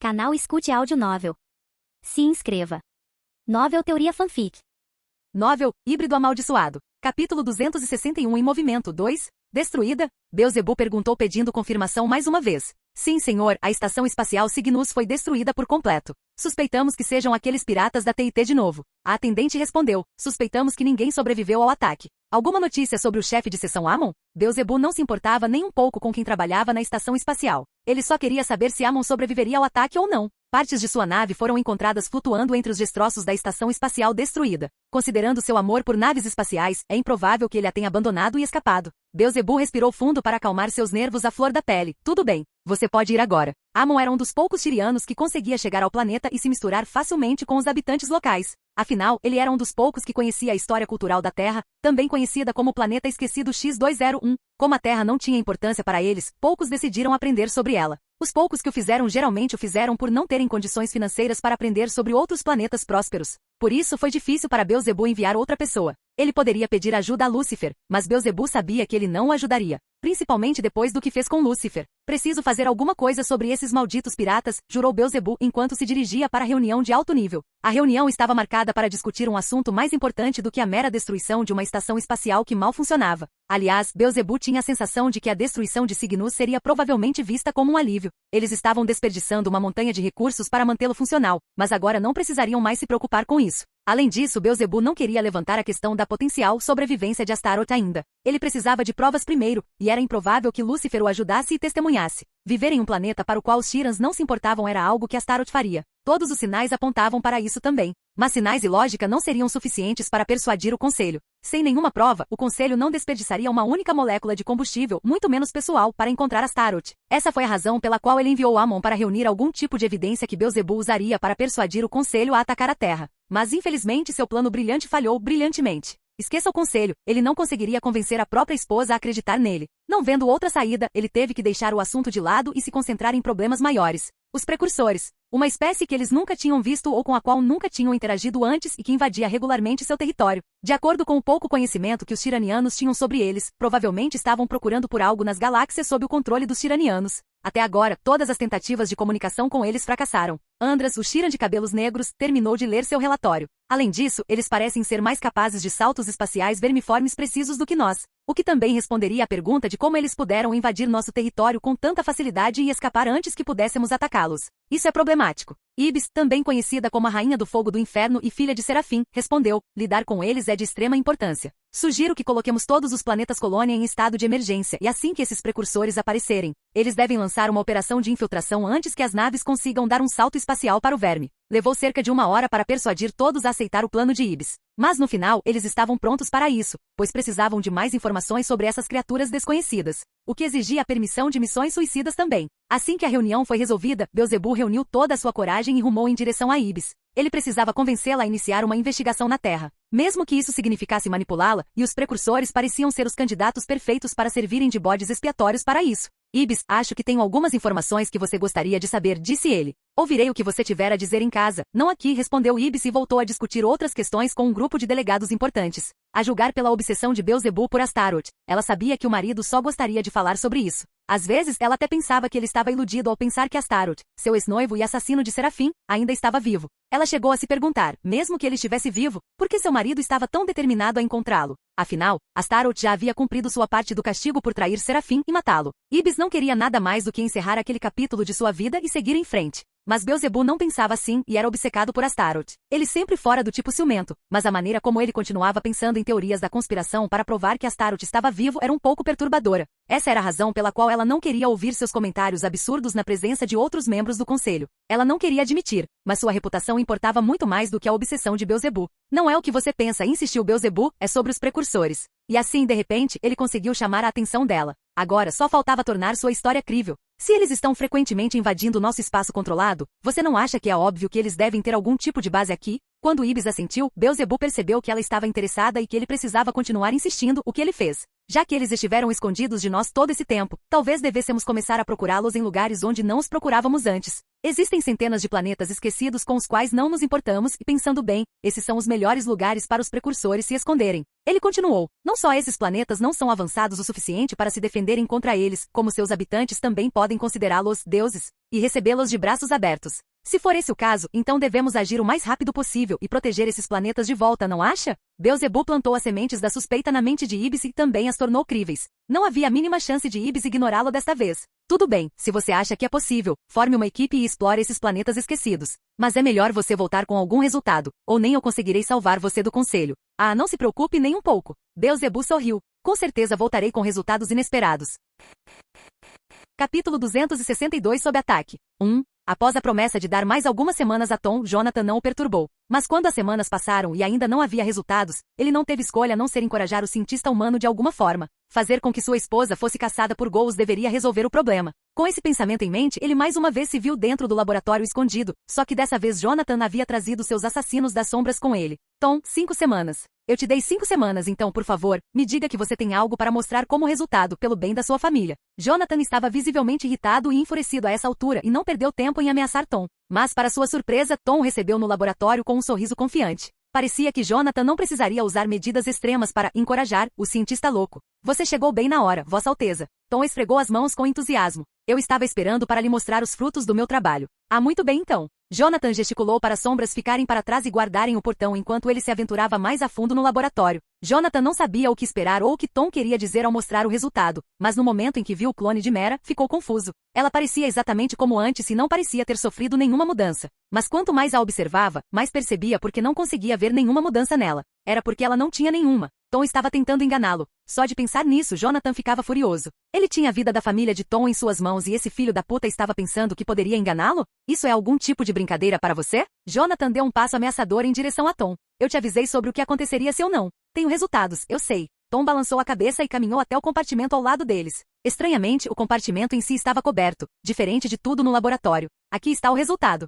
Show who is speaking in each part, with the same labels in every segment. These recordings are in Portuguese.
Speaker 1: Canal Escute Áudio Novel. Se inscreva. Novel Teoria Fanfic.
Speaker 2: Novel, Híbrido Amaldiçoado. Capítulo 261 em movimento 2. Destruída? Beelzebub perguntou pedindo confirmação mais uma vez. Sim, senhor, a estação espacial Cygnus foi destruída por completo. Suspeitamos que sejam aqueles piratas da TIT de novo. A atendente respondeu. Suspeitamos que ninguém sobreviveu ao ataque. Alguma notícia sobre o chefe de seção Amon? Beelzebub não se importava nem um pouco com quem trabalhava na estação espacial. Ele só queria saber se Amon sobreviveria ao ataque ou não. Partes de sua nave foram encontradas flutuando entre os destroços da estação espacial destruída. Considerando seu amor por naves espaciais, é improvável que ele a tenha abandonado e escapado. Beelzebub respirou fundo para acalmar seus nervos à flor da pele. Tudo bem, você pode ir agora. Amon era um dos poucos Tirianos que conseguia chegar ao planeta e se misturar facilmente com os habitantes locais. Afinal, ele era um dos poucos que conhecia a história cultural da Terra, também conhecida como Planeta Esquecido X201. Como a Terra não tinha importância para eles, poucos decidiram aprender sobre ela. Os poucos que o fizeram geralmente o fizeram por não terem condições financeiras para aprender sobre outros planetas prósperos. Por isso foi difícil para Beelzebub enviar outra pessoa. Ele poderia pedir ajuda a Lúcifer, mas Beelzebub sabia que ele não o ajudaria. Principalmente depois do que fez com Lúcifer. Preciso fazer alguma coisa sobre esses malditos piratas, jurou Beelzebub enquanto se dirigia para a reunião de alto nível. A reunião estava marcada para discutir um assunto mais importante do que a mera destruição de uma estação espacial que mal funcionava. Aliás, Beelzebub tinha a sensação de que a destruição de Cygnus seria provavelmente vista como um alívio. Eles estavam desperdiçando uma montanha de recursos para mantê-lo funcional, mas agora não precisariam mais se preocupar com isso. Além disso, Beelzebub não queria levantar a questão da potencial sobrevivência de Astaroth ainda. Ele precisava de provas primeiro, e era improvável que Lúcifer o ajudasse e testemunhasse. Viver em um planeta para o qual os Tirans não se importavam era algo que Astaroth faria. Todos os sinais apontavam para isso também. Mas sinais e lógica não seriam suficientes para persuadir o Conselho. Sem nenhuma prova, o Conselho não desperdiçaria uma única molécula de combustível, muito menos pessoal, para encontrar Astaroth. Essa foi a razão pela qual ele enviou Amon para reunir algum tipo de evidência que Beelzebub usaria para persuadir o Conselho a atacar a Terra. Mas infelizmente seu plano brilhante falhou brilhantemente. Esqueça o Conselho, ele não conseguiria convencer a própria esposa a acreditar nele. Não vendo outra saída, ele teve que deixar o assunto de lado e se concentrar em problemas maiores. Os precursores. Uma espécie que eles nunca tinham visto ou com a qual nunca tinham interagido antes e que invadia regularmente seu território. De acordo com o pouco conhecimento que os Tiranianos tinham sobre eles, provavelmente estavam procurando por algo nas galáxias sob o controle dos Tiranianos. Até agora, todas as tentativas de comunicação com eles fracassaram. Andras, o Chiran de cabelos negros, terminou de ler seu relatório. Além disso, eles parecem ser mais capazes de saltos espaciais vermiformes precisos do que nós. O que também responderia à pergunta de como eles puderam invadir nosso território com tanta facilidade e escapar antes que pudéssemos atacá-los. Isso é problemático. Ibis, também conhecida como a Rainha do Fogo do Inferno e filha de Serafim, respondeu, lidar com eles é de extrema importância. Sugiro que coloquemos todos os planetas colônia em estado de emergência e assim que esses precursores aparecerem, eles devem lançar uma operação de infiltração antes que as naves consigam dar um salto espacial para o verme. Levou cerca de 1 hora para persuadir todos a aceitar o plano de Ibis. Mas no final, eles estavam prontos para isso, pois precisavam de mais informações sobre essas criaturas desconhecidas, o que exigia a permissão de missões suicidas também. Assim que a reunião foi resolvida, Beelzebub reuniu toda a sua coragem e rumou em direção a Ibis. Ele precisava convencê-la a iniciar uma investigação na Terra. Mesmo que isso significasse manipulá-la, e os precursores pareciam ser os candidatos perfeitos para servirem de bodes expiatórios para isso. Ibis, acho que tenho algumas informações que você gostaria de saber, disse ele. Ouvirei o que você tiver a dizer em casa, não aqui, respondeu Ibis e voltou a discutir outras questões com um grupo de delegados importantes. A julgar pela obsessão de Beelzebub por Astaroth, ela sabia que o marido só gostaria de falar sobre isso. Às vezes, ela até pensava que ele estava iludido ao pensar que Astaroth, seu ex-noivo e assassino de Serafim, ainda estava vivo. Ela chegou a se perguntar, mesmo que ele estivesse vivo, por que seu marido estava tão determinado a encontrá-lo? Afinal, Astaroth já havia cumprido sua parte do castigo por trair Serafim e matá-lo. Ibis não queria nada mais do que encerrar aquele capítulo de sua vida e seguir em frente. Mas Beelzebub não pensava assim e era obcecado por Astaroth. Ele sempre fora do tipo ciumento, mas a maneira como ele continuava pensando em teorias da conspiração para provar que Astaroth estava vivo era um pouco perturbadora. Essa era a razão pela qual ela não queria ouvir seus comentários absurdos na presença de outros membros do conselho. Ela não queria admitir, mas sua reputação importava muito mais do que a obsessão de Beelzebub. Não é o que você pensa, insistiu Beelzebub, é sobre os precursores. E assim, de repente, ele conseguiu chamar a atenção dela. Agora só faltava tornar sua história crível. Se eles estão frequentemente invadindo nosso espaço controlado, você não acha que é óbvio que eles devem ter algum tipo de base aqui? Quando Ibis assentiu, Beelzebub percebeu que ela estava interessada e que ele precisava continuar insistindo, o que ele fez. Já que eles estiveram escondidos de nós todo esse tempo, talvez devêssemos começar a procurá-los em lugares onde não os procurávamos antes. Existem centenas de planetas esquecidos com os quais não nos importamos e, pensando bem, esses são os melhores lugares para os precursores se esconderem. Ele continuou, não só esses planetas não são avançados o suficiente para se defenderem contra eles, como seus habitantes também podem considerá-los deuses e recebê-los de braços abertos. Se for esse o caso, então devemos agir o mais rápido possível e proteger esses planetas de volta, não acha? Beelzebub plantou as sementes da suspeita na mente de Ibis e também as tornou críveis. Não havia a mínima chance de Ibis ignorá-lo desta vez. Tudo bem, se você acha que é possível, forme uma equipe e explore esses planetas esquecidos. Mas é melhor você voltar com algum resultado, ou nem eu conseguirei salvar você do conselho. Ah, não se preocupe nem um pouco. Beelzebub sorriu. Com certeza voltarei com resultados inesperados. Capítulo 262 sob ataque. 1. Após a promessa de dar mais algumas semanas a Tom, Jonathan não o perturbou. Mas quando as semanas passaram e ainda não havia resultados, ele não teve escolha a não ser encorajar o cientista humano de alguma forma. Fazer com que sua esposa fosse caçada por ghouls deveria resolver o problema. Com esse pensamento em mente, ele mais uma vez se viu dentro do laboratório escondido, só que dessa vez Jonathan havia trazido seus assassinos das sombras com ele. Tom, 5 semanas. Eu te dei 5 semanas, então, por favor, me diga que você tem algo para mostrar como resultado, pelo bem da sua família. Jonathan estava visivelmente irritado e enfurecido a essa altura e não perdeu tempo em ameaçar Tom. Mas, para sua surpresa, Tom o recebeu no laboratório com um sorriso confiante. Parecia que Jonathan não precisaria usar medidas extremas para encorajar o cientista louco. Você chegou bem na hora, Vossa Alteza. Tom esfregou as mãos com entusiasmo. Eu estava esperando para lhe mostrar os frutos do meu trabalho. Ah, muito bem então. Jonathan gesticulou para as sombras ficarem para trás e guardarem o portão enquanto ele se aventurava mais a fundo no laboratório. Jonathan não sabia o que esperar ou o que Tom queria dizer ao mostrar o resultado, mas no momento em que viu o clone de Mera, ficou confuso. Ela parecia exatamente como antes e não parecia ter sofrido nenhuma mudança. Mas quanto mais a observava, mais percebia porque não conseguia ver nenhuma mudança nela. Era porque ela não tinha nenhuma. Tom estava tentando enganá-lo. Só de pensar nisso, Jonathan ficava furioso. Ele tinha a vida da família de Tom em suas mãos e esse filho da puta estava pensando que poderia enganá-lo? Isso é algum tipo de brincadeira para você? Jonathan deu um passo ameaçador em direção a Tom. Eu te avisei sobre o que aconteceria se eu não. Tenho resultados, eu sei. Tom balançou a cabeça e caminhou até o compartimento ao lado deles. Estranhamente, o compartimento em si estava coberto, diferente de tudo no laboratório. Aqui está o resultado.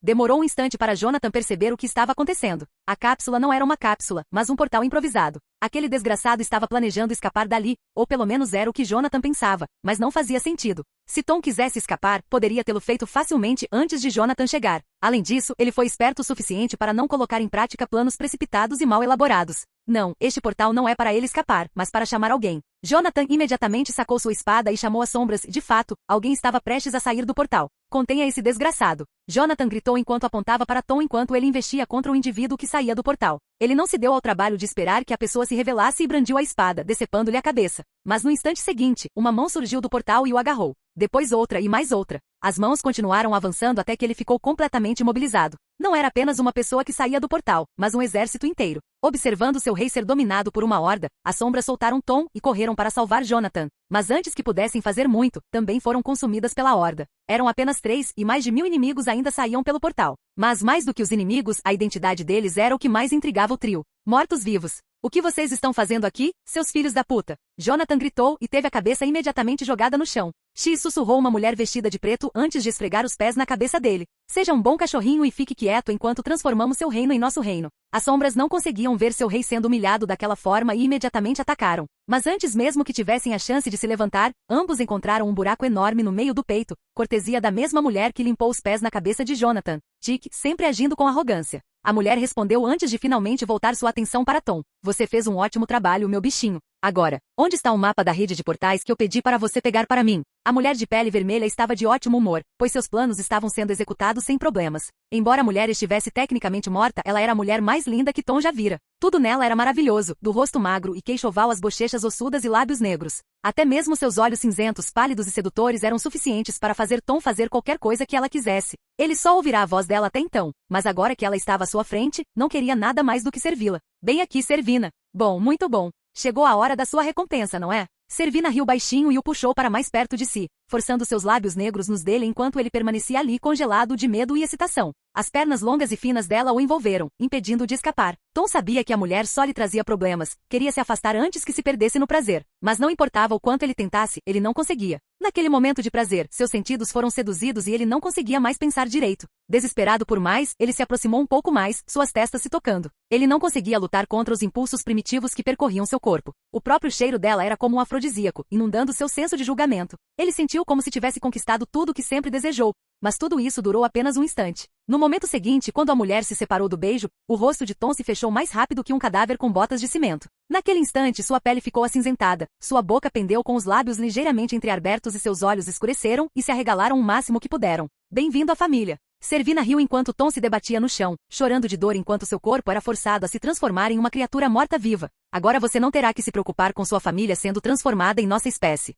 Speaker 2: Demorou um instante para Jonathan perceber o que estava acontecendo. A cápsula não era uma cápsula, mas um portal improvisado. Aquele desgraçado estava planejando escapar dali, ou pelo menos era o que Jonathan pensava, mas não fazia sentido. Se Tom quisesse escapar, poderia tê-lo feito facilmente antes de Jonathan chegar. Além disso, ele foi esperto o suficiente para não colocar em prática planos precipitados e mal elaborados. Não, este portal não é para ele escapar, mas para chamar alguém. Jonathan imediatamente sacou sua espada e chamou as sombras. De fato, alguém estava prestes a sair do portal. Contenha esse desgraçado. Jonathan gritou enquanto apontava para Tom enquanto ele investia contra o indivíduo que saía do portal. Ele não se deu ao trabalho de esperar que a pessoa se revelasse e brandiu a espada, decepando-lhe a cabeça. Mas no instante seguinte, uma mão surgiu do portal e o agarrou. Depois outra e mais outra. As mãos continuaram avançando até que ele ficou completamente imobilizado. Não era apenas uma pessoa que saía do portal, mas um exército inteiro. Observando seu rei ser dominado por uma horda, as sombras soltaram Tom e correram para salvar Jonathan. Mas antes que pudessem fazer muito, também foram consumidas pela horda. Eram apenas 3 e mais de 1000 inimigos ainda saíam pelo portal. Mas mais do que os inimigos, a identidade deles era o que mais intrigava o trio. Mortos-vivos. O que vocês estão fazendo aqui, seus filhos da puta? Jonathan gritou e teve a cabeça imediatamente jogada no chão. X sussurrou uma mulher vestida de preto antes de esfregar os pés na cabeça dele. Seja um bom cachorrinho e fique quieto enquanto transformamos seu reino em nosso reino. As sombras não conseguiam ver seu rei sendo humilhado daquela forma e imediatamente atacaram. Mas antes mesmo que tivessem a chance de se levantar, ambos encontraram um buraco enorme no meio do peito, cortesia da mesma mulher que limpou os pés na cabeça de Jonathan. Dick, sempre agindo com arrogância. A mulher respondeu antes de finalmente voltar sua atenção para Tom. Você fez um ótimo trabalho, meu bichinho. Agora, onde está o mapa da rede de portais que eu pedi para você pegar para mim? A mulher de pele vermelha estava de ótimo humor, pois seus planos estavam sendo executados sem problemas. Embora a mulher estivesse tecnicamente morta, ela era a mulher mais linda que Tom já vira. Tudo nela era maravilhoso, do rosto magro e queixo oval às bochechas ossudas e lábios negros. Até mesmo seus olhos cinzentos, pálidos e sedutores eram suficientes para fazer Tom fazer qualquer coisa que ela quisesse. Ele só ouvirá a voz dela até então, mas agora que ela estava à sua frente, não queria nada mais do que servi-la. Bem aqui, Servina. Bom, muito bom. Chegou a hora da sua recompensa, não é? Servina riu baixinho e o puxou para mais perto de si, forçando seus lábios negros nos dele enquanto ele permanecia ali congelado de medo e excitação. As pernas longas e finas dela o envolveram, impedindo-o de escapar. Tom sabia que a mulher só lhe trazia problemas, queria se afastar antes que se perdesse no prazer. Mas não importava o quanto ele tentasse, ele não conseguia. Naquele momento de prazer, seus sentidos foram seduzidos e ele não conseguia mais pensar direito. Desesperado por mais, ele se aproximou um pouco mais, suas testas se tocando. Ele não conseguia lutar contra os impulsos primitivos que percorriam seu corpo. O próprio cheiro dela era como um afrodisíaco, inundando seu senso de julgamento. Ele sentiu como se tivesse conquistado tudo o que sempre desejou. Mas tudo isso durou apenas um instante. No momento seguinte, quando a mulher se separou do beijo, o rosto de Tom se fechou mais rápido que um cadáver com botas de cimento. Naquele instante, sua pele ficou acinzentada, sua boca pendeu com os lábios ligeiramente entreabertos e seus olhos escureceram e se arregalaram o máximo que puderam. Bem-vindo à família. Servina riu enquanto Tom se debatia no chão, chorando de dor enquanto seu corpo era forçado a se transformar em uma criatura morta-viva. Agora você não terá que se preocupar com sua família sendo transformada em nossa espécie.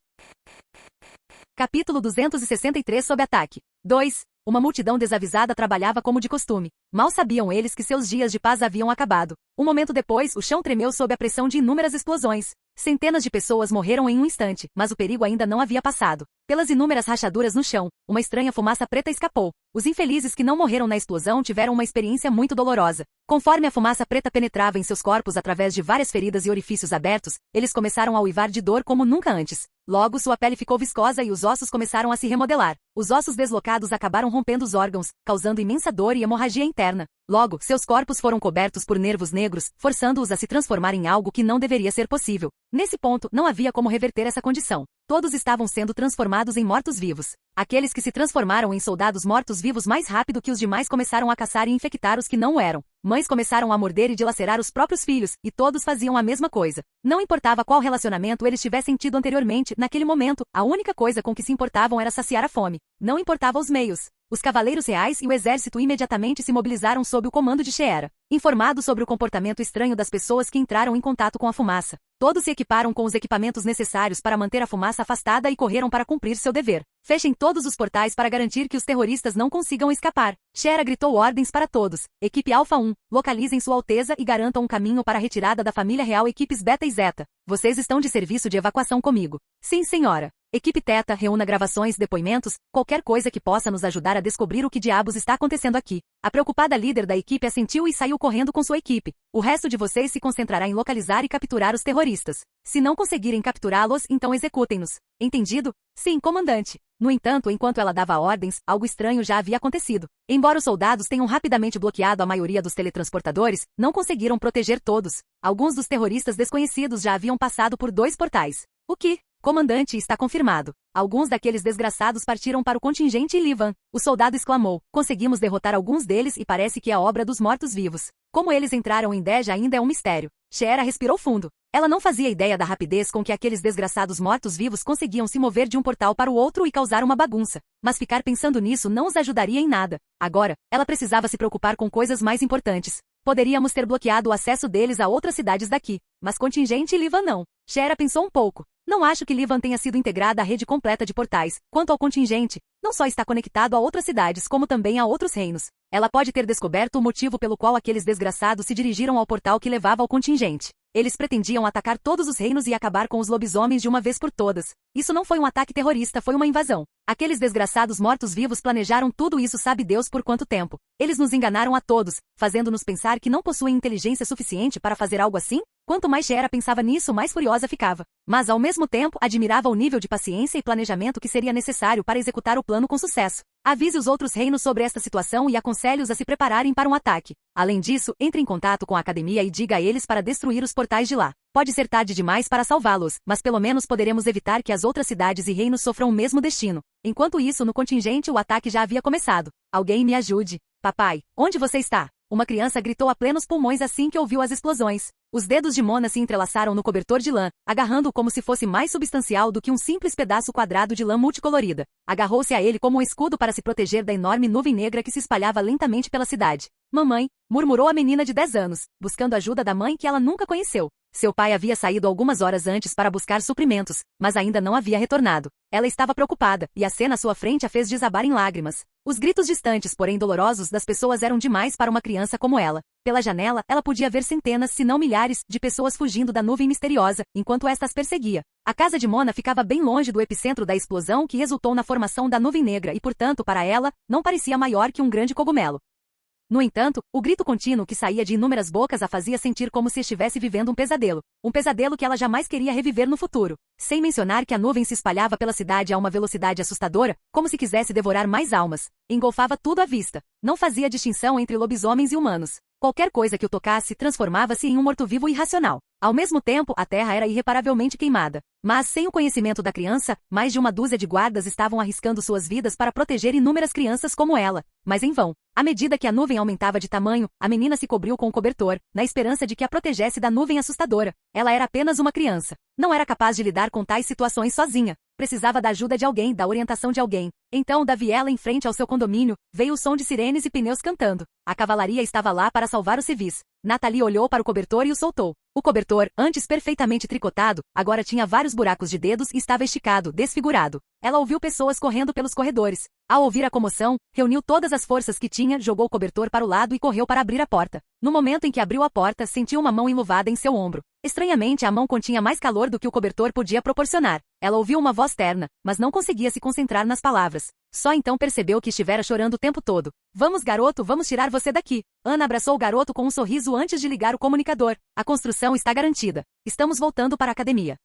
Speaker 2: Capítulo 263 Sob ataque. 2. Uma multidão desavisada trabalhava como de costume. Mal sabiam eles que seus dias de paz haviam acabado. Um momento depois, o chão tremeu sob a pressão de inúmeras explosões. Centenas de pessoas morreram em um instante, mas o perigo ainda não havia passado. Pelas inúmeras rachaduras no chão, uma estranha fumaça preta escapou. Os infelizes que não morreram na explosão tiveram uma experiência muito dolorosa. Conforme a fumaça preta penetrava em seus corpos através de várias feridas e orifícios abertos, eles começaram a uivar de dor como nunca antes. Logo, sua pele ficou viscosa e os ossos começaram a se remodelar. Os ossos deslocados acabaram rompendo os órgãos, causando imensa dor e hemorragia interna. Logo, seus corpos foram cobertos por nervos negros, forçando-os a se transformar em algo que não deveria ser possível. Nesse ponto, não havia como reverter essa condição. Todos estavam sendo transformados em mortos-vivos. Aqueles que se transformaram em soldados mortos-vivos mais rápido que os demais começaram a caçar e infectar os que não o eram. Mães começaram a morder e dilacerar os próprios filhos, e todos faziam a mesma coisa. Não importava qual relacionamento eles tivessem tido anteriormente, naquele momento, a única coisa com que se importavam era saciar a fome. Não importava os meios. Os cavaleiros reais e o exército imediatamente se mobilizaram sob o comando de Sheera. Informados sobre o comportamento estranho das pessoas que entraram em contato com a fumaça, todos se equiparam com os equipamentos necessários para manter a fumaça afastada e correram para cumprir seu dever. Fechem todos os portais para garantir que os terroristas não consigam escapar. Sheera gritou ordens para todos. Equipe Alpha 1, localizem Sua Alteza e garantam um caminho para a retirada da família real equipes Beta e Zeta. Vocês estão de serviço de evacuação comigo. Sim, senhora. Equipe Theta, reúna gravações, depoimentos, qualquer coisa que possa nos ajudar a descobrir o que diabos está acontecendo aqui. A preocupada líder da equipe assentiu e saiu correndo com sua equipe. O resto de vocês se concentrará em localizar e capturar os terroristas. Se não conseguirem capturá-los, então executem-nos. Entendido? Sim, comandante. No entanto, enquanto ela dava ordens, algo estranho já havia acontecido. Embora os soldados tenham rapidamente bloqueado a maioria dos teletransportadores, não conseguiram proteger todos. Alguns dos terroristas desconhecidos já haviam passado por 2 portais. O que? Comandante, está confirmado. Alguns daqueles desgraçados partiram para o contingente Livan. O soldado exclamou. Conseguimos derrotar alguns deles e parece que é obra dos mortos-vivos. Como eles entraram em Deja ainda é um mistério. Sheera respirou fundo. Ela não fazia ideia da rapidez com que aqueles desgraçados mortos-vivos conseguiam se mover de um portal para o outro e causar uma bagunça. Mas ficar pensando nisso não os ajudaria em nada. Agora, ela precisava se preocupar com coisas mais importantes. Poderíamos ter bloqueado o acesso deles a outras cidades daqui, mas contingente Livan não. Sheera pensou um pouco. Não acho que Livan tenha sido integrada à rede completa de portais. Quanto ao contingente, não só está conectado a outras cidades, como também a outros reinos. Ela pode ter descoberto o motivo pelo qual aqueles desgraçados se dirigiram ao portal que levava ao contingente. Eles pretendiam atacar todos os reinos e acabar com os lobisomens de uma vez por todas. Isso não foi um ataque terrorista, foi uma invasão. Aqueles desgraçados mortos-vivos planejaram tudo isso sabe Deus por quanto tempo. Eles nos enganaram a todos, fazendo-nos pensar que não possuem inteligência suficiente para fazer algo assim? Quanto mais Sheera pensava nisso, mais furiosa ficava. Mas, ao mesmo tempo, admirava o nível de paciência e planejamento que seria necessário para executar o plano com sucesso. Avise os outros reinos sobre esta situação e aconselhe-os a se prepararem para um ataque. Além disso, entre em contato com a academia e diga a eles para destruir os portais de lá. Pode ser tarde demais para salvá-los, mas pelo menos poderemos evitar que as outras cidades e reinos sofram o mesmo destino. Enquanto isso, no contingente o ataque já havia começado. Alguém me ajude. Papai, onde você está? Uma criança gritou a plenos pulmões assim que ouviu as explosões. Os dedos de Mona se entrelaçaram no cobertor de lã, agarrando-o como se fosse mais substancial do que um simples pedaço quadrado de lã multicolorida. Agarrou-se a ele como um escudo para se proteger da enorme nuvem negra que se espalhava lentamente pela cidade. Mamãe, murmurou a menina de 10 anos, buscando ajuda da mãe que ela nunca conheceu. Seu pai havia saído algumas horas antes para buscar suprimentos, mas ainda não havia retornado. Ela estava preocupada, e a cena à sua frente a fez desabar em lágrimas. Os gritos distantes, porém dolorosos, das pessoas eram demais para uma criança como ela. Pela janela, ela podia ver centenas, se não milhares, de pessoas fugindo da nuvem misteriosa, enquanto esta as perseguia. A casa de Mona ficava bem longe do epicentro da explosão que resultou na formação da nuvem negra e, portanto, para ela, não parecia maior que um grande cogumelo. No entanto, o grito contínuo que saía de inúmeras bocas a fazia sentir como se estivesse vivendo um pesadelo que ela jamais queria reviver no futuro. Sem mencionar que a nuvem se espalhava pela cidade a uma velocidade assustadora, como se quisesse devorar mais almas. Engolfava tudo à vista. Não fazia distinção entre lobisomens e humanos. Qualquer coisa que o tocasse transformava-se em um morto-vivo irracional. Ao mesmo tempo, a terra era irreparavelmente queimada. Mas, sem o conhecimento da criança, mais de uma dúzia de guardas estavam arriscando suas vidas para proteger inúmeras crianças como ela. Mas em vão. À medida que a nuvem aumentava de tamanho, a menina se cobriu com o cobertor, na esperança de que a protegesse da nuvem assustadora. Ela era apenas uma criança. Não era capaz de lidar com tais situações sozinha. Precisava da ajuda de alguém, da orientação de alguém. Então, da viela em frente ao seu condomínio, veio o som de sirenes e pneus cantando. A cavalaria estava lá para salvar os civis. Nathalie olhou para o cobertor e o soltou. O cobertor, antes perfeitamente tricotado, agora tinha vários buracos de dedos e estava esticado, desfigurado. Ela ouviu pessoas correndo pelos corredores. Ao ouvir a comoção, reuniu todas as forças que tinha, jogou o cobertor para o lado e correu para abrir a porta. No momento em que abriu a porta, sentiu uma mão enluvada em seu ombro. Estranhamente, a mão continha mais calor do que o cobertor podia proporcionar. Ela ouviu uma voz terna, mas não conseguia se concentrar nas palavras. Só então percebeu que estivera chorando o tempo todo. Vamos, garoto, vamos tirar você daqui. Ana abraçou o garoto com um sorriso antes de ligar o comunicador. A construção está garantida. Estamos voltando para a academia.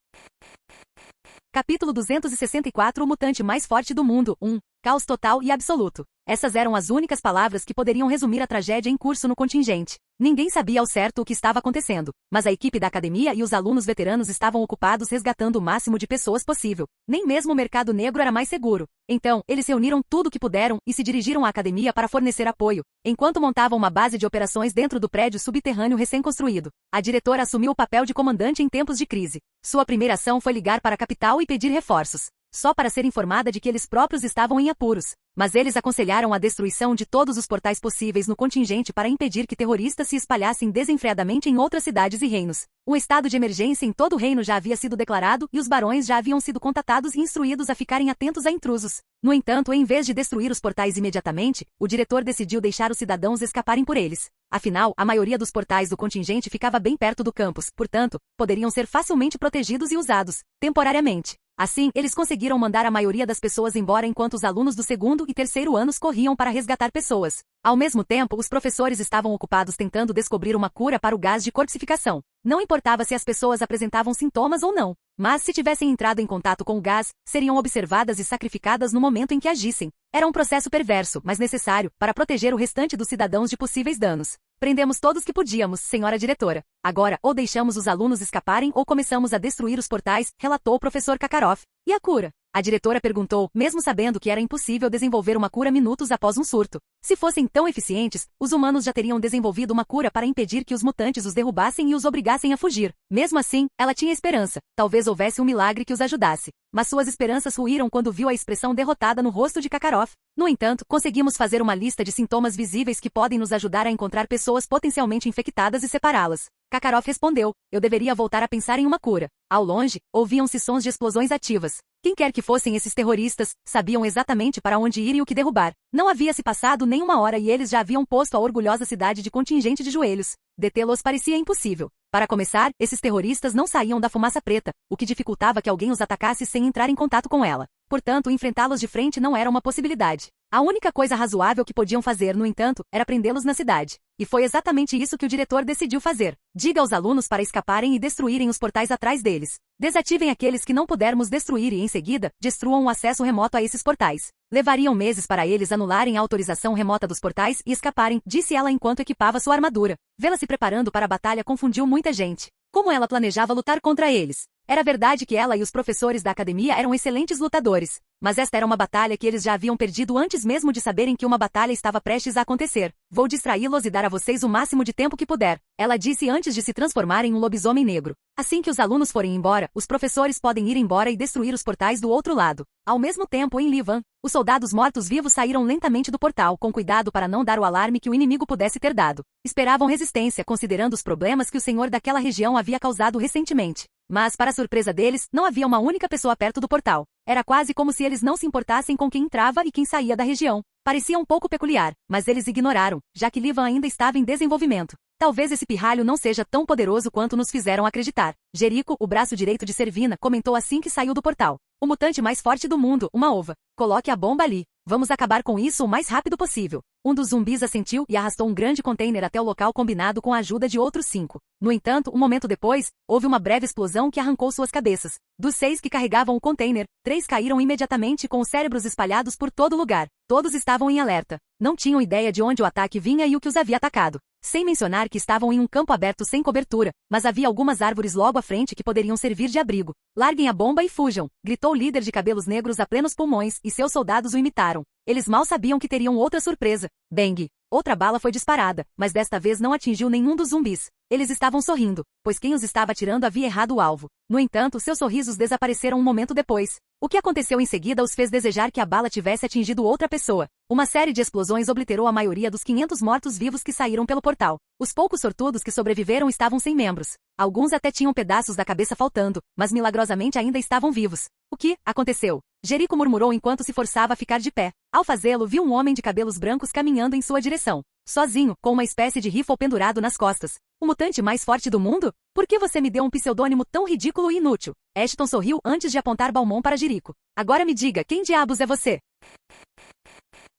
Speaker 2: Capítulo 264 O mutante mais forte do mundo. 1. Caos total e absoluto. Essas eram as únicas palavras que poderiam resumir a tragédia em curso no contingente. Ninguém sabia ao certo o que estava acontecendo, mas a equipe da academia e os alunos veteranos estavam ocupados resgatando o máximo de pessoas possível. Nem mesmo o mercado negro era mais seguro. Então, eles reuniram tudo o que puderam e se dirigiram à academia para fornecer apoio, enquanto montavam uma base de operações dentro do prédio subterrâneo recém-construído. A diretora assumiu o papel de comandante em tempos de crise. Sua primeira ação foi ligar para a capital e pedir reforços. Só para ser informada de que eles próprios estavam em apuros. Mas eles aconselharam a destruição de todos os portais possíveis no contingente para impedir que terroristas se espalhassem desenfreadamente em outras cidades e reinos. Um estado de emergência em todo o reino já havia sido declarado e os barões já haviam sido contatados e instruídos a ficarem atentos a intrusos. No entanto, em vez de destruir os portais imediatamente, o diretor decidiu deixar os cidadãos escaparem por eles. Afinal, a maioria dos portais do contingente ficava bem perto do campus, portanto, poderiam ser facilmente protegidos e usados, temporariamente. Assim, eles conseguiram mandar a maioria das pessoas embora enquanto os alunos do segundo e terceiro anos corriam para resgatar pessoas. Ao mesmo tempo, os professores estavam ocupados tentando descobrir uma cura para o gás de corpsificação. Não importava se as pessoas apresentavam sintomas ou não, mas se tivessem entrado em contato com o gás, seriam observadas e sacrificadas no momento em que agissem. Era um processo perverso, mas necessário, para proteger o restante dos cidadãos de possíveis danos. Prendemos todos que podíamos, senhora diretora. Agora, ou deixamos os alunos escaparem ou começamos a destruir os portais, relatou o professor Kakarov. E a cura? A diretora perguntou, mesmo sabendo que era impossível desenvolver uma cura minutos após um surto. Se fossem tão eficientes, os humanos já teriam desenvolvido uma cura para impedir que os mutantes os derrubassem e os obrigassem a fugir. Mesmo assim, ela tinha esperança. Talvez houvesse um milagre que os ajudasse. Mas suas esperanças ruíram quando viu a expressão derrotada no rosto de Kakarov. No entanto, conseguimos fazer uma lista de sintomas visíveis que podem nos ajudar a encontrar pessoas potencialmente infectadas e separá-las. Kakarov respondeu, eu deveria voltar a pensar em uma cura. Ao longe, ouviam-se sons de explosões ativas. Quem quer que fossem esses terroristas, sabiam exatamente para onde ir e o que derrubar. Não havia se passado nem uma hora e eles já haviam posto a orgulhosa cidade de contingente de joelhos. Detê-los parecia impossível. Para começar, esses terroristas não saíam da fumaça preta, o que dificultava que alguém os atacasse sem entrar em contato com ela. Portanto, enfrentá-los de frente não era uma possibilidade. A única coisa razoável que podiam fazer, no entanto, era prendê-los na cidade. E foi exatamente isso que o diretor decidiu fazer. Diga aos alunos para escaparem e destruírem os portais atrás deles. Desativem aqueles que não pudermos destruir e, em seguida, destruam o acesso remoto a esses portais. Levariam meses para eles anularem a autorização remota dos portais e escaparem, disse ela enquanto equipava sua armadura. Vê-la se preparando para a batalha confundiu muita gente. Como ela planejava lutar contra eles? Era verdade que ela e os professores da academia eram excelentes lutadores, mas esta era uma batalha que eles já haviam perdido antes mesmo de saberem que uma batalha estava prestes a acontecer. Vou distraí-los e dar a vocês o máximo de tempo que puder, ela disse antes de se transformar em um lobisomem negro. Assim que os alunos forem embora, os professores podem ir embora e destruir os portais do outro lado. Ao mesmo tempo, em Livan, os soldados mortos-vivos saíram lentamente do portal, com cuidado para não dar o alarme que o inimigo pudesse ter dado. Esperavam resistência, considerando os problemas que o senhor daquela região havia causado recentemente. Mas, para surpresa deles, não havia uma única pessoa perto do portal. Era quase como se eles não se importassem com quem entrava e quem saía da região. Parecia um pouco peculiar, mas eles ignoraram, já que Livan ainda estava em desenvolvimento. Talvez esse pirralho não seja tão poderoso quanto nos fizeram acreditar. Jerico, o braço direito de Servina, comentou assim que saiu do portal. O mutante mais forte do mundo, uma ova. Coloque a bomba ali. Vamos acabar com isso o mais rápido possível. Um dos zumbis assentiu e arrastou um grande container até o local combinado com a ajuda de outros 5. No entanto, um momento depois, houve uma breve explosão que arrancou suas cabeças. Dos 6 que carregavam o container, 3 caíram imediatamente com os cérebros espalhados por todo lugar. Todos estavam em alerta. Não tinham ideia de onde o ataque vinha e o que os havia atacado. Sem mencionar que estavam em um campo aberto sem cobertura, mas havia algumas árvores logo à frente que poderiam servir de abrigo. Larguem a bomba e fujam, gritou o líder de cabelos negros a plenos pulmões, e seus soldados o imitaram. Eles mal sabiam que teriam outra surpresa. Bang! Outra bala foi disparada, mas desta vez não atingiu nenhum dos zumbis. Eles estavam sorrindo, pois quem os estava atirando havia errado o alvo. No entanto, seus sorrisos desapareceram um momento depois. O que aconteceu em seguida os fez desejar que a bala tivesse atingido outra pessoa. Uma série de explosões obliterou a maioria dos 500 mortos-vivos que saíram pelo portal. Os poucos sortudos que sobreviveram estavam sem membros. Alguns até tinham pedaços da cabeça faltando, mas milagrosamente ainda estavam vivos. O que aconteceu? Jerico murmurou enquanto se forçava a ficar de pé. Ao fazê-lo, viu um homem de cabelos brancos caminhando em sua direção. Sozinho, com uma espécie de rifle pendurado nas costas. O mutante mais forte do mundo? Por que você me deu um pseudônimo tão ridículo e inútil? Ashton sorriu antes de apontar Balmon para Jerico. Agora me diga, quem diabos é você?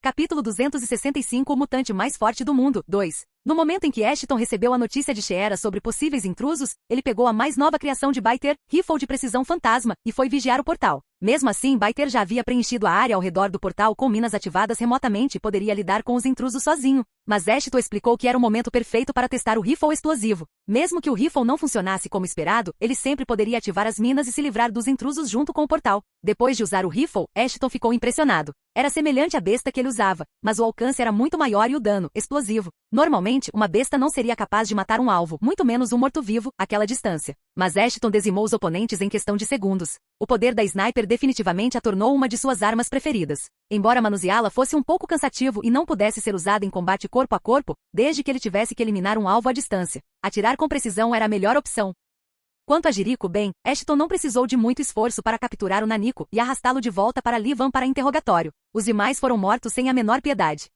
Speaker 2: Capítulo 265 O mutante mais forte do mundo, 2. No momento em que Ashton recebeu a notícia de Sheera sobre possíveis intrusos, ele pegou a mais nova criação de Baiter, rifle de precisão fantasma, e foi vigiar o portal. Mesmo assim, Baiter já havia preenchido a área ao redor do portal com minas ativadas remotamente e poderia lidar com os intrusos sozinho. Mas Ashton explicou que era o momento perfeito para testar o rifle explosivo. Mesmo que o rifle não funcionasse como esperado, ele sempre poderia ativar as minas e se livrar dos intrusos junto com o portal. Depois de usar o rifle, Ashton ficou impressionado. Era semelhante à besta que ele usava, mas o alcance era muito maior e o dano, explosivo. Normalmente, uma besta não seria capaz de matar um alvo, muito menos um morto-vivo, àquela distância. Mas Ashton dizimou os oponentes em questão de segundos. O poder da sniper definitivamente a tornou uma de suas armas preferidas. Embora manuseá-la fosse um pouco cansativo e não pudesse ser usada em combate corpo a corpo, desde que ele tivesse que eliminar um alvo à distância, atirar com precisão era a melhor opção. Quanto a Jerico, bem, Ashton não precisou de muito esforço para capturar o Nanico e arrastá-lo de volta para Livan para interrogatório. Os demais foram mortos sem a menor piedade.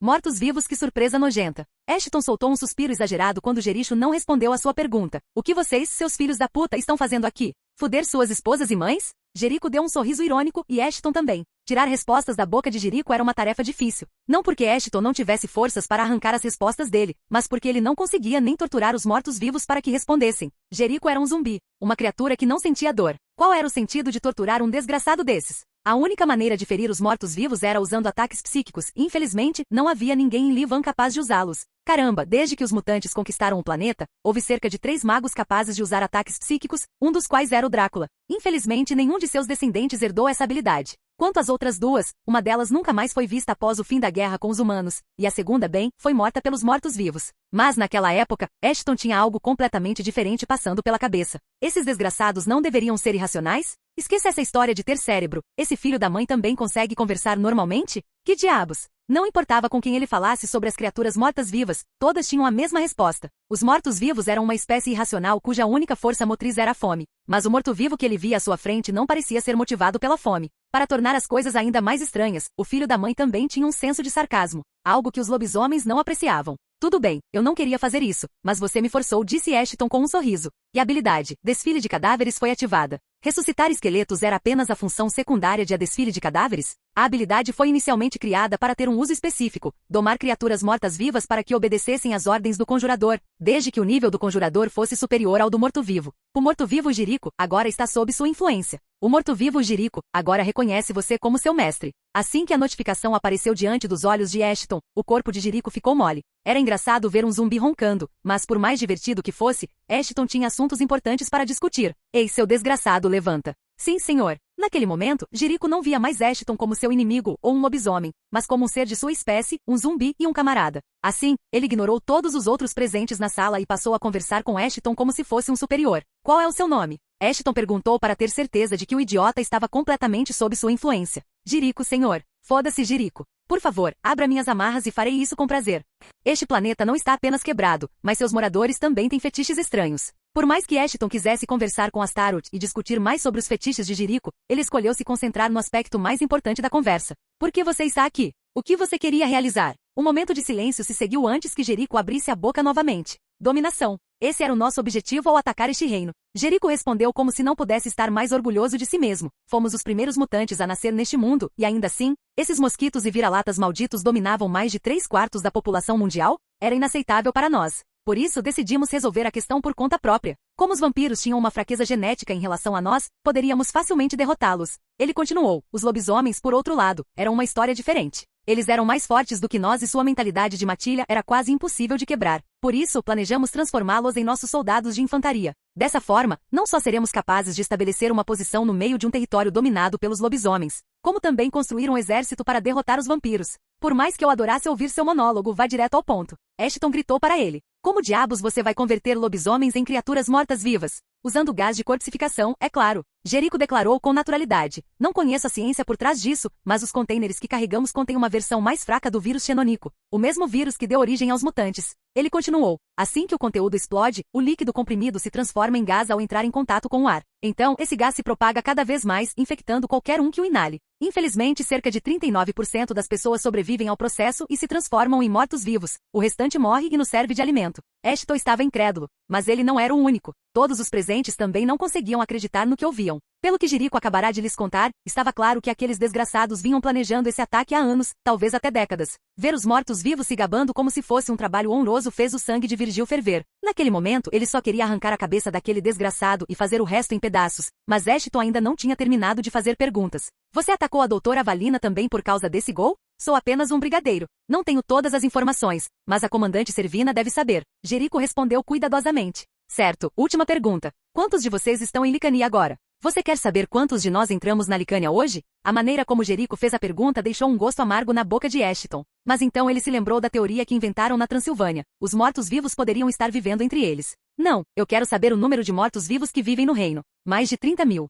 Speaker 2: Mortos-vivos, que surpresa nojenta. Ashton soltou um suspiro exagerado quando Jericho não respondeu à sua pergunta. O que vocês, seus filhos da puta, estão fazendo aqui? Fuder suas esposas e mães? Jerico deu um sorriso irônico, e Ashton também. Tirar respostas da boca de Jerico era uma tarefa difícil. Não porque Ashton não tivesse forças para arrancar as respostas dele, mas porque ele não conseguia nem torturar os mortos-vivos para que respondessem. Jerico era um zumbi, uma criatura que não sentia dor. Qual era o sentido de torturar um desgraçado desses? A única maneira de ferir os mortos-vivos era usando ataques psíquicos, e infelizmente, não havia ninguém em Livan capaz de usá-los. Caramba, desde que os mutantes conquistaram o planeta, houve cerca de 3 magos capazes de usar ataques psíquicos, um dos quais era o Drácula. Infelizmente, nenhum de seus descendentes herdou essa habilidade. Quanto às outras duas, uma delas nunca mais foi vista após o fim da guerra com os humanos, e a segunda, bem, foi morta pelos mortos-vivos. Mas naquela época, Ashton tinha algo completamente diferente passando pela cabeça. Esses desgraçados não deveriam ser irracionais? Esqueça essa história de ter cérebro. Esse filho da mãe também consegue conversar normalmente? Que diabos? Não importava com quem ele falasse sobre as criaturas mortas-vivas, todas tinham a mesma resposta. Os mortos-vivos eram uma espécie irracional cuja única força motriz era a fome. Mas o morto-vivo que ele via à sua frente não parecia ser motivado pela fome. Para tornar as coisas ainda mais estranhas, o filho da mãe também tinha um senso de sarcasmo, algo que os lobisomens não apreciavam. Tudo bem, eu não queria fazer isso, mas você me forçou, disse Ashton com um sorriso. E a habilidade, desfile de cadáveres, foi ativada. Ressuscitar esqueletos era apenas a função secundária de a desfile de cadáveres? A habilidade foi inicialmente criada para ter um uso específico, domar criaturas mortas-vivas para que obedecessem às ordens do conjurador, desde que o nível do conjurador fosse superior ao do morto-vivo. O morto-vivo Jerico agora está sob sua influência. O morto-vivo Jerico agora reconhece você como seu mestre. Assim que a notificação apareceu diante dos olhos de Ashton, o corpo de Jerico ficou mole. Era engraçado ver um zumbi roncando, mas por mais divertido que fosse, Ashton tinha assuntos importantes para discutir. Ei, seu desgraçado, levanta. Sim, senhor. Naquele momento, Jerico não via mais Ashton como seu inimigo ou um lobisomem, mas como um ser de sua espécie, um zumbi e um camarada. Assim, ele ignorou todos os outros presentes na sala e passou a conversar com Ashton como se fosse um superior. Qual é o seu nome? Ashton perguntou para ter certeza de que o idiota estava completamente sob sua influência. Jerico, senhor. Foda-se, Jerico. Por favor, abra minhas amarras e farei isso com prazer. Este planeta não está apenas quebrado, mas seus moradores também têm fetiches estranhos. Por mais que Ashton quisesse conversar com Astaroth e discutir mais sobre os fetiches de Jerico, ele escolheu se concentrar no aspecto mais importante da conversa. Por que você está aqui? O que você queria realizar? Um momento de silêncio se seguiu antes que Jerico abrisse a boca novamente. Dominação. Esse era o nosso objetivo ao atacar este reino. Jerico respondeu como se não pudesse estar mais orgulhoso de si mesmo. Fomos os primeiros mutantes a nascer neste mundo, e ainda assim, esses mosquitos e vira-latas malditos dominavam mais de 3/4 da população mundial? Era inaceitável para nós. Por isso decidimos resolver a questão por conta própria. Como os vampiros tinham uma fraqueza genética em relação a nós, poderíamos facilmente derrotá-los. Ele continuou. Os lobisomens, por outro lado, eram uma história diferente. Eles eram mais fortes do que nós e sua mentalidade de matilha era quase impossível de quebrar. Por isso, planejamos transformá-los em nossos soldados de infantaria. Dessa forma, não só seremos capazes de estabelecer uma posição no meio de um território dominado pelos lobisomens, como também construir um exército para derrotar os vampiros. Por mais que eu adorasse ouvir seu monólogo, vá direto ao ponto. Ashton gritou para ele. Como diabos você vai converter lobisomens em criaturas mortas-vivas? Usando gás de corpsificação, é claro. Jerico declarou com naturalidade. Não conheço a ciência por trás disso, mas os contêineres que carregamos contêm uma versão mais fraca do vírus xenônico, o mesmo vírus que deu origem aos mutantes. Ele continuou. Assim que o conteúdo explode, o líquido comprimido se transforma em gás ao entrar em contato com o ar. Então, esse gás se propaga cada vez mais, infectando qualquer um que o inale. Infelizmente, cerca de 39% das pessoas sobrevivem ao processo e se transformam em mortos-vivos. O restante morre e nos serve de alimento. Ashton estava incrédulo, mas ele não era o único. Todos os presentes também não conseguiam acreditar no que ouviam. Pelo que Jerico acabará de lhes contar, estava claro que aqueles desgraçados vinham planejando esse ataque há anos, talvez até décadas. Ver os mortos-vivos se gabando como se fosse um trabalho honroso fez o sangue de Virgil ferver. Naquele momento, ele só queria arrancar a cabeça daquele desgraçado e fazer o resto em pedaços, mas Ashton ainda não tinha terminado de fazer perguntas. Você atacou a doutora Valina também por causa desse gol? Sou apenas um brigadeiro. Não tenho todas as informações, mas a comandante Servina deve saber. Jerico respondeu cuidadosamente. Certo, última pergunta. Quantos de vocês estão em Licania agora? Você quer saber quantos de nós entramos na Licânia hoje? A maneira como Jerico fez a pergunta deixou um gosto amargo na boca de Ashton. Mas então ele se lembrou da teoria que inventaram na Transilvânia. Os mortos-vivos poderiam estar vivendo entre eles. Não, eu quero saber o número de mortos-vivos que vivem no reino. Mais de 30.000.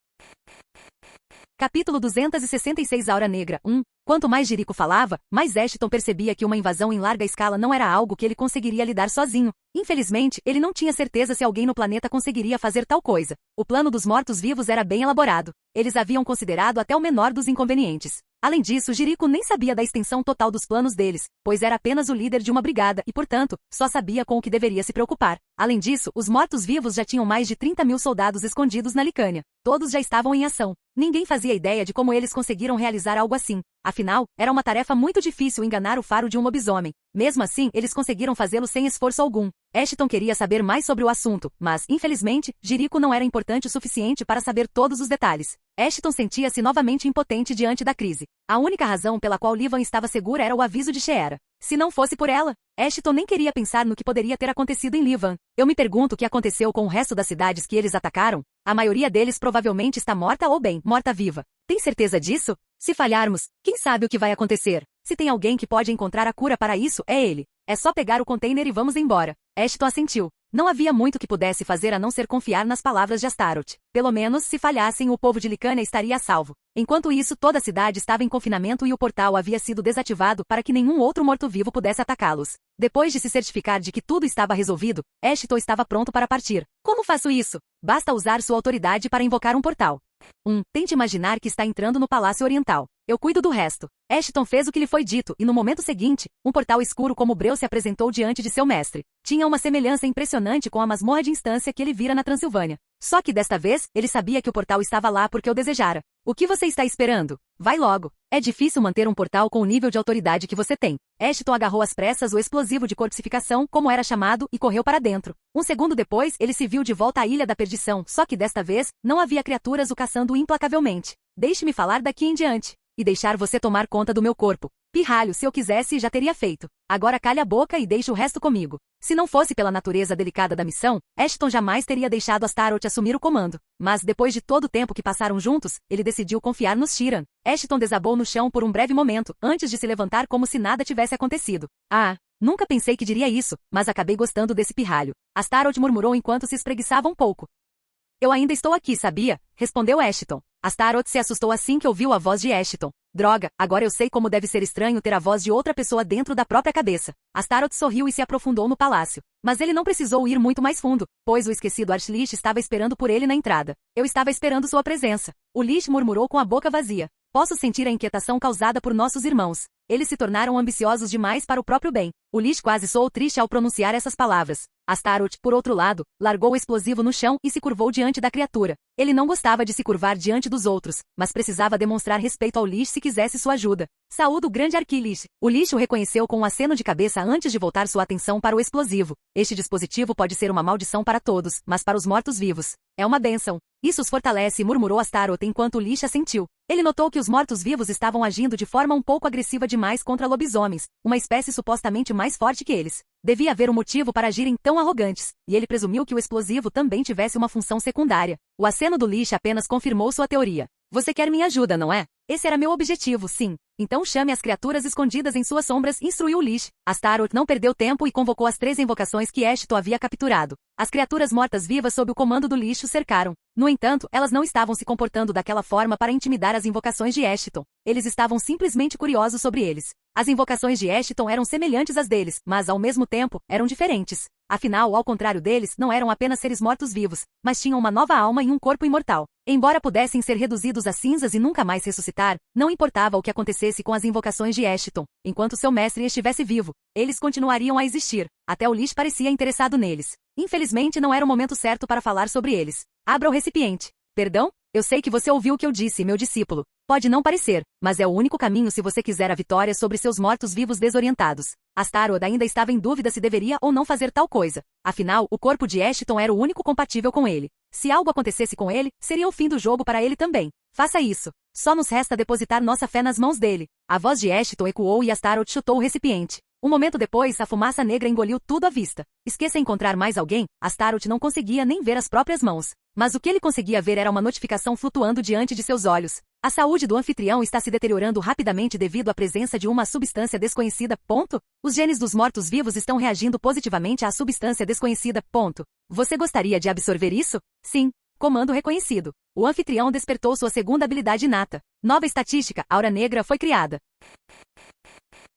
Speaker 2: Capítulo 266 Aura Negra 1. Quanto mais Jerico falava, mais Ashton percebia que uma invasão em larga escala não era algo que ele conseguiria lidar sozinho. Infelizmente, ele não tinha certeza se alguém no planeta conseguiria fazer tal coisa. O plano dos mortos-vivos era bem elaborado. Eles haviam considerado até o menor dos inconvenientes. Além disso, Jerico nem sabia da extensão total dos planos deles, pois era apenas o líder de uma brigada e, portanto, só sabia com o que deveria se preocupar. Além disso, os mortos-vivos já tinham mais de 30.000 soldados escondidos na Licânia. Todos já estavam em ação. Ninguém fazia ideia de como eles conseguiram realizar algo assim. Afinal, era uma tarefa muito difícil enganar o faro de um lobisomem. Mesmo assim, eles conseguiram fazê-lo sem esforço algum. Ashton queria saber mais sobre o assunto, mas, infelizmente, Jerico não era importante o suficiente para saber todos os detalhes. Ashton sentia-se novamente impotente diante da crise. A única razão pela qual Livan estava segura era o aviso de Sheera. Se não fosse por ela, Ashton nem queria pensar no que poderia ter acontecido em Livan. Eu me pergunto o que aconteceu com o resto das cidades que eles atacaram. A maioria deles provavelmente está morta ou bem, morta-viva. Tem certeza disso? Se falharmos, quem sabe o que vai acontecer? Se tem alguém que pode encontrar a cura para isso, é ele. É só pegar o container e vamos embora. Ashton assentiu. Não havia muito que pudesse fazer a não ser confiar nas palavras de Astaroth. Pelo menos, se falhassem, o povo de Licânia estaria a salvo. Enquanto isso, toda a cidade estava em confinamento e o portal havia sido desativado para que nenhum outro morto-vivo pudesse atacá-los. Depois de se certificar de que tudo estava resolvido, Ashton estava pronto para partir. Como faço isso? Basta usar sua autoridade para invocar um portal. Tente imaginar que está entrando no Palácio Oriental. Eu cuido do resto. Ashton fez o que lhe foi dito, e no momento seguinte, um portal escuro como Breu se apresentou diante de seu mestre. Tinha uma semelhança impressionante com a masmorra de instância que ele vira na Transilvânia. Só que desta vez, ele sabia que o portal estava lá porque o desejara. O que você está esperando? Vai logo. É difícil manter um portal com o nível de autoridade que você tem. Ashton agarrou às pressas o explosivo de corpsificação, como era chamado, e correu para dentro. Um segundo depois, ele se viu de volta à Ilha da Perdição, só que desta vez, não havia criaturas o caçando implacavelmente. Deixe-me falar daqui em diante. E deixar você tomar conta do meu corpo. Pirralho, se eu quisesse, já teria feito. Agora calhe a boca e deixe o resto comigo. Se não fosse pela natureza delicada da missão, Ashton jamais teria deixado Astaroth assumir o comando. Mas depois de todo o tempo que passaram juntos, ele decidiu confiar nos Sheeran. Ashton desabou no chão por um breve momento, antes de se levantar como se nada tivesse acontecido. Nunca pensei que diria isso, mas acabei gostando desse pirralho. Astaroth murmurou enquanto se espreguiçava um pouco. Eu ainda estou aqui, sabia? Respondeu Ashton. Astaroth se assustou assim que ouviu a voz de Ashton. Droga, agora eu sei como deve ser estranho ter a voz de outra pessoa dentro da própria cabeça. Astaroth sorriu e se aprofundou no palácio. Mas ele não precisou ir muito mais fundo, pois o esquecido Archlich estava esperando por ele na entrada. Eu estava esperando sua presença. O Lich murmurou com a boca vazia. Posso sentir a inquietação causada por nossos irmãos. Eles se tornaram ambiciosos demais para o próprio bem. O Lish quase soou triste ao pronunciar essas palavras. Astaroth, por outro lado, largou o explosivo no chão e se curvou diante da criatura. Ele não gostava de se curvar diante dos outros, mas precisava demonstrar respeito ao Lish se quisesse sua ajuda. Saúde o grande Arquilish. O Lish o reconheceu com um aceno de cabeça antes de voltar sua atenção para o explosivo. Este dispositivo pode ser uma maldição para todos, mas para os mortos-vivos é uma bênção. Isso os fortalece, murmurou Astaroth enquanto o Lish assentiu. Ele notou que os mortos-vivos estavam agindo de forma um pouco agressiva demais contra lobisomens, uma espécie supostamente mais forte que eles. Devia haver um motivo para agirem tão arrogantes, e ele presumiu que o explosivo também tivesse uma função secundária. O aceno do Lish apenas confirmou sua teoria. Você quer minha ajuda, não é? Esse era meu objetivo, sim. Então chame as criaturas escondidas em suas sombras, instruiu o Lish. Astaroth não perdeu tempo e convocou as 3 invocações que Eshton havia capturado. As criaturas mortas-vivas sob o comando do Lish o cercaram. No entanto, elas não estavam se comportando daquela forma para intimidar as invocações de Eshton. Eles estavam simplesmente curiosos sobre eles. As invocações de Eshton eram semelhantes às deles, mas ao mesmo tempo, eram diferentes. Afinal, ao contrário deles, não eram apenas seres mortos-vivos, mas tinham uma nova alma e um corpo imortal. Embora pudessem ser reduzidos a cinzas e nunca mais ressuscitar, não importava o que acontecesse com as invocações de Eshton. Enquanto seu mestre estivesse vivo, eles continuariam a existir. Até o Lish parecia interessado neles. Infelizmente, não era o momento certo para falar sobre eles. Abra o recipiente. Perdão? Eu sei que você ouviu o que eu disse, meu discípulo. Pode não parecer, mas é o único caminho se você quiser a vitória sobre seus mortos-vivos desorientados. Astaroth ainda estava em dúvida se deveria ou não fazer tal coisa. Afinal, o corpo de Eshton era o único compatível com ele. Se algo acontecesse com ele, seria o fim do jogo para ele também. Faça isso. Só nos resta depositar nossa fé nas mãos dele. A voz de Eshton ecoou e Astaroth chutou o recipiente. Um momento depois, a fumaça negra engoliu tudo à vista. Esqueça encontrar mais alguém, Astaroth não conseguia nem ver as próprias mãos. Mas o que ele conseguia ver era uma notificação flutuando diante de seus olhos. A saúde do anfitrião está se deteriorando rapidamente devido à presença de uma substância desconhecida. Os genes dos mortos-vivos estão reagindo positivamente à substância desconhecida. Você gostaria de absorver isso? Sim. Comando reconhecido. O anfitrião despertou sua segunda habilidade inata. Nova estatística, Aura Negra foi criada.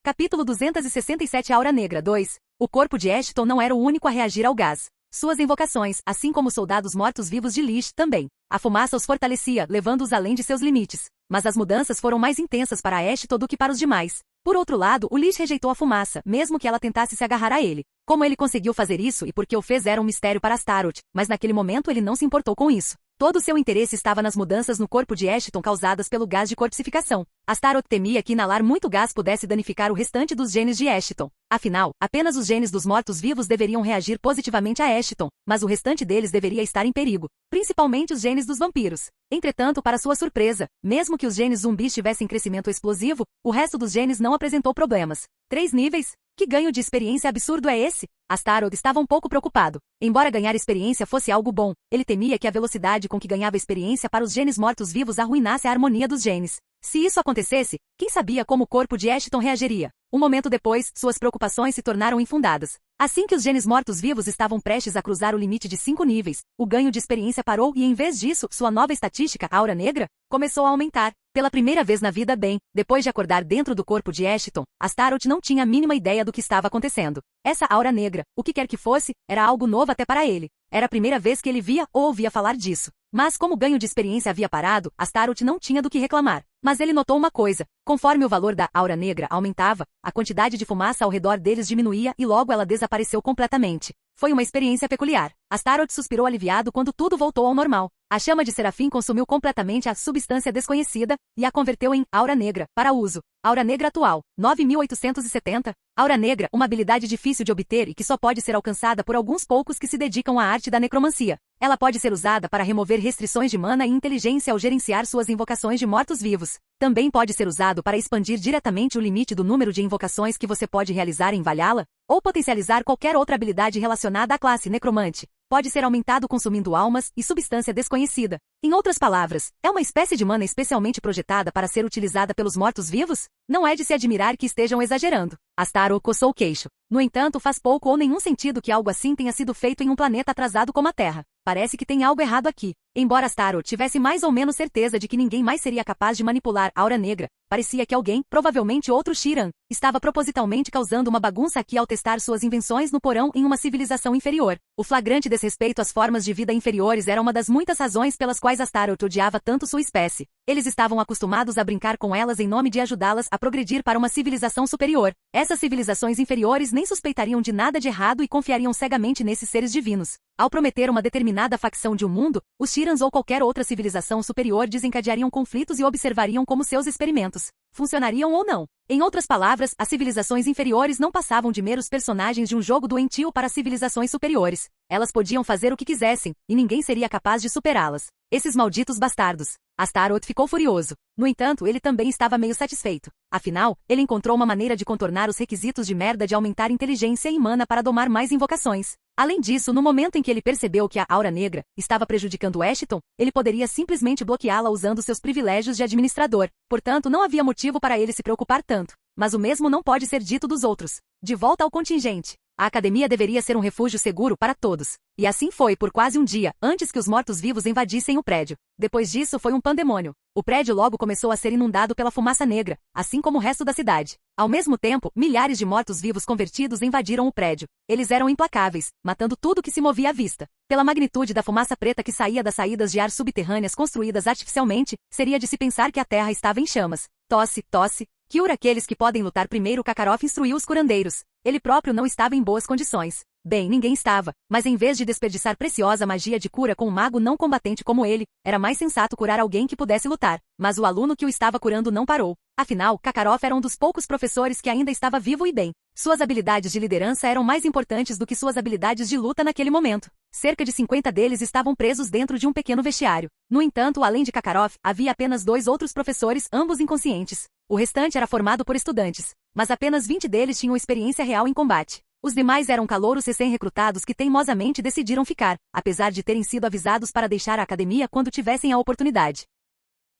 Speaker 2: Capítulo 267 Aura Negra 2. O corpo de Eshton não era o único a reagir ao gás. Suas invocações, assim como os soldados mortos-vivos de Lish, também. A fumaça os fortalecia, levando-os além de seus limites. Mas as mudanças foram mais intensas para Eshton do que para os demais. Por outro lado, o Lish rejeitou a fumaça, mesmo que ela tentasse se agarrar a ele. Como ele conseguiu fazer isso e por que o fez era um mistério para Astaroth, mas naquele momento ele não se importou com isso. Todo o seu interesse estava nas mudanças no corpo de Eshton causadas pelo gás de corpsificação. Astaroth temia que inalar muito gás pudesse danificar o restante dos genes de Eshton. Afinal, apenas os genes dos mortos-vivos deveriam reagir positivamente a Eshton, mas o restante deles deveria estar em perigo, principalmente os genes dos vampiros. Entretanto, para sua surpresa, mesmo que os genes zumbis tivessem crescimento explosivo, o resto dos genes não apresentou problemas. 3 níveis? Que ganho de experiência absurdo é esse? Astaroth estava um pouco preocupado. Embora ganhar experiência fosse algo bom, ele temia que a velocidade com que ganhava experiência para os genes mortos-vivos arruinasse a harmonia dos genes. Se isso acontecesse, quem sabia como o corpo de Eshton reagiria? Um momento depois, suas preocupações se tornaram infundadas. Assim que os genes mortos-vivos estavam prestes a cruzar o limite de 5 níveis, o ganho de experiência parou e em vez disso, sua nova estatística, Aura Negra, começou a aumentar. Pela primeira vez na vida depois de acordar dentro do corpo de Eshton, Astaroth não tinha a mínima ideia do que estava acontecendo. Essa Aura Negra, o que quer que fosse, era algo novo até para ele. Era a primeira vez que ele via ou ouvia falar disso. Mas como o ganho de experiência havia parado, Astaroth não tinha do que reclamar. Mas ele notou uma coisa. Conforme o valor da Aura Negra aumentava, a quantidade de fumaça ao redor deles diminuía e logo ela desapareceu completamente. Foi uma experiência peculiar. Astaroth suspirou aliviado quando tudo voltou ao normal. A chama de Serafim consumiu completamente a substância desconhecida e a converteu em Aura Negra, para uso. Aura Negra atual, 9870. Aura Negra, uma habilidade difícil de obter e que só pode ser alcançada por alguns poucos que se dedicam à arte da necromancia. Ela pode ser usada para remover restrições de mana e inteligência ao gerenciar suas invocações de mortos-vivos. Também pode ser usado para expandir diretamente o limite do número de invocações que você pode realizar em Valhalla, ou potencializar qualquer outra habilidade relacionada à classe necromante. Pode ser aumentado consumindo almas e substância desconhecida. Em outras palavras, é uma espécie de mana especialmente projetada para ser utilizada pelos mortos-vivos? Não é de se admirar que estejam exagerando. Astaroth coçou o queixo. No entanto, faz pouco ou nenhum sentido que algo assim tenha sido feito em um planeta atrasado como a Terra. Parece que tem algo errado aqui. Embora Astaroth tivesse mais ou menos certeza de que ninguém mais seria capaz de manipular a Aura Negra, parecia que alguém, provavelmente outro Shiran, estava propositalmente causando uma bagunça aqui ao testar suas invenções no porão em uma civilização inferior. O flagrante desrespeito às formas de vida inferiores era uma das muitas razões pelas quais Astaroth odiava tanto sua espécie. Eles estavam acostumados a brincar com elas em nome de ajudá-las a progredir para uma civilização superior. Essas civilizações inferiores nem suspeitariam de nada de errado e confiariam cegamente nesses seres divinos. Ao prometer uma determinada facção de um mundo, os Tirans ou qualquer outra civilização superior desencadeariam conflitos e observariam como seus experimentos funcionariam ou não. Em outras palavras, as civilizações inferiores não passavam de meros personagens de um jogo doentio para as civilizações superiores. Elas podiam fazer o que quisessem, e ninguém seria capaz de superá-las. Esses malditos bastardos. Astaroth ficou furioso. No entanto, ele também estava meio satisfeito. Afinal, ele encontrou uma maneira de contornar os requisitos de merda de aumentar inteligência e mana para domar mais invocações. Além disso, no momento em que ele percebeu que a Aura Negra estava prejudicando Ashton, ele poderia simplesmente bloqueá-la usando seus privilégios de administrador. Portanto, não havia motivo para ele se preocupar tanto. Mas o mesmo não pode ser dito dos outros. De volta ao contingente. A academia deveria ser um refúgio seguro para todos. E assim foi por quase um dia, antes que os mortos-vivos invadissem o prédio. Depois disso foi um pandemônio. O prédio logo começou a ser inundado pela fumaça negra, assim como o resto da cidade. Ao mesmo tempo, milhares de mortos-vivos convertidos invadiram o prédio. Eles eram implacáveis, matando tudo que se movia à vista. Pela magnitude da fumaça preta que saía das saídas de ar subterrâneas construídas artificialmente, seria de se pensar que a terra estava em chamas. Tosse, tosse. Cura aqueles que podem lutar primeiro. Kakarov instruiu os curandeiros. Ele próprio não estava em boas condições. Bem, ninguém estava, mas em vez de desperdiçar preciosa magia de cura com um mago não combatente como ele, era mais sensato curar alguém que pudesse lutar. Mas o aluno que o estava curando não parou. Afinal, Kakarov era um dos poucos professores que ainda estava vivo e bem. Suas habilidades de liderança eram mais importantes do que suas habilidades de luta naquele momento. Cerca de 50 deles estavam presos dentro de um pequeno vestiário. No entanto, além de Kakarov, havia apenas 2 outros professores, ambos inconscientes. O restante era formado por estudantes, mas apenas 20 deles tinham experiência real em combate. Os demais eram calouros recém-recrutados que teimosamente decidiram ficar, apesar de terem sido avisados para deixar a academia quando tivessem a oportunidade.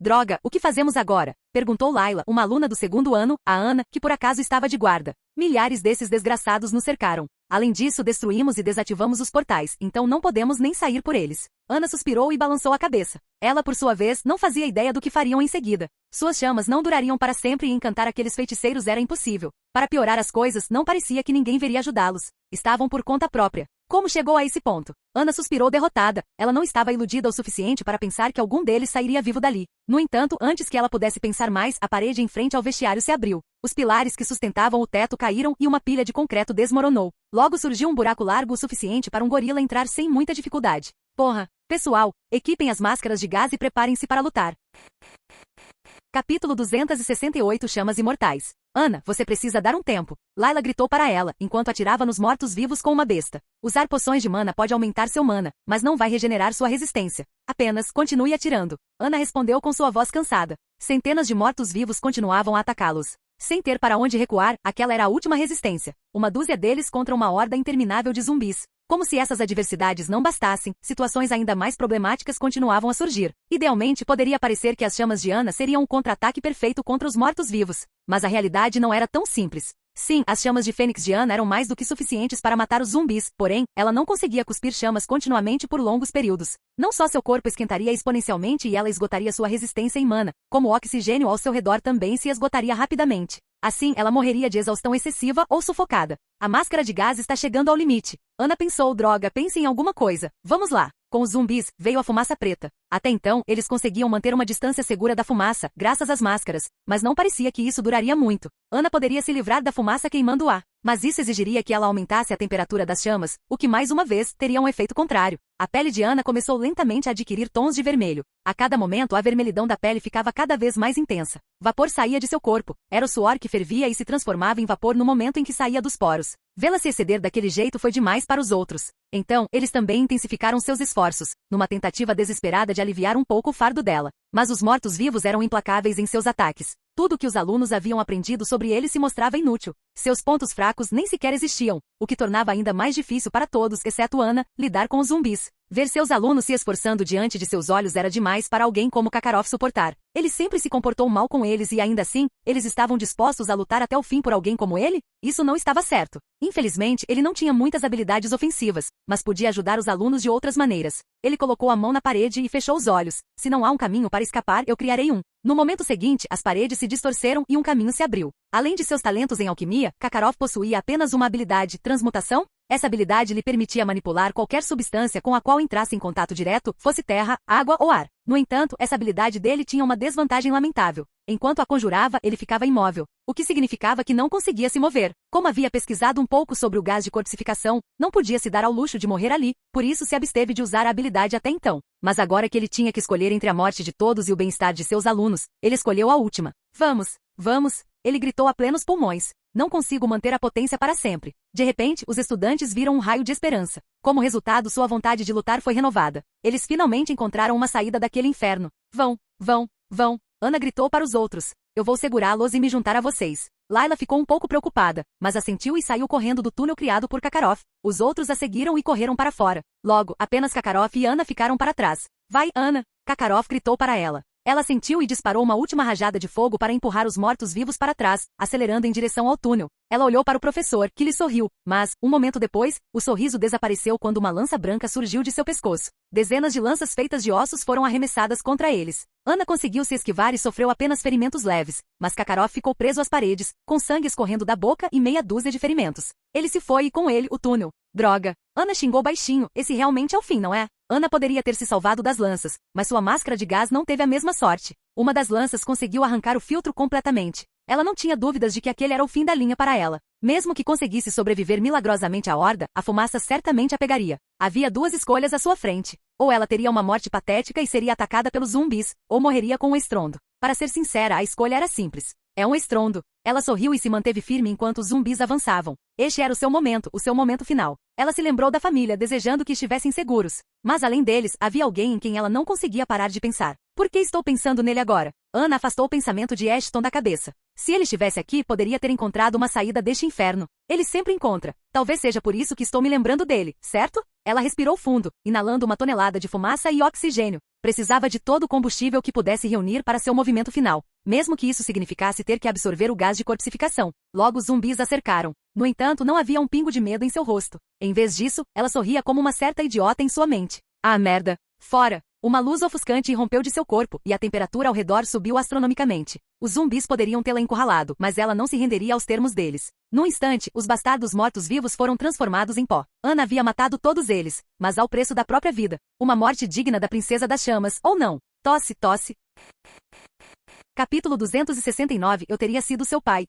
Speaker 2: Droga, o que fazemos agora? Perguntou Layla, uma aluna do 2º ano, a Ana, que por acaso estava de guarda. Milhares desses desgraçados nos cercaram. Além disso, destruímos e desativamos os portais, então não podemos nem sair por eles. Ana suspirou e balançou a cabeça. Ela, por sua vez, não fazia ideia do que fariam em seguida. Suas chamas não durariam para sempre e encantar aqueles feiticeiros era impossível. Para piorar as coisas, não parecia que ninguém viria ajudá-los. Estavam por conta própria. Como chegou a esse ponto? Ana suspirou derrotada. Ela não estava iludida o suficiente para pensar que algum deles sairia vivo dali. No entanto, antes que ela pudesse pensar mais, a parede em frente ao vestiário se abriu. Os pilares que sustentavam o teto caíram e uma pilha de concreto desmoronou. Logo surgiu um buraco largo o suficiente para um gorila entrar sem muita dificuldade. Porra! Pessoal, equipem as máscaras de gás e preparem-se para lutar. Capítulo 268 Chamas Imortais. Ana, você precisa dar um tempo. Layla gritou para ela, enquanto atirava nos mortos-vivos com uma besta. Usar poções de mana pode aumentar seu mana, mas não vai regenerar sua resistência. Apenas, continue atirando. Ana respondeu com sua voz cansada. Centenas de mortos-vivos continuavam a atacá-los. Sem ter para onde recuar, aquela era a última resistência. Uma dúzia deles contra uma horda interminável de zumbis. Como se essas adversidades não bastassem, situações ainda mais problemáticas continuavam a surgir. Idealmente, poderia parecer que as chamas de Ana seriam um contra-ataque perfeito contra os mortos-vivos. Mas a realidade não era tão simples. Sim, as chamas de Fênix de Ana eram mais do que suficientes para matar os zumbis, porém, ela não conseguia cuspir chamas continuamente por longos períodos. Não só seu corpo esquentaria exponencialmente e ela esgotaria sua resistência em mana, como o oxigênio ao seu redor também se esgotaria rapidamente. Assim, ela morreria de exaustão excessiva ou sufocada. A máscara de gás está chegando ao limite. Ana pensou, droga, pense em alguma coisa. Vamos lá. Com os zumbis, veio a fumaça preta. Até então, eles conseguiam manter uma distância segura da fumaça, graças às máscaras, mas não parecia que isso duraria muito. Ana poderia se livrar da fumaça queimando o ar, mas isso exigiria que ela aumentasse a temperatura das chamas, o que mais uma vez teria um efeito contrário. A pele de Ana começou lentamente a adquirir tons de vermelho. A cada momento, a vermelhidão da pele ficava cada vez mais intensa. Vapor saía de seu corpo. Era o suor que fervia e se transformava em vapor no momento em que saía dos poros. Vê-la se exceder daquele jeito foi demais para os outros. Então, eles também intensificaram seus esforços, numa tentativa desesperada de aliviar um pouco o fardo dela. Mas os mortos-vivos eram implacáveis em seus ataques. Tudo o que os alunos haviam aprendido sobre ele se mostrava inútil. Seus pontos fracos nem sequer existiam, o que tornava ainda mais difícil para todos, exceto Ana, lidar com os zumbis. Ver seus alunos se esforçando diante de seus olhos era demais para alguém como Kakarov suportar. Ele sempre se comportou mal com eles e ainda assim, eles estavam dispostos a lutar até o fim por alguém como ele? Isso não estava certo. Infelizmente, ele não tinha muitas habilidades ofensivas, mas podia ajudar os alunos de outras maneiras. Ele colocou a mão na parede e fechou os olhos. Se não há um caminho para escapar, eu criarei um. No momento seguinte, as paredes se distorceram e um caminho se abriu. Além de seus talentos em alquimia, Kakarov possuía apenas uma habilidade, transmutação. Essa habilidade lhe permitia manipular qualquer substância com a qual entrasse em contato direto, fosse terra, água ou ar. No entanto, essa habilidade dele tinha uma desvantagem lamentável. Enquanto a conjurava, ele ficava imóvel, o que significava que não conseguia se mover. Como havia pesquisado um pouco sobre o gás de corpsificação, não podia se dar ao luxo de morrer ali, por isso se absteve de usar a habilidade até então. Mas agora que ele tinha que escolher entre a morte de todos e o bem-estar de seus alunos, ele escolheu a última. Vamos, vamos, ele gritou a plenos pulmões. Não consigo manter a potência para sempre. De repente, os estudantes viram um raio de esperança. Como resultado, sua vontade de lutar foi renovada. Eles finalmente encontraram uma saída daquele inferno. Vão, vão, vão. Ana gritou para os outros. Eu vou segurá-los e me juntar a vocês. Layla ficou um pouco preocupada, mas assentiu e saiu correndo do túnel criado por Kakarov. Os outros a seguiram e correram para fora. Logo, apenas Kakarov e Ana ficaram para trás. Vai, Ana! Kakarov gritou para ela. Ela sentiu e disparou uma última rajada de fogo para empurrar os mortos-vivos para trás, acelerando em direção ao túnel. Ela olhou para o professor, que lhe sorriu, mas, um momento depois, o sorriso desapareceu quando uma lança branca surgiu de seu pescoço. Dezenas de lanças feitas de ossos foram arremessadas contra eles. Ana conseguiu se esquivar e sofreu apenas ferimentos leves, mas Kakarov ficou preso às paredes, com sangue escorrendo da boca e meia dúzia de ferimentos. Ele se foi e com ele o túnel. Droga! Ana xingou baixinho, esse realmente é o fim, não é? Ana poderia ter se salvado das lanças, mas sua máscara de gás não teve a mesma sorte. Uma das lanças conseguiu arrancar o filtro completamente. Ela não tinha dúvidas de que aquele era o fim da linha para ela. Mesmo que conseguisse sobreviver milagrosamente à horda, a fumaça certamente a pegaria. Havia duas escolhas à sua frente. Ou ela teria uma morte patética e seria atacada pelos zumbis, ou morreria com um estrondo. Para ser sincera, a escolha era simples. É um estrondo. Ela sorriu e se manteve firme enquanto os zumbis avançavam. Este era o seu momento final. Ela se lembrou da família, desejando que estivessem seguros. Mas além deles, havia alguém em quem ela não conseguia parar de pensar. Por que estou pensando nele agora? Ana afastou o pensamento de Ashton da cabeça. Se ele estivesse aqui, poderia ter encontrado uma saída deste inferno. Ele sempre encontra. Talvez seja por isso que estou me lembrando dele, certo? Ela respirou fundo, inalando uma tonelada de fumaça e oxigênio. Precisava de todo o combustível que pudesse reunir para seu movimento final, mesmo que isso significasse ter que absorver o gás de corpsificação. Logo os zumbis a cercaram. No entanto, não havia um pingo de medo em seu rosto. Em vez disso, ela sorria como uma certa idiota em sua mente. Ah, merda! Fora! Uma luz ofuscante irrompeu de seu corpo, e a temperatura ao redor subiu astronomicamente. Os zumbis poderiam tê-la encurralado, mas ela não se renderia aos termos deles. Num instante, os bastardos mortos-vivos foram transformados em pó. Ana havia matado todos eles, mas ao preço da própria vida. Uma morte digna da princesa das chamas, ou não. Tosse, tosse. Capítulo 269. Eu teria sido seu pai.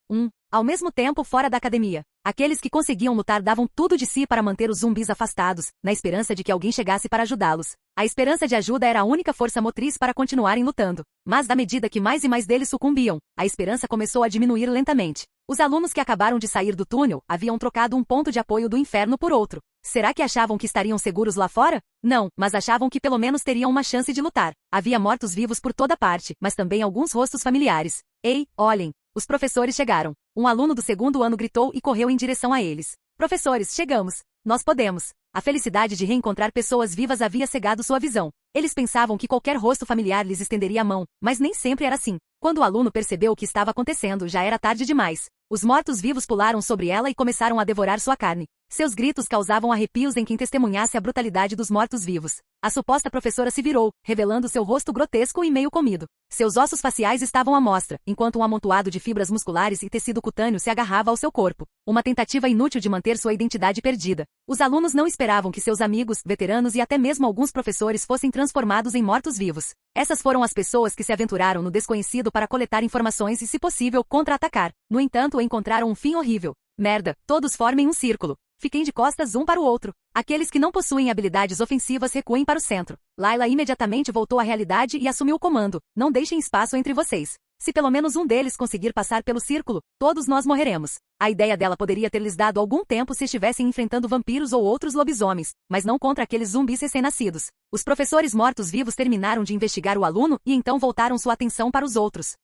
Speaker 2: Ao mesmo tempo, fora da academia. Aqueles que conseguiam lutar davam tudo de si para manter os zumbis afastados, na esperança de que alguém chegasse para ajudá-los. A esperança de ajuda era a única força motriz para continuarem lutando. Mas à medida que mais e mais deles sucumbiam, a esperança começou a diminuir lentamente. Os alunos que acabaram de sair do túnel haviam trocado um ponto de apoio do inferno por outro. Será que achavam que estariam seguros lá fora? Não, mas achavam que pelo menos teriam uma chance de lutar. Havia mortos-vivos por toda parte, mas também alguns rostos familiares. Ei, olhem! Os professores chegaram. Um aluno do segundo ano gritou e correu em direção a eles. Professores, chegamos! Nós podemos! A felicidade de reencontrar pessoas vivas havia cegado sua visão. Eles pensavam que qualquer rosto familiar lhes estenderia a mão, mas nem sempre era assim. Quando o aluno percebeu o que estava acontecendo, já era tarde demais. Os mortos-vivos pularam sobre ela e começaram a devorar sua carne. Seus gritos causavam arrepios em quem testemunhasse a brutalidade dos mortos-vivos. A suposta professora se virou, revelando seu rosto grotesco e meio comido. Seus ossos faciais estavam à mostra, enquanto um amontoado de fibras musculares e tecido cutâneo se agarrava ao seu corpo. Uma tentativa inútil de manter sua identidade perdida. Os alunos não esperavam que seus amigos, veteranos e até mesmo alguns professores fossem transformados em mortos-vivos. Essas foram as pessoas que se aventuraram no desconhecido para coletar informações e, se possível, contra-atacar. No entanto, encontraram um fim horrível. Merda, todos formem um círculo. Fiquem de costas um para o outro. Aqueles que não possuem habilidades ofensivas recuem para o centro. Layla imediatamente voltou à realidade e assumiu o comando. Não deixem espaço entre vocês. Se pelo menos um deles conseguir passar pelo círculo, todos nós morreremos. A ideia dela poderia ter lhes dado algum tempo se estivessem enfrentando vampiros ou outros lobisomens, mas não contra aqueles zumbis recém-nascidos. Os professores mortos-vivos terminaram de investigar o aluno e então voltaram sua atenção para os outros.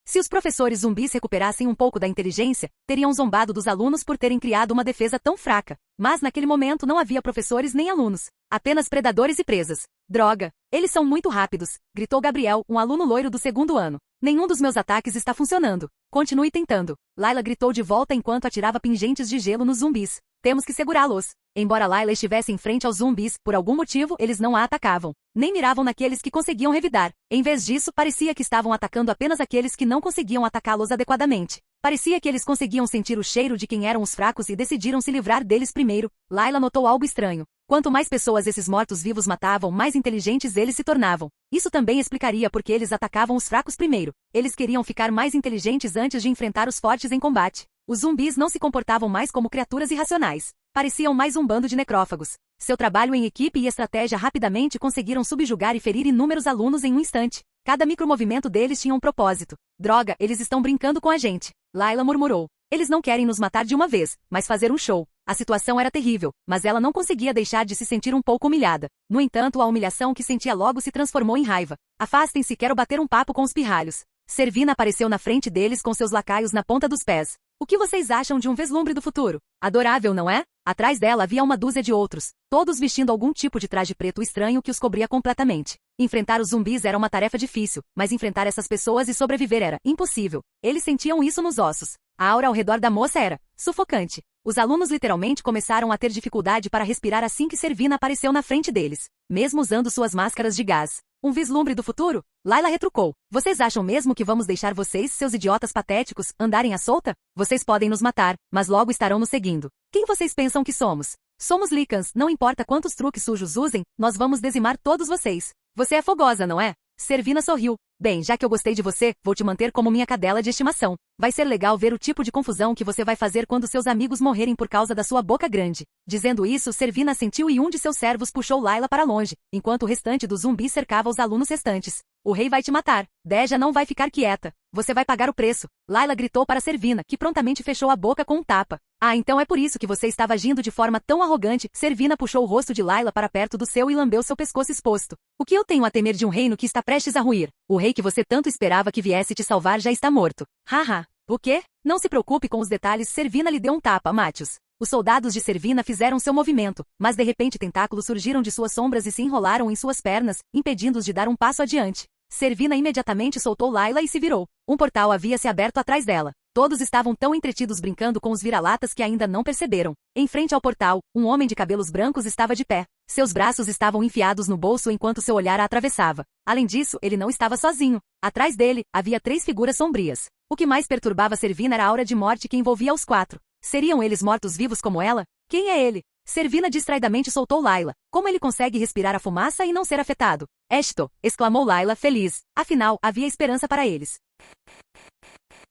Speaker 2: Se os professores zumbis recuperassem um pouco da inteligência, teriam zombado dos alunos por terem criado uma defesa tão fraca. Mas naquele momento não havia professores nem alunos. Apenas predadores e presas. Droga! Eles são muito rápidos, gritou Gabriel, um aluno loiro do segundo ano. Nenhum dos meus ataques está funcionando. Continue tentando. Layla gritou de volta enquanto atirava pingentes de gelo nos zumbis. Temos que segurá-los. Embora Layla estivesse em frente aos zumbis, por algum motivo eles não a atacavam. Nem miravam naqueles que conseguiam revidar. Em vez disso, parecia que estavam atacando apenas aqueles que não conseguiam atacá-los adequadamente. Parecia que eles conseguiam sentir o cheiro de quem eram os fracos e decidiram se livrar deles primeiro. Layla notou algo estranho. Quanto mais pessoas esses mortos-vivos matavam, mais inteligentes eles se tornavam. Isso também explicaria por que eles atacavam os fracos primeiro. Eles queriam ficar mais inteligentes antes de enfrentar os fortes em combate. Os zumbis não se comportavam mais como criaturas irracionais. Pareciam mais um bando de necrófagos. Seu trabalho em equipe e estratégia rapidamente conseguiram subjugar e ferir inúmeros alunos em um instante. Cada micromovimento deles tinha um propósito. Droga, eles estão brincando com a gente. Layla murmurou. Eles não querem nos matar de uma vez, mas fazer um show. A situação era terrível, mas ela não conseguia deixar de se sentir um pouco humilhada. No entanto, a humilhação que sentia logo se transformou em raiva. Afastem-se, quero bater um papo com os pirralhos. Servina apareceu na frente deles com seus lacaios na ponta dos pés. O que vocês acham de um vislumbre do futuro? Adorável, não é? Atrás dela havia uma dúzia de outros, todos vestindo algum tipo de traje preto estranho que os cobria completamente. Enfrentar os zumbis era uma tarefa difícil, mas enfrentar essas pessoas e sobreviver era impossível. Eles sentiam isso nos ossos. A aura ao redor da moça era sufocante. Os alunos literalmente começaram a ter dificuldade para respirar assim que Servina apareceu na frente deles, mesmo usando suas máscaras de gás. Um vislumbre do futuro? Layla retrucou. Vocês acham mesmo que vamos deixar vocês, seus idiotas patéticos, andarem à solta? Vocês podem nos matar, mas logo estarão nos seguindo. Quem vocês pensam que somos? Somos Lycans, não importa quantos truques sujos usem, nós vamos dizimar todos vocês. Você é fogosa, não é? Servina sorriu. Bem, já que eu gostei de você, vou te manter como minha cadela de estimação. Vai ser legal ver o tipo de confusão que você vai fazer quando seus amigos morrerem por causa da sua boca grande. Dizendo isso, Servina assentiu e um de seus servos puxou Layla para longe, enquanto o restante dos zumbis cercava os alunos restantes. O rei vai te matar. Deja não vai ficar quieta. Você vai pagar o preço. Layla gritou para Servina, que prontamente fechou a boca com um tapa. Ah, então é por isso que você estava agindo de forma tão arrogante. Servina puxou o rosto de Layla para perto do seu e lambeu seu pescoço exposto. O que eu tenho a temer de um reino que está prestes a ruir? O rei que você tanto esperava que viesse te salvar já está morto. Haha. O quê? Não se preocupe com os detalhes. Servina lhe deu um tapa, Matius. Os soldados de Servina fizeram seu movimento, mas de repente tentáculos surgiram de suas sombras e se enrolaram em suas pernas, impedindo-os de dar um passo adiante. Servina imediatamente soltou Layla e se virou. Um portal havia se aberto atrás dela. Todos estavam tão entretidos brincando com os vira-latas que ainda não perceberam. Em frente ao portal, um homem de cabelos brancos estava de pé. Seus braços estavam enfiados no bolso enquanto seu olhar a atravessava. Além disso, ele não estava sozinho. Atrás dele, havia 3 figuras sombrias. O que mais perturbava Servina era a aura de morte que envolvia os 4. Seriam eles mortos-vivos como ela? Quem é ele? Servina distraidamente soltou Layla. Como ele consegue respirar a fumaça e não ser afetado? Eshto! Exclamou Layla, feliz. Afinal, havia esperança para eles.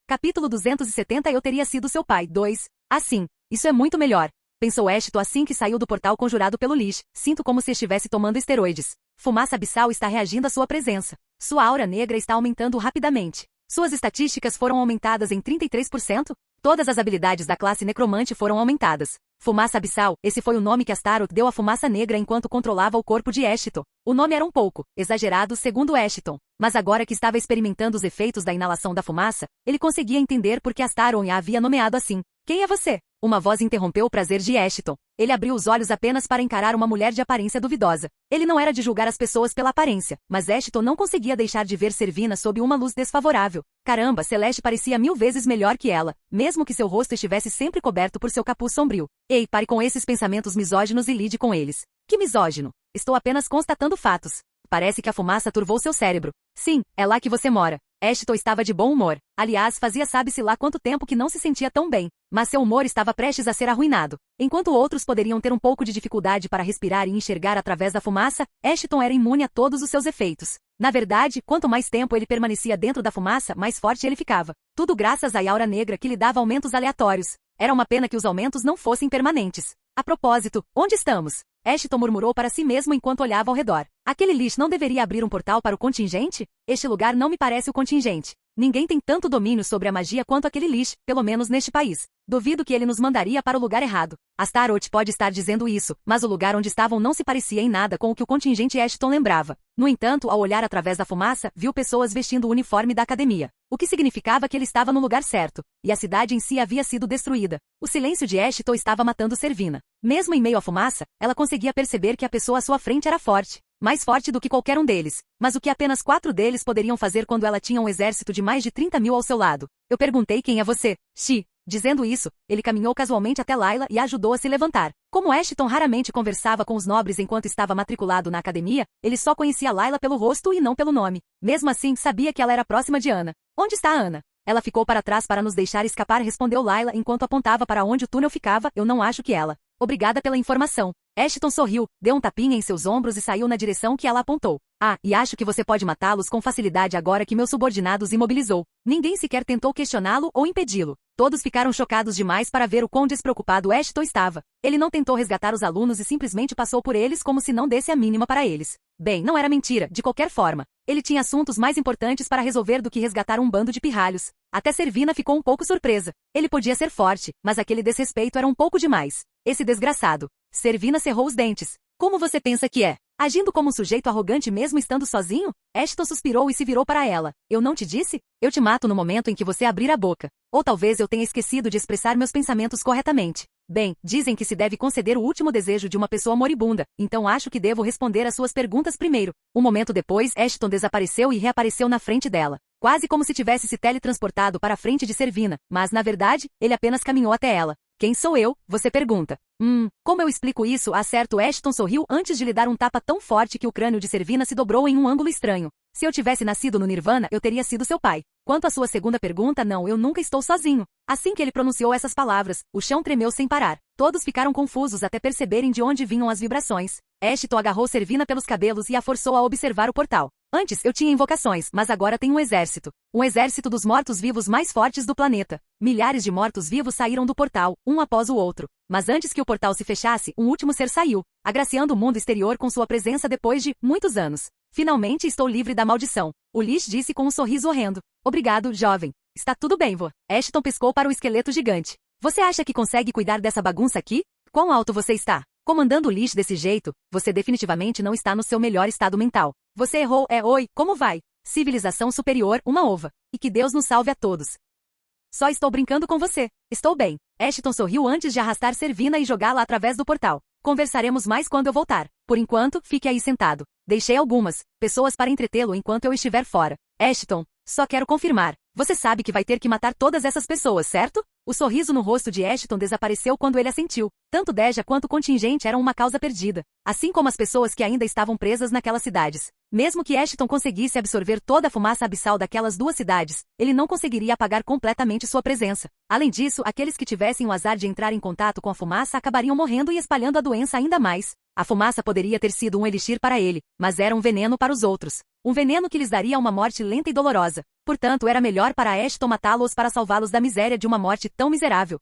Speaker 2: Capítulo 270 Eu teria sido seu pai. 2. Assim. Isso é muito melhor. Pensou Eshto assim que saiu do portal conjurado pelo Lich. Sinto como se estivesse tomando esteroides. Fumaça abissal está reagindo à sua presença. Sua aura negra está aumentando rapidamente. Suas estatísticas foram aumentadas em 33%. Todas as habilidades da classe necromante foram aumentadas. Fumaça abissal, esse foi o nome que Astaroth deu à fumaça negra enquanto controlava o corpo de Eshton. O nome era um pouco exagerado segundo Eshton, mas agora que estava experimentando os efeitos da inalação da fumaça, ele conseguia entender por que Astaroth a havia nomeado assim. Quem é você? Uma voz interrompeu o prazer de Eshton. Ele abriu os olhos apenas para encarar uma mulher de aparência duvidosa. Ele não era de julgar as pessoas pela aparência, mas Eshton não conseguia deixar de ver Servina sob uma luz desfavorável. Caramba, Celeste parecia 1000 vezes melhor que ela, mesmo que seu rosto estivesse sempre coberto por seu capuz sombrio. Ei, pare com esses pensamentos misóginos e lide com eles. Que misógino? Estou apenas constatando fatos. Parece que a fumaça turvou seu cérebro. Sim, é lá que você mora. Eshton estava de bom humor. Aliás, fazia sabe-se lá quanto tempo que não se sentia tão bem. Mas seu humor estava prestes a ser arruinado. Enquanto outros poderiam ter um pouco de dificuldade para respirar e enxergar através da fumaça, Eshton era imune a todos os seus efeitos. Na verdade, quanto mais tempo ele permanecia dentro da fumaça, mais forte ele ficava. Tudo graças à aura negra que lhe dava aumentos aleatórios. Era uma pena que os aumentos não fossem permanentes. A propósito, onde estamos? Eshton murmurou para si mesmo enquanto olhava ao redor. Aquele Lich não deveria abrir um portal para o contingente? Este lugar não me parece o contingente. Ninguém tem tanto domínio sobre a magia quanto aquele Lich, pelo menos neste país. Duvido que ele nos mandaria para o lugar errado. Astaroth pode estar dizendo isso, mas o lugar onde estavam não se parecia em nada com o que o contingente Eshton lembrava. No entanto, ao olhar através da fumaça, viu pessoas vestindo o uniforme da academia. O que significava que ele estava no lugar certo, e a cidade em si havia sido destruída. O silêncio de Eshton estava matando Servina. Mesmo em meio à fumaça, ela conseguia perceber que a pessoa à sua frente era forte. Mais forte do que qualquer um deles. Mas o que apenas 4 deles poderiam fazer quando ela tinha um exército de mais de 30.000 ao seu lado? Eu perguntei quem é você, Shi. Dizendo isso, ele caminhou casualmente até Layla e a ajudou a se levantar. Como Eshton raramente conversava com os nobres enquanto estava matriculado na academia, ele só conhecia Layla pelo rosto e não pelo nome. Mesmo assim, sabia que ela era próxima de Ana. Onde está Ana? Ela ficou para trás para nos deixar escapar, respondeu Layla enquanto apontava para onde o túnel ficava. Eu não acho que ela. Obrigada pela informação. Ashton sorriu, deu um tapinha em seus ombros e saiu na direção que ela apontou. Ah, e acho que você pode matá-los com facilidade agora que meu subordinado os imobilizou. Ninguém sequer tentou questioná-lo ou impedi-lo. Todos ficaram chocados demais para ver o quão despreocupado Ashton estava. Ele não tentou resgatar os alunos e simplesmente passou por eles como se não desse a mínima para eles. Bem, não era mentira, de qualquer forma. Ele tinha assuntos mais importantes para resolver do que resgatar um bando de pirralhos. Até Servina ficou um pouco surpresa. Ele podia ser forte, mas aquele desrespeito era um pouco demais. Esse desgraçado. Servina cerrou os dentes. Como você pensa que é? Agindo como um sujeito arrogante mesmo estando sozinho? Ashton suspirou e se virou para ela. Eu não te disse? Eu te mato no momento em que você abrir a boca. Ou talvez eu tenha esquecido de expressar meus pensamentos corretamente. Bem, dizem que se deve conceder o último desejo de uma pessoa moribunda, então acho que devo responder às suas perguntas primeiro. Um momento depois, Ashton desapareceu e reapareceu na frente dela. Quase como se tivesse se teletransportado para a frente de Servina, mas na verdade, ele apenas caminhou até ela. Quem sou eu? Você pergunta. Como eu explico isso? Acerto. Ashton sorriu antes de lhe dar um tapa tão forte que o crânio de Servina se dobrou em um ângulo estranho. Se eu tivesse nascido no Nirvana, eu teria sido seu pai. Quanto à sua segunda pergunta, não, eu nunca estou sozinho. Assim que ele pronunciou essas palavras, o chão tremeu sem parar. Todos ficaram confusos até perceberem de onde vinham as vibrações. Ashton agarrou Servina pelos cabelos e a forçou a observar o portal. Antes eu tinha invocações, mas agora tenho um exército. Um exército dos mortos-vivos mais fortes do planeta. Milhares de mortos-vivos saíram do portal, um após o outro. Mas antes que o portal se fechasse, um último ser saiu, agraciando o mundo exterior com sua presença depois de muitos anos. Finalmente estou livre da maldição. O Lish disse com um sorriso horrendo. Obrigado, jovem. Está tudo bem, vô. Ashton piscou para o esqueleto gigante. Você acha que consegue cuidar dessa bagunça aqui? Quão alto você está? Comandando o Lish desse jeito, você definitivamente não está no seu melhor estado mental. Você errou, oi, como vai? Civilização superior, uma ova. E que Deus nos salve a todos. Só estou brincando com você. Estou bem. Ashton sorriu antes de arrastar Servina e jogá-la através do portal. Conversaremos mais quando eu voltar. Por enquanto, fique aí sentado. Deixei algumas pessoas para entretê-lo enquanto eu estiver fora. Ashton, só quero confirmar. Você sabe que vai ter que matar todas essas pessoas, certo? O sorriso no rosto de Ashton desapareceu quando ele assentiu. Tanto Deja quanto o contingente eram uma causa perdida, assim como as pessoas que ainda estavam presas naquelas cidades. Mesmo que Ashton conseguisse absorver toda a fumaça abissal daquelas duas cidades, ele não conseguiria apagar completamente sua presença. Além disso, aqueles que tivessem o azar de entrar em contato com a fumaça acabariam morrendo e espalhando a doença ainda mais. A fumaça poderia ter sido um elixir para ele, mas era um veneno para os outros. Um veneno que lhes daria uma morte lenta e dolorosa. Portanto, era melhor para Ashton matá-los para salvá-los da miséria de uma morte tão miserável.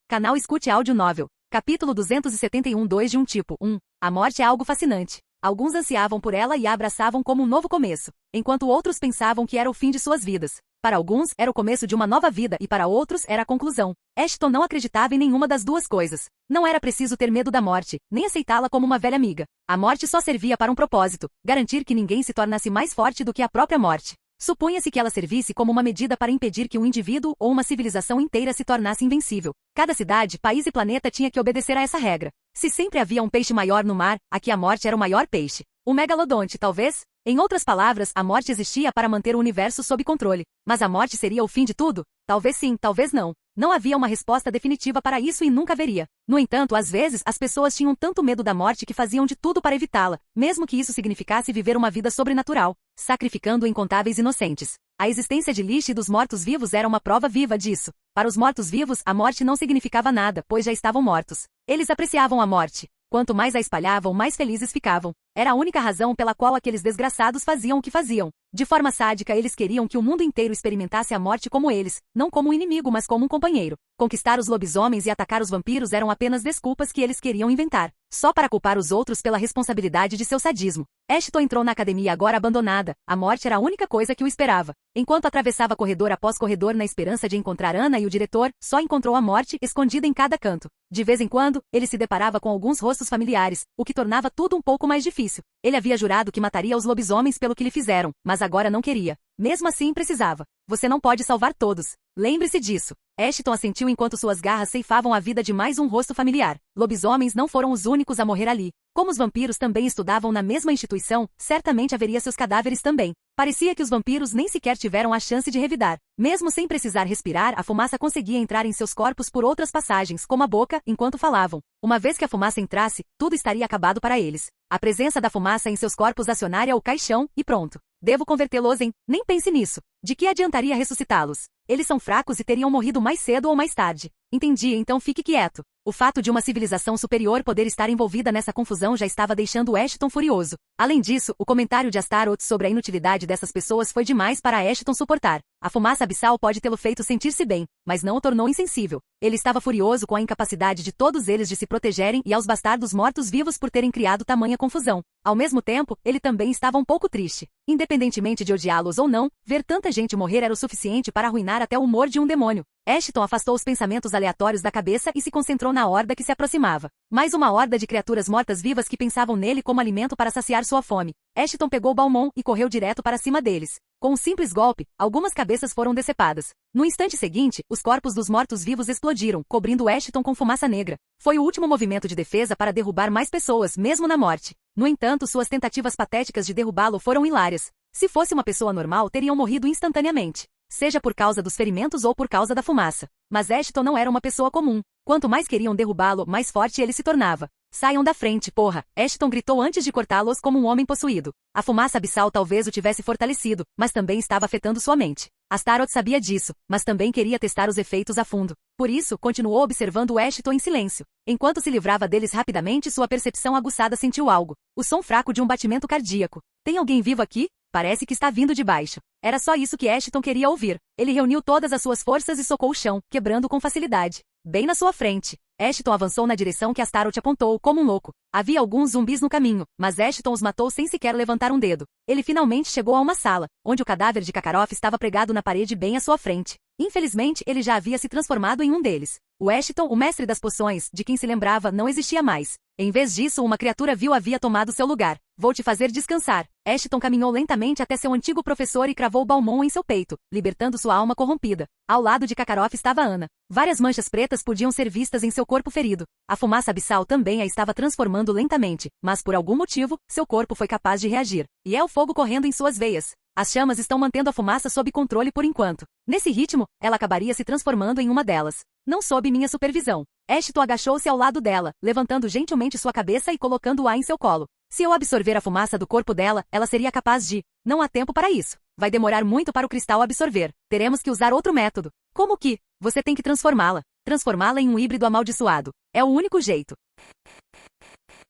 Speaker 2: Canal Escute Áudio Novel. Capítulo 271. 2 de um tipo 1. A morte é algo fascinante. Alguns ansiavam por ela e a abraçavam como um novo começo, enquanto outros pensavam que era o fim de suas vidas. Para alguns, era o começo de uma nova vida e para outros, era a conclusão. Ashton não acreditava em nenhuma das duas coisas. Não era preciso ter medo da morte, nem aceitá-la como uma velha amiga. A morte só servia para um propósito: garantir que ninguém se tornasse mais forte do que a própria morte. Supunha-se que ela servisse como uma medida para impedir que um indivíduo ou uma civilização inteira se tornasse invencível. Cada cidade, país e planeta tinha que obedecer a essa regra. Se sempre havia um peixe maior no mar, aqui a morte era o maior peixe. O megalodonte, talvez? Em outras palavras, a morte existia para manter o universo sob controle. Mas a morte seria o fim de tudo? Talvez sim, talvez não. Não havia uma resposta definitiva para isso e nunca haveria. No entanto, às vezes, as pessoas tinham tanto medo da morte que faziam de tudo para evitá-la, mesmo que isso significasse viver uma vida sobrenatural, sacrificando incontáveis inocentes. A existência de Lish e dos mortos-vivos era uma prova viva disso. Para os mortos-vivos, a morte não significava nada, pois já estavam mortos. Eles apreciavam a morte. Quanto mais a espalhavam, mais felizes ficavam. Era a única razão pela qual aqueles desgraçados faziam o que faziam. De forma sádica, eles queriam que o mundo inteiro experimentasse a morte como eles, não como um inimigo, mas como um companheiro. Conquistar os lobisomens e atacar os vampiros eram apenas desculpas que eles queriam inventar, só para culpar os outros pela responsabilidade de seu sadismo. Ashton entrou na academia agora abandonada. A morte era a única coisa que o esperava. Enquanto atravessava corredor após corredor na esperança de encontrar Ana e o diretor, só encontrou a morte escondida em cada canto. De vez em quando, ele se deparava com alguns rostos familiares, o que tornava tudo um pouco mais difícil. Ele havia jurado que mataria os lobisomens pelo que lhe fizeram, mas agora não queria. Mesmo assim, precisava. Você não pode salvar todos. Lembre-se disso. Ashton assentiu enquanto suas garras ceifavam a vida de mais um rosto familiar. Lobisomens não foram os únicos a morrer ali. Como os vampiros também estudavam na mesma instituição, certamente haveria seus cadáveres também. Parecia que os vampiros nem sequer tiveram a chance de revidar. Mesmo sem precisar respirar, a fumaça conseguia entrar em seus corpos por outras passagens, como a boca, enquanto falavam. Uma vez que a fumaça entrasse, tudo estaria acabado para eles. A presença da fumaça em seus corpos acionaria o caixão, e pronto. Devo convertê-los em... Nem pense nisso. De que adiantaria ressuscitá-los? Eles são fracos e teriam morrido mais cedo ou mais tarde. Entendi, então fique quieto. O fato de uma civilização superior poder estar envolvida nessa confusão já estava deixando Ashton furioso. Além disso, o comentário de Astaroth sobre a inutilidade dessas pessoas foi demais para Ashton suportar. A fumaça abissal pode tê-lo feito sentir-se bem, mas não o tornou insensível. Ele estava furioso com a incapacidade de todos eles de se protegerem e aos bastardos mortos-vivos por terem criado tamanha confusão. Ao mesmo tempo, ele também estava um pouco triste. Independentemente de odiá-los ou não, ver tanta gente morrer era o suficiente para arruinar até o humor de um demônio. Ashton afastou os pensamentos aleatórios da cabeça e se concentrou na horda que se aproximava. Mais uma horda de criaturas mortas-vivas que pensavam nele como alimento para saciar sua fome. Ashton pegou Balmon e correu direto para cima deles. Com um simples golpe, algumas cabeças foram decepadas. No instante seguinte, os corpos dos mortos-vivos explodiram, cobrindo Ashton com fumaça negra. Foi o último movimento de defesa para derrubar mais pessoas, mesmo na morte. No entanto, suas tentativas patéticas de derrubá-lo foram hilárias. Se fosse uma pessoa normal, teriam morrido instantaneamente. Seja por causa dos ferimentos ou por causa da fumaça. Mas Ashton não era uma pessoa comum. Quanto mais queriam derrubá-lo, mais forte ele se tornava. Saiam da frente, porra! Ashton gritou antes de cortá-los como um homem possuído. A fumaça abissal talvez o tivesse fortalecido, mas também estava afetando sua mente. Astaroth sabia disso, mas também queria testar os efeitos a fundo. Por isso, continuou observando Ashton em silêncio. Enquanto se livrava deles rapidamente, sua percepção aguçada sentiu algo. O som fraco de um batimento cardíaco. Tem alguém vivo aqui? Parece que está vindo de baixo. Era só isso que Ashton queria ouvir. Ele reuniu todas as suas forças e socou o chão, quebrando com facilidade. Bem na sua frente. Ashton avançou na direção que Astaroth apontou, como um louco. Havia alguns zumbis no caminho, mas Ashton os matou sem sequer levantar um dedo. Ele finalmente chegou a uma sala, onde o cadáver de Kakarot estava pregado na parede bem à sua frente. Infelizmente, ele já havia se transformado em um deles. O Ashton, o mestre das poções, de quem se lembrava, não existia mais. Em vez disso, uma criatura vil havia tomado seu lugar. Vou te fazer descansar. Ashton caminhou lentamente até seu antigo professor e cravou Balmon em seu peito, libertando sua alma corrompida. Ao lado de Kakarot estava Ana. Várias manchas pretas podiam ser vistas em seu corpo ferido. A fumaça abissal também a estava transformando lentamente, mas por algum motivo, seu corpo foi capaz de reagir. E é o fogo correndo em suas veias. As chamas estão mantendo a fumaça sob controle por enquanto. Nesse ritmo, ela acabaria se transformando em uma delas. Não sob minha supervisão. Ashton agachou-se ao lado dela, levantando gentilmente sua cabeça e colocando-a em seu colo. Se eu absorver a fumaça do corpo dela, ela seria capaz de... Não há tempo para isso. Vai demorar muito para o cristal absorver. Teremos que usar outro método. Como que? Você tem que transformá-la. Transformá-la em um híbrido amaldiçoado. É o único jeito.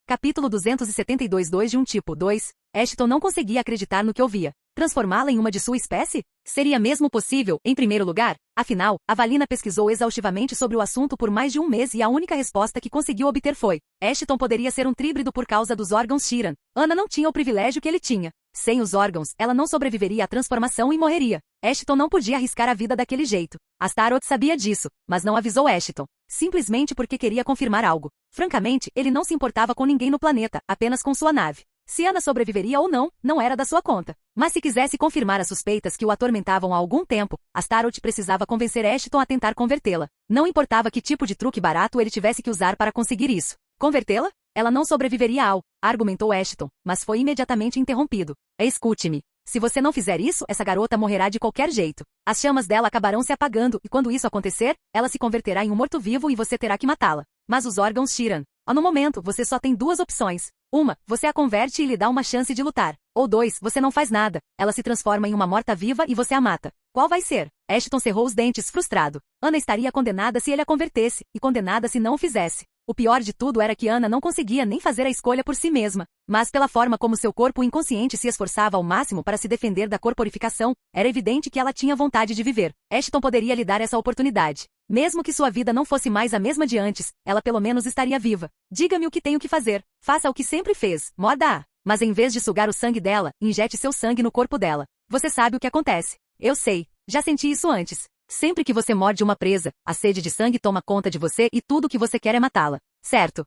Speaker 2: Capítulo 272 2 de um tipo 2. Ashton não conseguia acreditar no que ouvia. Transformá-la em uma de sua espécie? Seria mesmo possível, em primeiro lugar? Afinal, a Valina pesquisou exaustivamente sobre o assunto por mais de um mês e a única resposta que conseguiu obter foi: Ashton poderia ser um tríbrido por causa dos órgãos Chiran. Ana não tinha o privilégio que ele tinha. Sem os órgãos, ela não sobreviveria à transformação e morreria. Ashton não podia arriscar a vida daquele jeito. Astaroth sabia disso, mas não avisou Ashton. Simplesmente porque queria confirmar algo. Francamente, ele não se importava com ninguém no planeta, apenas com sua nave. Se Ana sobreviveria ou não, não era da sua conta. Mas se quisesse confirmar as suspeitas que o atormentavam há algum tempo, Astaroth precisava convencer Ashton a tentar convertê-la. Não importava que tipo de truque barato ele tivesse que usar para conseguir isso. Convertê-la? Ela não sobreviveria ao, argumentou Ashton, mas foi imediatamente interrompido. Escute-me. Se você não fizer isso, essa garota morrerá de qualquer jeito. As chamas dela acabarão se apagando e quando isso acontecer, ela se converterá em um morto-vivo e você terá que matá-la. Mas os órgãos Chiran. No momento, você só tem duas opções. 1. Você a converte e lhe dá uma chance de lutar. Ou 2. Você não faz nada. Ela se transforma em uma morta-viva e você a mata. Qual vai ser? Ashton cerrou os dentes, frustrado. Ana estaria condenada se ele a convertesse, e condenada se não o fizesse. O pior de tudo era que Ana não conseguia nem fazer a escolha por si mesma. Mas pela forma como seu corpo inconsciente se esforçava ao máximo para se defender da corporificação, era evidente que ela tinha vontade de viver. Ashton poderia lhe dar essa oportunidade. Mesmo que sua vida não fosse mais a mesma de antes, ela pelo menos estaria viva. Diga-me o que tenho que fazer. Faça o que sempre fez. Morda-a. Mas em vez de sugar o sangue dela, injete seu sangue no corpo dela. Você sabe o que acontece. Eu sei. Já senti isso antes. Sempre que você morde uma presa, a sede de sangue toma conta de você e tudo o que você quer é matá-la. Certo?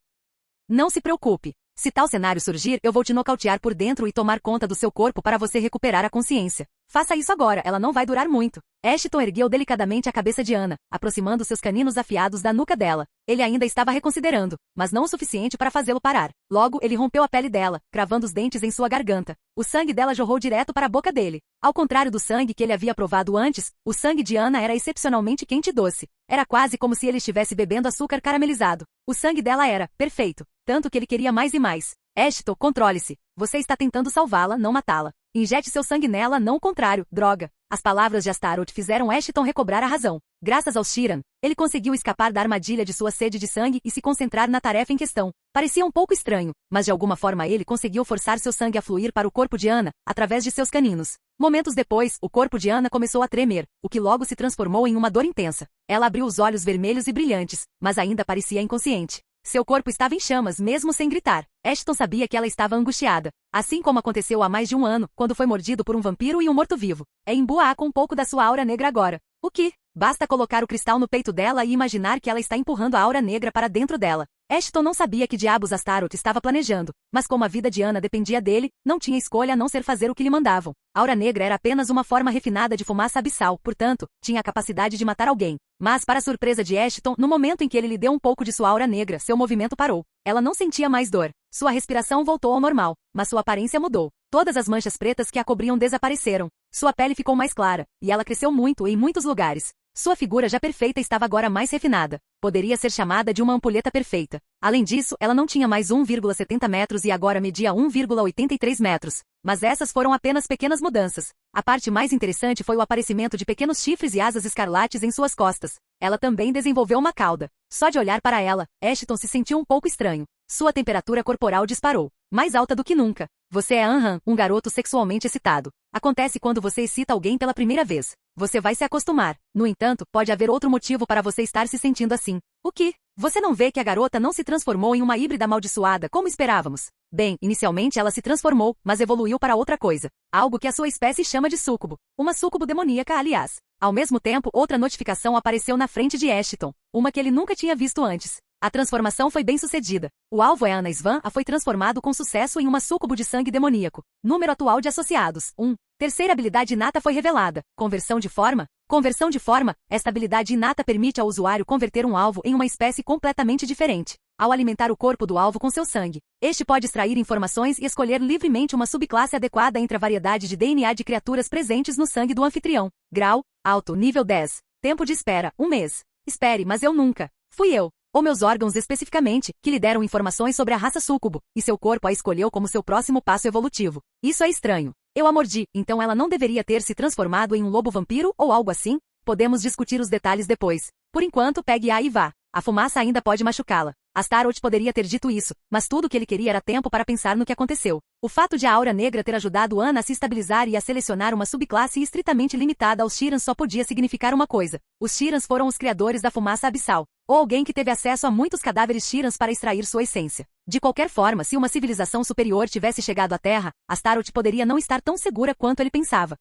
Speaker 2: Não se preocupe. Se tal cenário surgir, eu vou te nocautear por dentro e tomar conta do seu corpo para você recuperar a consciência. Faça isso agora, ela não vai durar muito. Ashton ergueu delicadamente a cabeça de Ana, aproximando seus caninos afiados da nuca dela. Ele ainda estava reconsiderando, mas não o suficiente para fazê-lo parar. Logo, ele rompeu a pele dela, cravando os dentes em sua garganta. O sangue dela jorrou direto para a boca dele. Ao contrário do sangue que ele havia provado antes, o sangue de Ana era excepcionalmente quente e doce. Era quase como se ele estivesse bebendo açúcar caramelizado. O sangue dela era perfeito, tanto que ele queria mais e mais. Ashton, controle-se. Você está tentando salvá-la, não matá-la. Injete seu sangue nela, não o contrário. Droga. As palavras de Astaroth fizeram Ashton recobrar a razão. Graças ao Sheeran, ele conseguiu escapar da armadilha de sua sede de sangue e se concentrar na tarefa em questão. Parecia um pouco estranho, mas de alguma forma ele conseguiu forçar seu sangue a fluir para o corpo de Anna, através de seus caninos. Momentos depois, o corpo de Anna começou a tremer, o que logo se transformou em uma dor intensa. Ela abriu os olhos vermelhos e brilhantes, mas ainda parecia inconsciente. Seu corpo estava em chamas, mesmo sem gritar. Ashton sabia que ela estava angustiada. Assim como aconteceu há mais de um ano, quando foi mordido por um vampiro e um morto-vivo. É imbuar com um pouco da sua aura negra agora. O que? Basta colocar o cristal no peito dela e imaginar que ela está empurrando a aura negra para dentro dela. Ashton não sabia que diabos Astaroth estava planejando, mas como a vida de Anna dependia dele, não tinha escolha a não ser fazer o que lhe mandavam. A aura negra era apenas uma forma refinada de fumaça abissal, portanto, tinha a capacidade de matar alguém. Mas, para a surpresa de Ashton, no momento em que ele lhe deu um pouco de sua aura negra, seu movimento parou. Ela não sentia mais dor. Sua respiração voltou ao normal, mas sua aparência mudou. Todas as manchas pretas que a cobriam desapareceram. Sua pele ficou mais clara, e ela cresceu muito em muitos lugares. Sua figura já perfeita estava agora mais refinada. Poderia ser chamada de uma ampulheta perfeita. Além disso, ela não tinha mais 1,70 metros e agora media 1,83 metros. Mas essas foram apenas pequenas mudanças. A parte mais interessante foi o aparecimento de pequenos chifres e asas escarlates em suas costas. Ela também desenvolveu uma cauda. Só de olhar para ela, Ashton se sentiu um pouco estranho. Sua temperatura corporal disparou. Mais alta do que nunca. Você é um garoto sexualmente excitado. Acontece quando você excita alguém pela primeira vez. Você vai se acostumar. No entanto, pode haver outro motivo para você estar se sentindo assim. O que? Você não vê que a garota não se transformou em uma híbrida amaldiçoada como esperávamos? Bem, inicialmente ela se transformou, mas evoluiu para outra coisa. Algo que a sua espécie chama de súcubo. Uma súcubo demoníaca, aliás. Ao mesmo tempo, outra notificação apareceu na frente de Ashton. Uma que ele nunca tinha visto antes. A transformação foi bem sucedida. O alvo é Anna Svan foi transformado com sucesso em uma súcubo de sangue demoníaco. Número atual de associados, 1. Terceira habilidade inata foi revelada. Conversão de forma. Conversão de forma. Esta habilidade inata permite ao usuário converter um alvo em uma espécie completamente diferente. Ao alimentar o corpo do alvo com seu sangue, este pode extrair informações e escolher livremente uma subclasse adequada entre a variedade de DNA de criaturas presentes no sangue do anfitrião. Grau. Alto. Nível 10. Tempo de espera. 1 mês. Espere, mas eu nunca. Fui eu. Ou meus órgãos especificamente, que lhe deram informações sobre a raça súcubo, e seu corpo a escolheu como seu próximo passo evolutivo. Isso é estranho. Eu a mordi, então ela não deveria ter se transformado em um lobo vampiro ou algo assim? Podemos discutir os detalhes depois. Por enquanto, pegue-a e vá. A fumaça ainda pode machucá-la. Astaroth poderia ter dito isso, mas tudo o que ele queria era tempo para pensar no que aconteceu. O fato de a aura negra ter ajudado Anna a se estabilizar e a selecionar uma subclasse estritamente limitada aos Sheerans só podia significar uma coisa. Os Sheerans foram os criadores da fumaça abissal, ou alguém que teve acesso a muitos cadáveres Sheerans para extrair sua essência. De qualquer forma, se uma civilização superior tivesse chegado à Terra, Astaroth poderia não estar tão segura quanto ele pensava.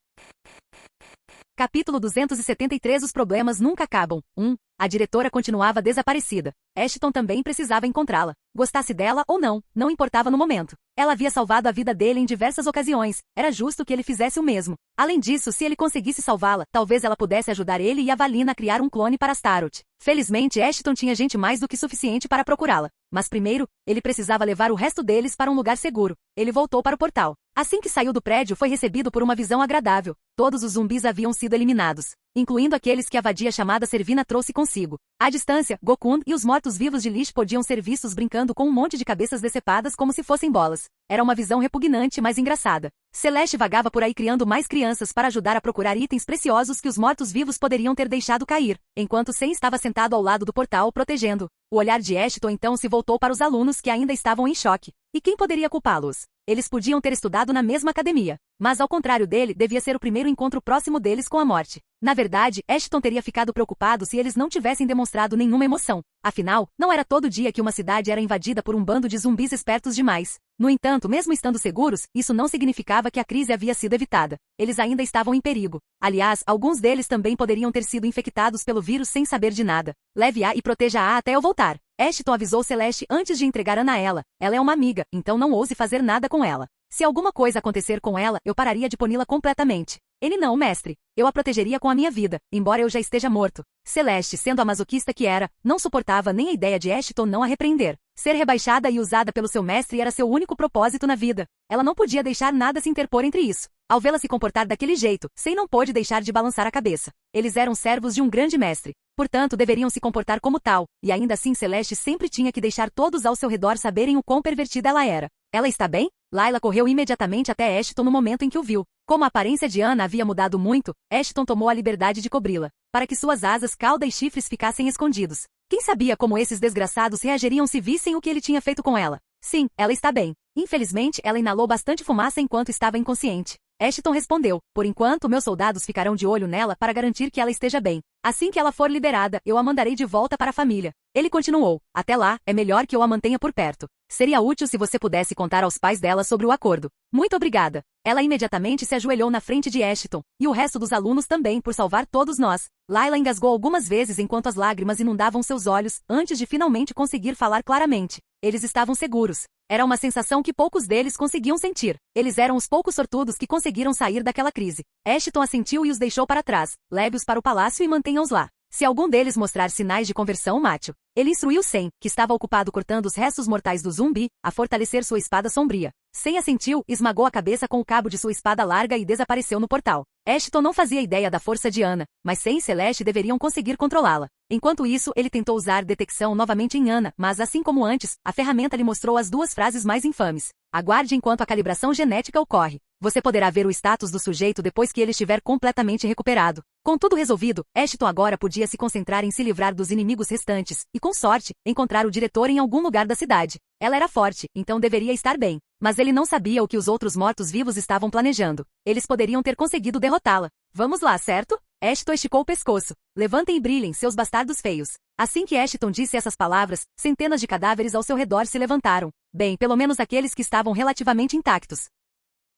Speaker 2: Capítulo 273 Os problemas nunca acabam. 1. A diretora continuava desaparecida. Ashton também precisava encontrá-la. Gostasse dela ou não, não importava no momento. Ela havia salvado a vida dele em diversas ocasiões. Era justo que ele fizesse o mesmo. Além disso, se ele conseguisse salvá-la, talvez ela pudesse ajudar ele e a Valina a criar um clone para Astaroth. Felizmente, Ashton tinha gente mais do que suficiente para procurá-la. Mas primeiro, ele precisava levar o resto deles para um lugar seguro. Ele voltou para o portal. Assim que saiu do prédio, foi recebido por uma visão agradável. Todos os zumbis haviam sido eliminados, incluindo aqueles que a vadia chamada Servina trouxe consigo. À distância, Gokun e os mortos-vivos de Lish podiam ser vistos brincando com um monte de cabeças decepadas como se fossem bolas. Era uma visão repugnante, mas engraçada. Celeste vagava por aí criando mais crianças para ajudar a procurar itens preciosos que os mortos-vivos poderiam ter deixado cair, enquanto Sen estava sentado ao lado do portal, protegendo. O olhar de Ashton então se voltou para os alunos que ainda estavam em choque. E quem poderia culpá-los? Eles podiam ter estudado na mesma academia. Mas ao contrário dele, devia ser o primeiro encontro próximo deles com a morte. Na verdade, Ashton teria ficado preocupado se eles não tivessem demonstrado nenhuma emoção. Afinal, não era todo dia que uma cidade era invadida por um bando de zumbis espertos demais. No entanto, mesmo estando seguros, isso não significava que a crise havia sido evitada. Eles ainda estavam em perigo. Aliás, alguns deles também poderiam ter sido infectados pelo vírus sem saber de nada. Leve-a e proteja-a até eu voltar. Ashton avisou Celeste antes de entregar Anna a ela. Ela é uma amiga, então não ouse fazer nada com ela. Se alguma coisa acontecer com ela, eu pararia de puni-la completamente. Ele não, mestre. Eu a protegeria com a minha vida, embora eu já esteja morto. Celeste, sendo a masoquista que era, não suportava nem a ideia de Ashton não a repreender. Ser rebaixada e usada pelo seu mestre era seu único propósito na vida. Ela não podia deixar nada se interpor entre isso. Ao vê-la se comportar daquele jeito, Sen não pôde deixar de balançar a cabeça. Eles eram servos de um grande mestre. Portanto, deveriam se comportar como tal, e ainda assim Celeste sempre tinha que deixar todos ao seu redor saberem o quão pervertida ela era. Ela está bem? Layla correu imediatamente até Ashton no momento em que o viu. Como a aparência de Ana havia mudado muito, Ashton tomou a liberdade de cobri-la, para que suas asas, cauda e chifres ficassem escondidos. Quem sabia como esses desgraçados reagiriam se vissem o que ele tinha feito com ela? Sim, ela está bem. Infelizmente, ela inalou bastante fumaça enquanto estava inconsciente. Ashton respondeu, por enquanto meus soldados ficarão de olho nela para garantir que ela esteja bem. Assim que ela for liberada, eu a mandarei de volta para a família. Ele continuou, até lá, é melhor que eu a mantenha por perto. Seria útil se você pudesse contar aos pais dela sobre o acordo. Muito obrigada. Ela imediatamente se ajoelhou na frente de Ashton, e o resto dos alunos também por salvar todos nós. Layla engasgou algumas vezes enquanto as lágrimas inundavam seus olhos, antes de finalmente conseguir falar claramente. Eles estavam seguros. Era uma sensação que poucos deles conseguiam sentir. Eles eram os poucos sortudos que conseguiram sair daquela crise. Ashton assentiu e os deixou para trás. Leve-os para o palácio e mantenham-os lá. Se algum deles mostrar sinais de conversão, mate-o. Ele instruiu Sen, que estava ocupado cortando os restos mortais do zumbi, a fortalecer sua espada sombria. Sen assentiu, esmagou a cabeça com o cabo de sua espada larga e desapareceu no portal. Ashton não fazia ideia da força de Ana, mas Sen e Celeste deveriam conseguir controlá-la. Enquanto isso, ele tentou usar detecção novamente em Ana, mas assim como antes, a ferramenta lhe mostrou as duas frases mais infames. Aguarde enquanto a calibração genética ocorre. Você poderá ver o status do sujeito depois que ele estiver completamente recuperado. Com tudo resolvido, Ashton agora podia se concentrar em se livrar dos inimigos restantes, e com sorte, encontrar o diretor em algum lugar da cidade. Ela era forte, então deveria estar bem. Mas ele não sabia o que os outros mortos-vivos estavam planejando. Eles poderiam ter conseguido derrotá-la. Vamos lá, certo? Ashton esticou o pescoço. Levantem e brilhem, seus bastardos feios. Assim que Ashton disse essas palavras, centenas de cadáveres ao seu redor se levantaram. Bem, pelo menos aqueles que estavam relativamente intactos.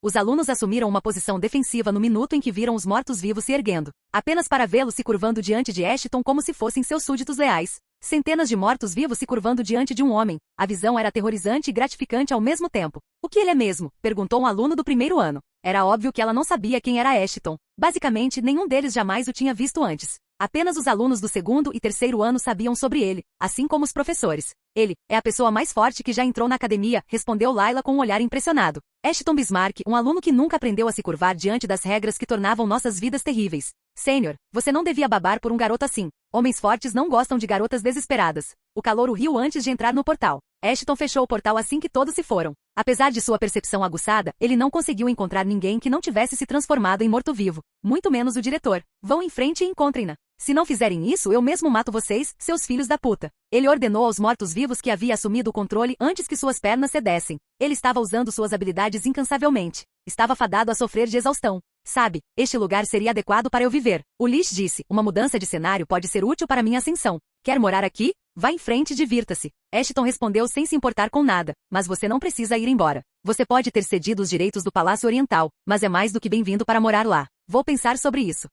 Speaker 2: Os alunos assumiram uma posição defensiva no minuto em que viram os mortos-vivos se erguendo, apenas para vê-los se curvando diante de Ashton como se fossem seus súditos leais. Centenas de mortos-vivos se curvando diante de um homem. A visão era aterrorizante e gratificante ao mesmo tempo. O que ele é mesmo? Perguntou um aluno do primeiro ano. Era óbvio que ela não sabia quem era Ashton. Basicamente, nenhum deles jamais o tinha visto antes. Apenas os alunos do segundo e terceiro ano sabiam sobre ele, assim como os professores. Ele é a pessoa mais forte que já entrou na academia, respondeu Layla com um olhar impressionado. Ashton Bismarck, um aluno que nunca aprendeu a se curvar diante das regras que tornavam nossas vidas terríveis. Sênior, você não devia babar por um garoto assim. Homens fortes não gostam de garotas desesperadas. O calouro riu antes de entrar no portal. Ashton fechou o portal assim que todos se foram. Apesar de sua percepção aguçada, ele não conseguiu encontrar ninguém que não tivesse se transformado em morto-vivo. Muito menos o diretor. Vão em frente e encontrem-na. Se não fizerem isso, eu mesmo mato vocês, seus filhos da puta. Ele ordenou aos mortos-vivos que havia assumido o controle antes que suas pernas cedessem. Ele estava usando suas habilidades incansavelmente. Estava fadado a sofrer de exaustão. Sabe, este lugar seria adequado para eu viver. Ulish disse, uma mudança de cenário pode ser útil para minha ascensão. Quer morar aqui? Vá em frente e divirta-se. Ashton respondeu sem se importar com nada, mas você não precisa ir embora. Você pode ter cedido os direitos do Palácio Oriental, mas é mais do que bem-vindo para morar lá. Vou pensar sobre isso.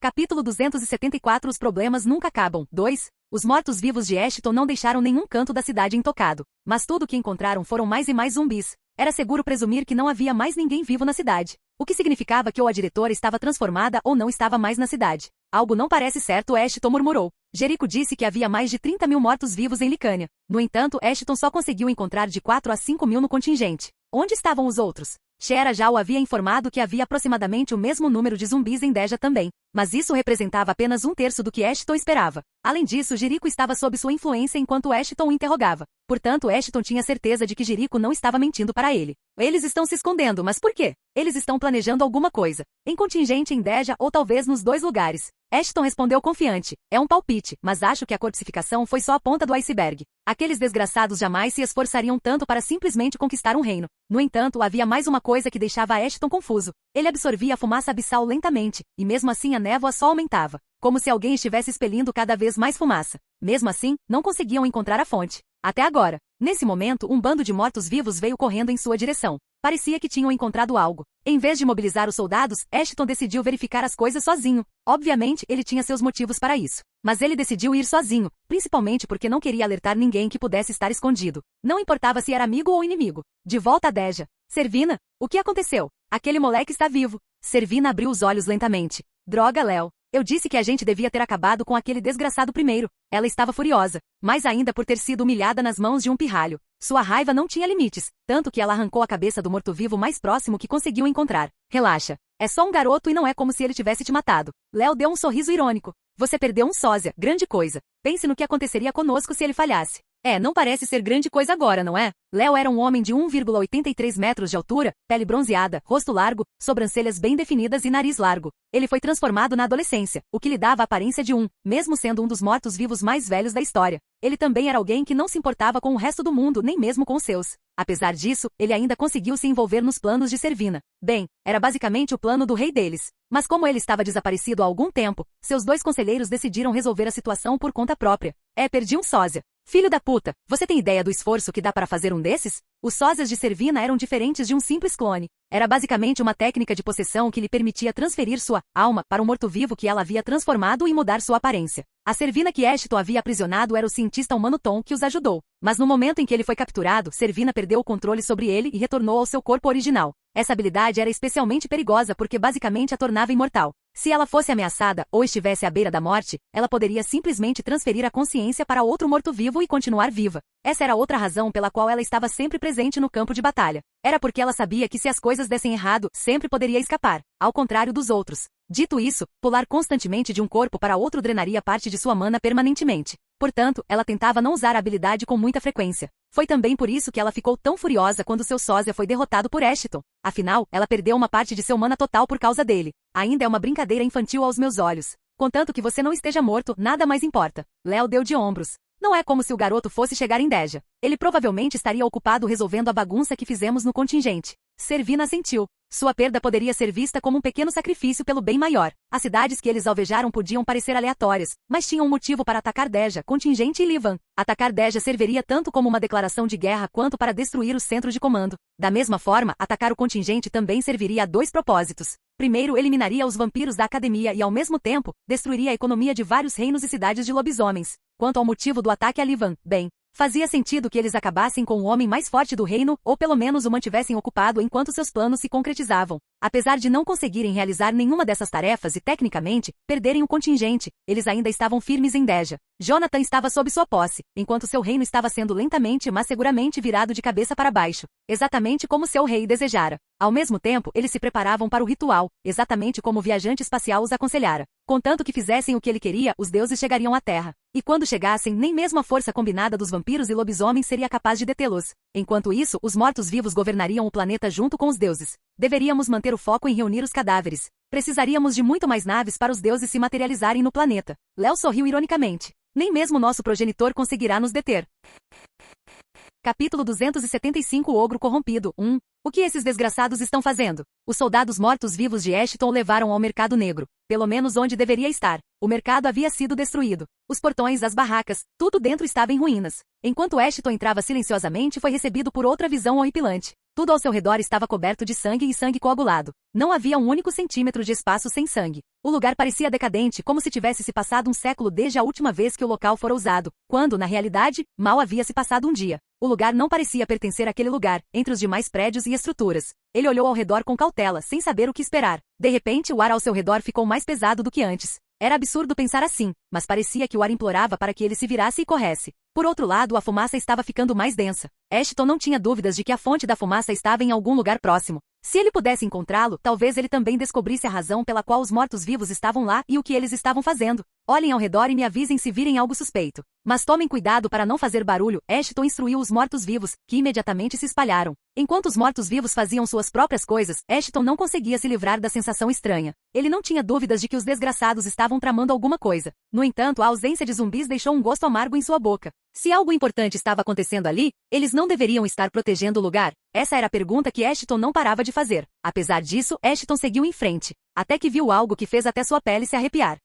Speaker 2: Capítulo 274 Os problemas nunca acabam. 2. Os mortos-vivos de Ashton não deixaram nenhum canto da cidade intocado, mas tudo o que encontraram foram mais e mais zumbis. Era seguro presumir que não havia mais ninguém vivo na cidade, o que significava que ou a diretora estava transformada ou não estava mais na cidade. Algo não parece certo, Ashton murmurou. Jericho disse que havia mais de 30 mil mortos-vivos em Licânia. No entanto, Ashton só conseguiu encontrar de 4 a 5 mil no contingente. Onde estavam os outros? Shera já o havia informado que havia aproximadamente o mesmo número de zumbis em Deja também, mas isso representava apenas um terço do que Ashton esperava. Além disso, Jericho estava sob sua influência enquanto Ashton o interrogava. Portanto, Ashton tinha certeza de que Jericho não estava mentindo para ele. Eles estão se escondendo, mas por quê? Eles estão planejando alguma coisa. Em contingente em Deja ou talvez nos dois lugares. Ashton respondeu confiante. É um palpite, mas acho que a cortificação foi só a ponta do iceberg. Aqueles desgraçados jamais se esforçariam tanto para simplesmente conquistar um reino. No entanto, havia mais uma coisa que deixava Ashton confuso. Ele absorvia a fumaça abissal lentamente, e mesmo assim a névoa só aumentava. Como se alguém estivesse expelindo cada vez mais fumaça. Mesmo assim, não conseguiam encontrar a fonte. Até agora. Nesse momento, um bando de mortos-vivos veio correndo em sua direção. Parecia que tinham encontrado algo. Em vez de mobilizar os soldados, Ashton decidiu verificar as coisas sozinho. Obviamente, ele tinha seus motivos para isso. Mas ele decidiu ir sozinho, principalmente porque não queria alertar ninguém que pudesse estar escondido. Não importava se era amigo ou inimigo. De volta a Deja. Servina, o que aconteceu? Aquele moleque está vivo. Servina abriu os olhos lentamente. Droga, Léo. Eu disse que a gente devia ter acabado com aquele desgraçado primeiro. Ela estava furiosa, mais ainda por ter sido humilhada nas mãos de um pirralho. Sua raiva não tinha limites, tanto que ela arrancou a cabeça do morto-vivo mais próximo que conseguiu encontrar. Relaxa. É só um garoto e não é como se ele tivesse te matado. Léo deu um sorriso irônico. Você perdeu um sósia, grande coisa. Pense no que aconteceria conosco se ele falhasse. Não parece ser grande coisa agora, não é? Léo era um homem de 1,83 metros de altura, pele bronzeada, rosto largo, sobrancelhas bem definidas e nariz largo. Ele foi transformado na adolescência, o que lhe dava a aparência de mesmo sendo um dos mortos-vivos mais velhos da história. Ele também era alguém que não se importava com o resto do mundo, nem mesmo com os seus. Apesar disso, ele ainda conseguiu se envolver nos planos de Servina. Bem, era basicamente o plano do rei deles. Mas como ele estava desaparecido há algum tempo, seus 2 conselheiros decidiram resolver a situação por conta própria. Perdi um sósia. Filho da puta, você tem ideia do esforço que dá para fazer um desses? Os sósias de Servina eram diferentes de um simples clone. Era basicamente uma técnica de possessão que lhe permitia transferir sua alma para um morto-vivo que ela havia transformado e mudar sua aparência. A Servina que Ashton havia aprisionado era o cientista humano Tom que os ajudou. Mas no momento em que ele foi capturado, Servina perdeu o controle sobre ele e retornou ao seu corpo original. Essa habilidade era especialmente perigosa porque basicamente a tornava imortal. Se ela fosse ameaçada ou estivesse à beira da morte, ela poderia simplesmente transferir a consciência para outro morto-vivo e continuar viva. Essa era outra razão pela qual ela estava sempre presente no campo de batalha. Era porque ela sabia que se as coisas dessem errado, sempre poderia escapar, ao contrário dos outros. Dito isso, pular constantemente de um corpo para outro drenaria parte de sua mana permanentemente. Portanto, ela tentava não usar a habilidade com muita frequência. Foi também por isso que ela ficou tão furiosa quando seu sósia foi derrotado por Ashton. Afinal, ela perdeu uma parte de seu mana total por causa dele. Ainda é uma brincadeira infantil aos meus olhos. Contanto que você não esteja morto, nada mais importa. Léo deu de ombros. Não é como se o garoto fosse chegar em Deja. Ele provavelmente estaria ocupado resolvendo a bagunça que fizemos no contingente. Servina assentiu. Sua perda poderia ser vista como um pequeno sacrifício pelo bem maior. As cidades que eles alvejaram podiam parecer aleatórias, mas tinham um motivo para atacar Deja, Contingente e Livan. Atacar Deja serviria tanto como uma declaração de guerra quanto para destruir o centro de comando. Da mesma forma, atacar o contingente também serviria a 2 propósitos. Primeiro, eliminaria os vampiros da academia e, ao mesmo tempo, destruiria a economia de vários reinos e cidades de lobisomens. Quanto ao motivo do ataque a Livan, bem, fazia sentido que eles acabassem com o homem mais forte do reino, ou pelo menos o mantivessem ocupado enquanto seus planos se concretizavam. Apesar de não conseguirem realizar nenhuma dessas tarefas e, tecnicamente, perderem o contingente, eles ainda estavam firmes em Deja. Jonathan estava sob sua posse, enquanto seu reino estava sendo lentamente mas seguramente virado de cabeça para baixo, exatamente como seu rei desejara. Ao mesmo tempo, eles se preparavam para o ritual, exatamente como o viajante espacial os aconselhara. Contanto que fizessem o que ele queria, os deuses chegariam à Terra. E quando chegassem, nem mesmo a força combinada dos vampiros e lobisomens seria capaz de detê-los. Enquanto isso, os mortos-vivos governariam o planeta junto com os deuses. Deveríamos manter o foco em reunir os cadáveres. Precisaríamos de muito mais naves para os deuses se materializarem no planeta. Léo sorriu ironicamente. Nem mesmo nosso progenitor conseguirá nos deter. Capítulo 275 O Ogro Corrompido 1. O que esses desgraçados estão fazendo? Os soldados mortos-vivos de Ashton o levaram ao mercado negro, pelo menos onde deveria estar. O mercado havia sido destruído. Os portões, as barracas, tudo dentro estava em ruínas. Enquanto Ashton entrava silenciosamente, foi recebido por outra visão horripilante. Tudo ao seu redor estava coberto de sangue e sangue coagulado. Não havia um único centímetro de espaço sem sangue. O lugar parecia decadente, como se tivesse se passado um século desde a última vez que o local fora usado, quando, na realidade, mal havia se passado um dia. O lugar não parecia pertencer àquele lugar, entre os demais prédios e estruturas. Ele olhou ao redor com cautela, sem saber o que esperar. De repente, o ar ao seu redor ficou mais pesado do que antes. Era absurdo pensar assim, mas parecia que o ar implorava para que ele se virasse e corresse. Por outro lado, a fumaça estava ficando mais densa. Ashton não tinha dúvidas de que a fonte da fumaça estava em algum lugar próximo. Se ele pudesse encontrá-lo, talvez ele também descobrisse a razão pela qual os mortos-vivos estavam lá e o que eles estavam fazendo. Olhem ao redor e me avisem se virem algo suspeito. Mas tomem cuidado para não fazer barulho, Ashton instruiu os mortos-vivos, que imediatamente se espalharam. Enquanto os mortos-vivos faziam suas próprias coisas, Ashton não conseguia se livrar da sensação estranha. Ele não tinha dúvidas de que os desgraçados estavam tramando alguma coisa. No entanto, a ausência de zumbis deixou um gosto amargo em sua boca. Se algo importante estava acontecendo ali, eles não deveriam estar protegendo o lugar? Essa era a pergunta que Ashton não parava de fazer. Apesar disso, Ashton seguiu em frente, até que viu algo que fez até sua pele se arrepiar.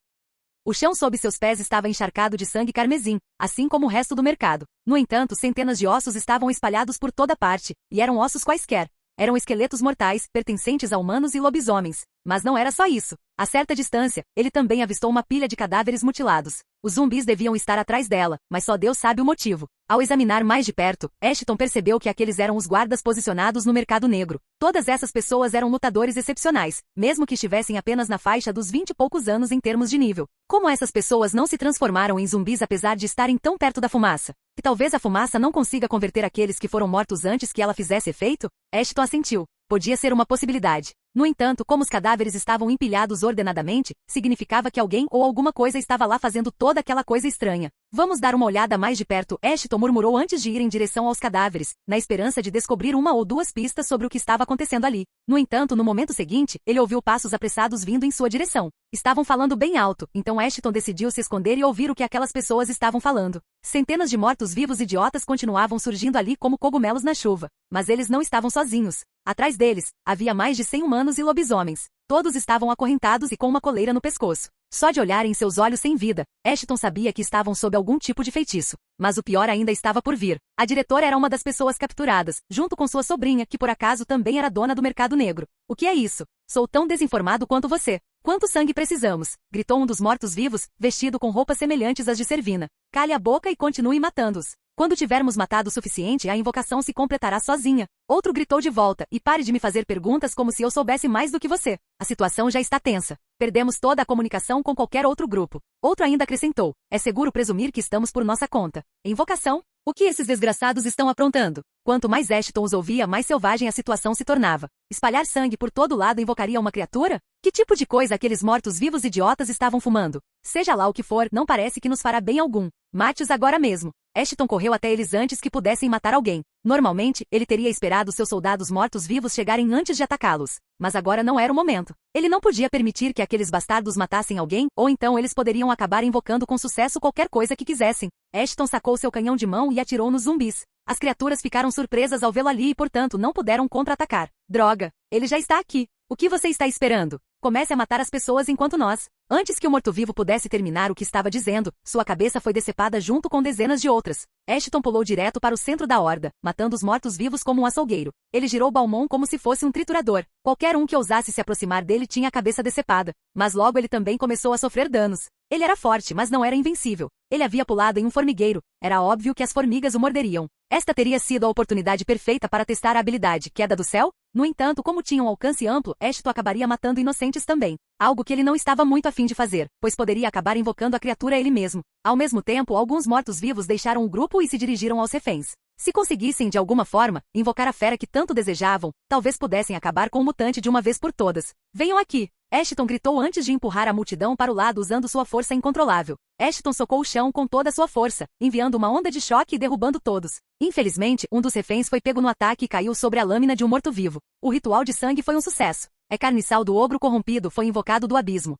Speaker 2: O chão sob seus pés estava encharcado de sangue carmesim, assim como o resto do mercado. No entanto, centenas de ossos estavam espalhados por toda parte, e eram ossos quaisquer. Eram esqueletos mortais, pertencentes a humanos e lobisomens. Mas não era só isso. A certa distância, ele também avistou uma pilha de cadáveres mutilados. Os zumbis deviam estar atrás dela, mas só Deus sabe o motivo. Ao examinar mais de perto, Ashton percebeu que aqueles eram os guardas posicionados no mercado negro. Todas essas pessoas eram lutadores excepcionais, mesmo que estivessem apenas na faixa dos 20 e poucos anos em termos de nível. Como essas pessoas não se transformaram em zumbis apesar de estarem tão perto da fumaça? E talvez a fumaça não consiga converter aqueles que foram mortos antes que ela fizesse efeito? Ashton assentiu. Podia ser uma possibilidade. No entanto, como os cadáveres estavam empilhados ordenadamente, significava que alguém ou alguma coisa estava lá fazendo toda aquela coisa estranha. Vamos dar uma olhada mais de perto, Ashton murmurou antes de ir em direção aos cadáveres, na esperança de descobrir uma ou duas pistas sobre o que estava acontecendo ali. No entanto, no momento seguinte, ele ouviu passos apressados vindo em sua direção. Estavam falando bem alto, então Ashton decidiu se esconder e ouvir o que aquelas pessoas estavam falando. Centenas de mortos-vivos idiotas continuavam surgindo ali como cogumelos na chuva. Mas eles não estavam sozinhos. Atrás deles, havia mais de 100 humanos e lobisomens. Todos estavam acorrentados e com uma coleira no pescoço. Só de olhar em seus olhos sem vida, Ashton sabia que estavam sob algum tipo de feitiço. Mas o pior ainda estava por vir. A diretora era uma das pessoas capturadas, junto com sua sobrinha, que por acaso também era dona do mercado negro. O que é isso? Sou tão desinformado quanto você. Quanto sangue precisamos? Gritou um dos mortos-vivos, vestido com roupas semelhantes às de Servina. Cale a boca e continue matando-os. Quando tivermos matado o suficiente, a invocação se completará sozinha. Outro gritou de volta, e pare de me fazer perguntas como se eu soubesse mais do que você. A situação já está tensa. Perdemos toda a comunicação com qualquer outro grupo. Outro ainda acrescentou, é seguro presumir que estamos por nossa conta. Invocação? O que esses desgraçados estão aprontando? Quanto mais Ashton os ouvia, mais selvagem a situação se tornava. Espalhar sangue por todo lado invocaria uma criatura? Que tipo de coisa aqueles mortos-vivos idiotas estavam fumando? Seja lá o que for, não parece que nos fará bem algum. Mate-os agora mesmo. Ashton correu até eles antes que pudessem matar alguém. Normalmente, ele teria esperado seus soldados mortos-vivos chegarem antes de atacá-los. Mas agora não era o momento. Ele não podia permitir que aqueles bastardos matassem alguém, ou então eles poderiam acabar invocando com sucesso qualquer coisa que quisessem. Ashton sacou seu canhão de mão e atirou nos zumbis. As criaturas ficaram surpresas ao vê-lo ali e, portanto, não puderam contra-atacar. Droga! Ele já está aqui. O que você está esperando? Comece a matar as pessoas enquanto nós. Antes que o morto-vivo pudesse terminar o que estava dizendo, sua cabeça foi decepada junto com dezenas de outras. Ashton pulou direto para o centro da horda, matando os mortos-vivos como um açougueiro. Ele girou Balmon como se fosse um triturador. Qualquer um que ousasse se aproximar dele tinha a cabeça decepada. Mas logo ele também começou a sofrer danos. Ele era forte, mas não era invencível. Ele havia pulado em um formigueiro. Era óbvio que as formigas o morderiam. Esta teria sido a oportunidade perfeita para testar a habilidade Queda do Céu? No entanto, como tinha um alcance amplo, Ashton acabaria matando inocentes também. Algo que ele não estava muito afim de fazer, pois poderia acabar invocando a criatura ele mesmo. Ao mesmo tempo, alguns mortos-vivos deixaram o grupo e se dirigiram aos reféns. Se conseguissem, de alguma forma, invocar a fera que tanto desejavam, talvez pudessem acabar com o mutante de uma vez por todas. Venham aqui! Ashton gritou antes de empurrar a multidão para o lado usando sua força incontrolável. Ashton socou o chão com toda a sua força, enviando uma onda de choque e derrubando todos. Infelizmente, um dos reféns foi pego no ataque e caiu sobre a lâmina de um morto-vivo. O ritual de sangue foi um sucesso. É carniçal do ogro corrompido foi invocado do abismo.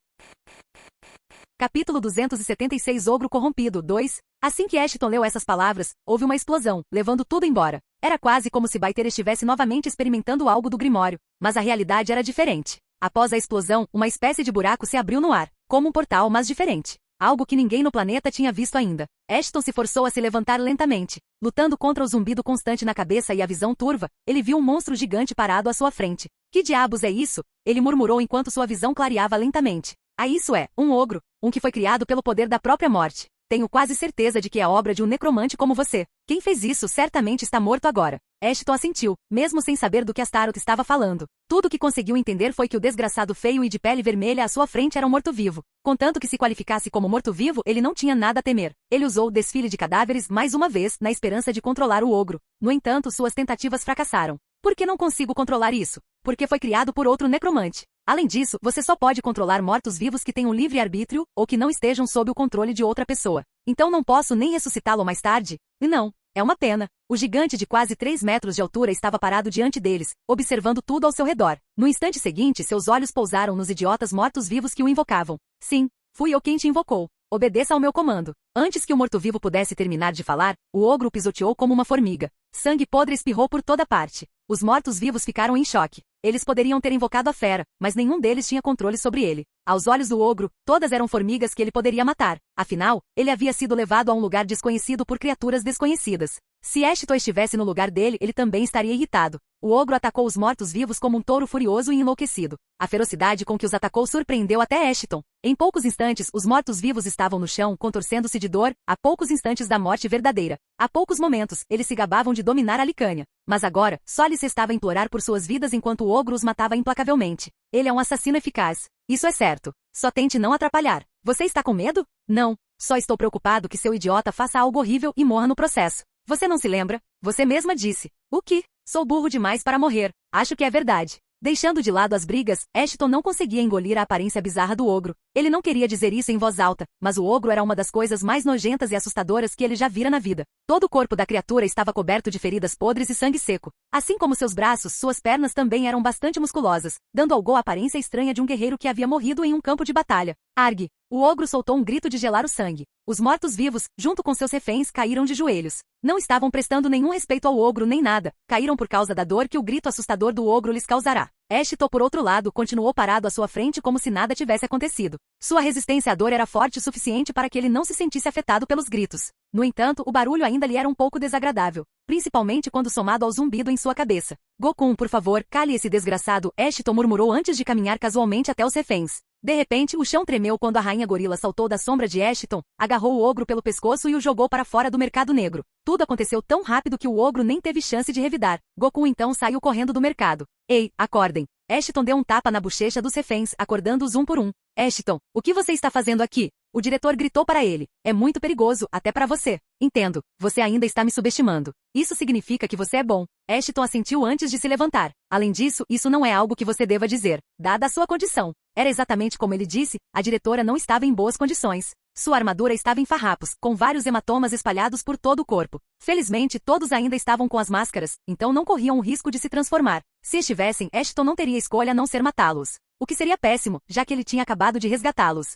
Speaker 2: Capítulo 276 Ogro Corrompido 2. Assim que Ashton leu essas palavras, houve uma explosão, levando tudo embora. Era quase como se Baiter estivesse novamente experimentando algo do Grimório, mas a realidade era diferente. Após a explosão, uma espécie de buraco se abriu no ar, como um portal, mas diferente. Algo que ninguém no planeta tinha visto ainda. Ashton se forçou a se levantar lentamente. Lutando contra o zumbido constante na cabeça e a visão turva, ele viu um monstro gigante parado à sua frente. Que diabos é isso? Ele murmurou enquanto sua visão clareava lentamente. Ah, isso é, um ogro, um que foi criado pelo poder da própria morte. Tenho quase certeza de que é a obra de um necromante como você. Quem fez isso certamente está morto agora. Ashton assentiu, mesmo sem saber do que Astaroth estava falando. Tudo o que conseguiu entender foi que o desgraçado feio e de pele vermelha à sua frente era um morto-vivo. Contanto que se qualificasse como morto-vivo, ele não tinha nada a temer. Ele usou o desfile de cadáveres mais uma vez, na esperança de controlar o ogro. No entanto, suas tentativas fracassaram. Por que não consigo controlar isso? Porque foi criado por outro necromante. Além disso, você só pode controlar mortos-vivos que tenham livre-arbítrio, ou que não estejam sob o controle de outra pessoa. Então não posso nem ressuscitá-lo mais tarde? E não. É uma pena. O gigante de quase 3 metros de altura estava parado diante deles, observando tudo ao seu redor. No instante seguinte, seus olhos pousaram nos idiotas mortos-vivos que o invocavam. Sim, fui eu quem te invocou. Obedeça ao meu comando. Antes que o morto-vivo pudesse terminar de falar, o ogro o pisoteou como uma formiga. Sangue podre espirrou por toda parte. Os mortos-vivos ficaram em choque. Eles poderiam ter invocado a fera, mas nenhum deles tinha controle sobre ele. Aos olhos do ogro, todas eram formigas que ele poderia matar. Afinal, ele havia sido levado a um lugar desconhecido por criaturas desconhecidas. Se Ashton estivesse no lugar dele, ele também estaria irritado. O ogro atacou os mortos-vivos como um touro furioso e enlouquecido. A ferocidade com que os atacou surpreendeu até Ashton. Em poucos instantes, os mortos-vivos estavam no chão, contorcendo-se de dor, a poucos instantes da morte verdadeira. A poucos momentos, eles se gabavam de dominar a Licânia. Mas agora, só lhes restava implorar por suas vidas enquanto o ogro os matava implacavelmente. Ele é um assassino eficaz. Isso é certo. Só tente não atrapalhar. Você está com medo? Não. Só estou preocupado que seu idiota faça algo horrível e morra no processo. Você não se lembra? Você mesma disse. O que? Sou burro demais para morrer. Acho que é verdade. Deixando de lado as brigas, Ashton não conseguia engolir a aparência bizarra do ogro. Ele não queria dizer isso em voz alta, mas o ogro era uma das coisas mais nojentas e assustadoras que ele já vira na vida. Todo o corpo da criatura estava coberto de feridas podres e sangue seco. Assim como seus braços, suas pernas também eram bastante musculosas, dando ao Go a aparência estranha de um guerreiro que havia morrido em um campo de batalha. Arg! O ogro soltou um grito de gelar o sangue. Os mortos-vivos, junto com seus reféns, caíram de joelhos. Não estavam prestando nenhum respeito ao ogro nem nada. Caíram por causa da dor que o grito assustador do ogro lhes causará. Ashton, por outro lado, continuou parado à sua frente como se nada tivesse acontecido. Sua resistência à dor era forte o suficiente para que ele não se sentisse afetado pelos gritos. No entanto, o barulho ainda lhe era um pouco desagradável, principalmente quando somado ao zumbido em sua cabeça. Go-kun, por favor, cale esse desgraçado, Ashton murmurou antes de caminhar casualmente até os reféns. De repente, o chão tremeu quando a rainha gorila saltou da sombra de Ashton, agarrou o ogro pelo pescoço e o jogou para fora do mercado negro. Tudo aconteceu tão rápido que o ogro nem teve chance de revidar. Go-kun então saiu correndo do mercado. Ei, acordem! Ashton deu um tapa na bochecha dos reféns, acordando-os um por um. Ashton, o que você está fazendo aqui? O diretor gritou para ele. É muito perigoso, até para você. Entendo, você ainda está me subestimando. Isso significa que você é bom. Ashton assentiu antes de se levantar. Além disso, isso não é algo que você deva dizer, dada a sua condição. Era exatamente como ele disse, a diretora não estava em boas condições. Sua armadura estava em farrapos, com vários hematomas espalhados por todo o corpo. Felizmente, todos ainda estavam com as máscaras, então não corriam o risco de se transformar. Se estivessem, Ashton não teria escolha a não ser matá-los. O que seria péssimo, já que ele tinha acabado de resgatá-los.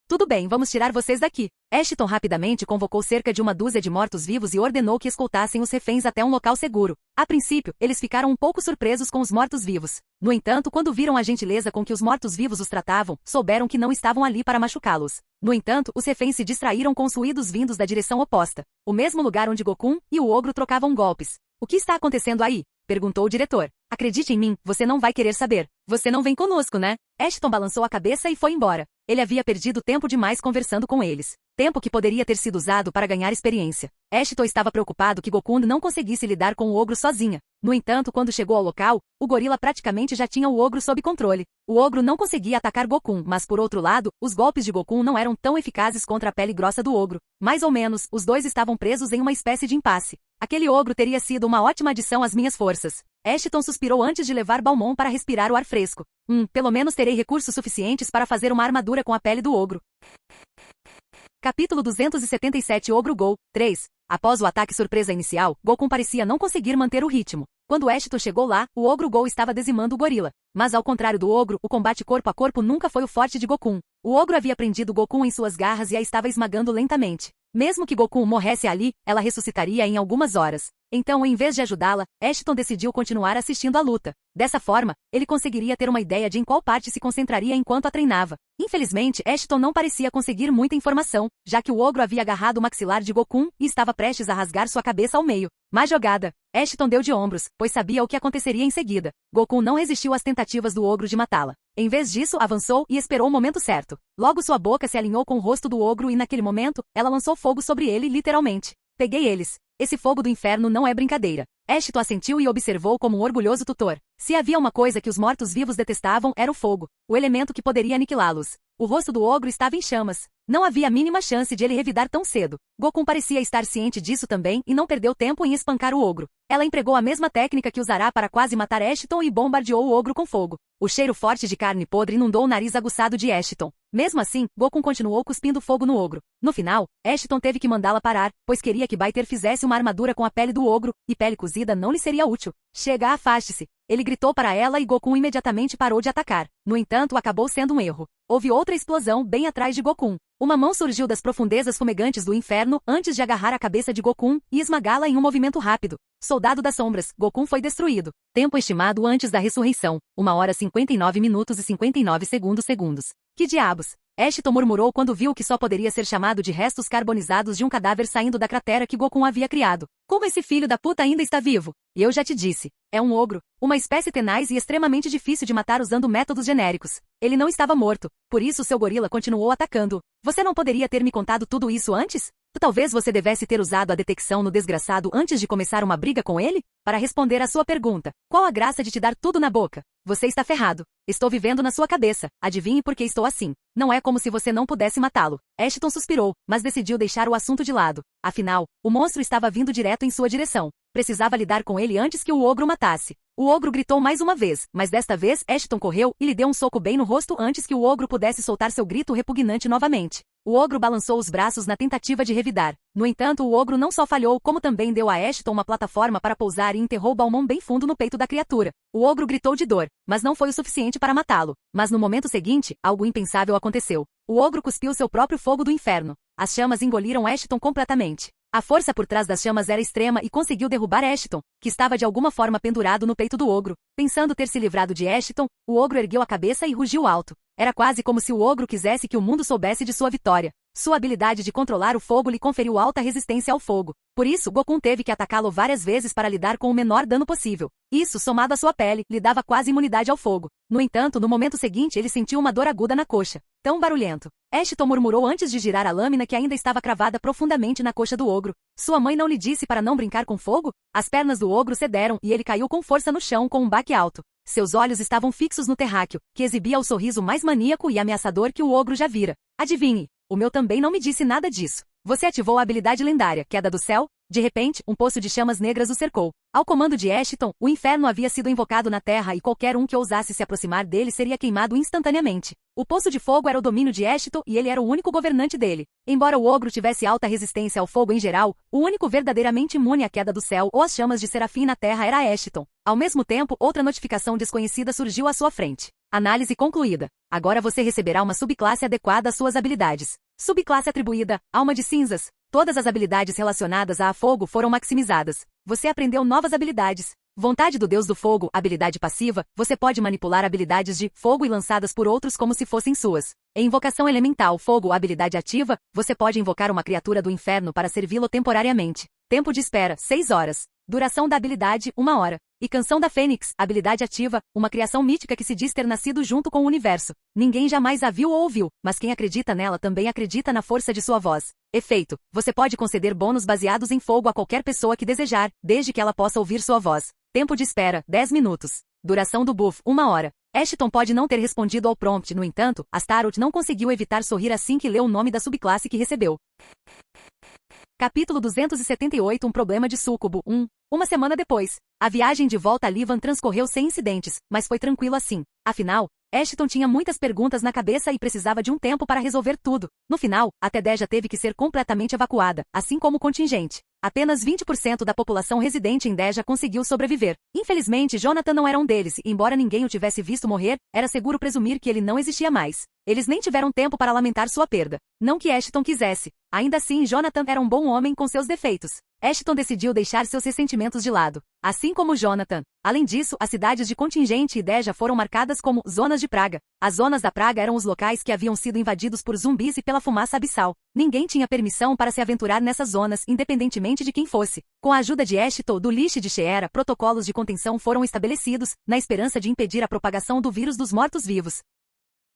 Speaker 2: Tudo bem, vamos tirar vocês daqui. Ashton rapidamente convocou cerca de uma dúzia de mortos-vivos e ordenou que escoltassem os reféns até um local seguro. A princípio, eles ficaram um pouco surpresos com os mortos-vivos. No entanto, quando viram a gentileza com que os mortos-vivos os tratavam, souberam que não estavam ali para machucá-los. No entanto, os reféns se distraíram com os ruídos vindos da direção oposta, o mesmo lugar onde Go-kun e o ogro trocavam golpes. O que está acontecendo aí? Perguntou o diretor. Acredite em mim, você não vai querer saber. Você não vem conosco, né? Ashton balançou a cabeça e foi embora. Ele havia perdido tempo demais conversando com eles. Tempo que poderia ter sido usado para ganhar experiência. Ashton estava preocupado que Go-kun não conseguisse lidar com o ogro sozinha. No entanto, quando chegou ao local, o gorila praticamente já tinha o ogro sob controle. O ogro não conseguia atacar Go-kun, mas por outro lado, os golpes de Go-kun não eram tão eficazes contra a pele grossa do ogro. Mais ou menos, os dois estavam presos em uma espécie de impasse. Aquele ogro teria sido uma ótima adição às minhas forças. Ashton suspirou antes de levar Balmon para respirar o ar fresco. Pelo menos terei recursos suficientes para fazer uma armadura com a pele do ogro. Capítulo 277 Ogro Go 3. Após o ataque surpresa inicial, Go-kun parecia não conseguir manter o ritmo. Quando Ashton chegou lá, o ogro Go estava dizimando o gorila. Mas ao contrário do ogro, o combate corpo a corpo nunca foi o forte de Go-kun. O ogro havia prendido Go-kun em suas garras e a estava esmagando lentamente. Mesmo que Go-kun morresse ali, ela ressuscitaria em algumas horas. Então, em vez de ajudá-la, Ashton decidiu continuar assistindo à luta. Dessa forma, ele conseguiria ter uma ideia de em qual parte se concentraria enquanto a treinava. Infelizmente, Ashton não parecia conseguir muita informação, já que o ogro havia agarrado o maxilar de Go-kun e estava prestes a rasgar sua cabeça ao meio. Má jogada. Ashton deu de ombros, pois sabia o que aconteceria em seguida. Go-kun não resistiu às tentativas do ogro de matá-la. Em vez disso, avançou e esperou o momento certo. Logo sua boca se alinhou com o rosto do ogro e naquele momento, ela lançou fogo sobre ele literalmente. Peguei eles. Esse fogo do inferno não é brincadeira. Ashton assentiu e observou como um orgulhoso tutor. Se havia uma coisa que os mortos-vivos detestavam, era o fogo, o elemento que poderia aniquilá-los. O rosto do ogro estava em chamas. Não havia a mínima chance de ele revidar tão cedo. Go-kun parecia estar ciente disso também e não perdeu tempo em espancar o ogro. Ela empregou a mesma técnica que usará para quase matar Ashton e bombardeou o ogro com fogo. O cheiro forte de carne podre inundou o nariz aguçado de Ashton. Mesmo assim, Go-kun continuou cuspindo fogo no ogro. No final, Ashton teve que mandá-la parar, pois queria que Baiter fizesse uma armadura com a pele do ogro, e pele cozida não lhe seria útil. Chega, afaste-se. Ele gritou para ela e Go-kun imediatamente parou de atacar. No entanto, acabou sendo um erro. Houve outra explosão bem atrás de Go-kun. Uma mão surgiu das profundezas fumegantes do inferno antes de agarrar a cabeça de Go-kun e esmagá-la em um movimento rápido. Soldado das sombras, Go-kun foi destruído. Tempo estimado antes da ressurreição, 1h 59 minutos e 59 segundos. Que diabos? Ashton murmurou quando viu que só poderia ser chamado de restos carbonizados de um cadáver saindo da cratera que Go-kun havia criado. Como esse filho da puta ainda está vivo? E eu já te disse. É um ogro, uma espécie tenaz e extremamente difícil de matar usando métodos genéricos. Ele não estava morto, por isso seu gorila continuou atacando. Você não poderia ter me contado tudo isso antes? Talvez você devesse ter usado a detecção no desgraçado antes de começar uma briga com ele? Para responder à sua pergunta, qual a graça de te dar tudo na boca? Você está ferrado. Estou vivendo na sua cabeça. Adivinhe por que estou assim. Não é como se você não pudesse matá-lo. Ashton suspirou, mas decidiu deixar o assunto de lado. Afinal, o monstro estava vindo direto em sua direção. precisava lidar com ele antes que o ogro o matasse. O ogro gritou mais uma vez, mas desta vez Ashton correu e lhe deu um soco bem no rosto antes que o ogro pudesse soltar seu grito repugnante novamente. O ogro balançou os braços na tentativa de revidar. No entanto, o ogro não só falhou, como também deu a Ashton uma plataforma para pousar e enterrou Balmon bem fundo no peito da criatura. O ogro gritou de dor, mas não foi o suficiente para matá-lo. Mas no momento seguinte, algo impensável aconteceu. O ogro cuspiu seu próprio fogo do inferno. As chamas engoliram Ashton completamente. A força por trás das chamas era extrema e conseguiu derrubar Ashton, que estava de alguma forma pendurado no peito do ogro. Pensando ter se livrado de Ashton, o ogro ergueu a cabeça e rugiu alto. Era quase como se o ogro quisesse que o mundo soubesse de sua vitória. Sua habilidade de controlar o fogo lhe conferiu alta resistência ao fogo. Por isso, Gokun teve que atacá-lo várias vezes para lidar com o menor dano possível. Isso, somado à sua pele, lhe dava quase imunidade ao fogo. No entanto, no momento seguinte ele sentiu uma dor aguda na coxa. Tão barulhento. Ashton murmurou antes de girar a lâmina que ainda estava cravada profundamente na coxa do ogro. Sua mãe não lhe disse para não brincar com fogo? As pernas do ogro cederam e ele caiu com força no chão com um baque alto. Seus olhos estavam fixos no terráqueo, que exibia o sorriso mais maníaco e ameaçador que o ogro já vira. Adivinhe, o meu também não me disse nada disso. Você ativou a habilidade lendária, Queda do Céu? De repente, um poço de chamas negras o cercou. Ao comando de Ashton, o inferno havia sido invocado na terra e qualquer um que ousasse se aproximar dele seria queimado instantaneamente. O poço de fogo era o domínio de Ashton e ele era o único governante dele. Embora o ogro tivesse alta resistência ao fogo em geral, o único verdadeiramente imune à queda do céu ou às chamas de Serafim na terra era Ashton. Ao mesmo tempo, outra notificação desconhecida surgiu à sua frente. Análise concluída. Agora você receberá uma subclasse adequada às suas habilidades. Subclasse atribuída, Alma de Cinzas. Todas as habilidades relacionadas a fogo foram maximizadas. Você aprendeu novas habilidades. Vontade do Deus do Fogo, habilidade passiva, você pode manipular habilidades de fogo e lançadas por outros como se fossem suas. Em Invocação Elemental Fogo, habilidade ativa, você pode invocar uma criatura do inferno para servi-lo temporariamente. Tempo de espera, 6 horas. Duração da habilidade, 1 hora. E Canção da Fênix, habilidade ativa, uma criação mítica que se diz ter nascido junto com o universo. Ninguém jamais a viu ou ouviu, mas quem acredita nela também acredita na força de sua voz. Efeito, você pode conceder bônus baseados em fogo a qualquer pessoa que desejar, desde que ela possa ouvir sua voz. Tempo de espera, 10 minutos. Duração do buff, 1 hora. Ashton pode não ter respondido ao prompt, no entanto, Astaroth não conseguiu evitar sorrir assim que leu o nome da subclasse que recebeu. Capítulo 278 Um problema de súcubo 1. Uma semana depois, a viagem de volta a Livan transcorreu sem incidentes, mas foi tranquilo assim. Afinal, Ashton tinha muitas perguntas na cabeça e precisava de um tempo para resolver tudo. No final, a Tedeja teve que ser completamente evacuada, assim como o contingente. Apenas 20% da população residente em Deja conseguiu sobreviver. Infelizmente, Jonathan não era um deles e, embora ninguém o tivesse visto morrer, era seguro presumir que ele não existia mais. Eles nem tiveram tempo para lamentar sua perda. Não que Ashton quisesse. Ainda assim, Jonathan era um bom homem com seus defeitos. Ashton decidiu deixar seus ressentimentos de lado. Assim como Jonathan. Além disso, as cidades de Contingente e Deja foram marcadas como zonas de praga. As zonas da praga eram os locais que haviam sido invadidos por zumbis e pela fumaça abissal. Ninguém tinha permissão para se aventurar nessas zonas, independentemente de quem fosse. Com a ajuda de Ashton, do Lich e de Sheera, protocolos de contenção foram estabelecidos, na esperança de impedir a propagação do vírus dos mortos-vivos.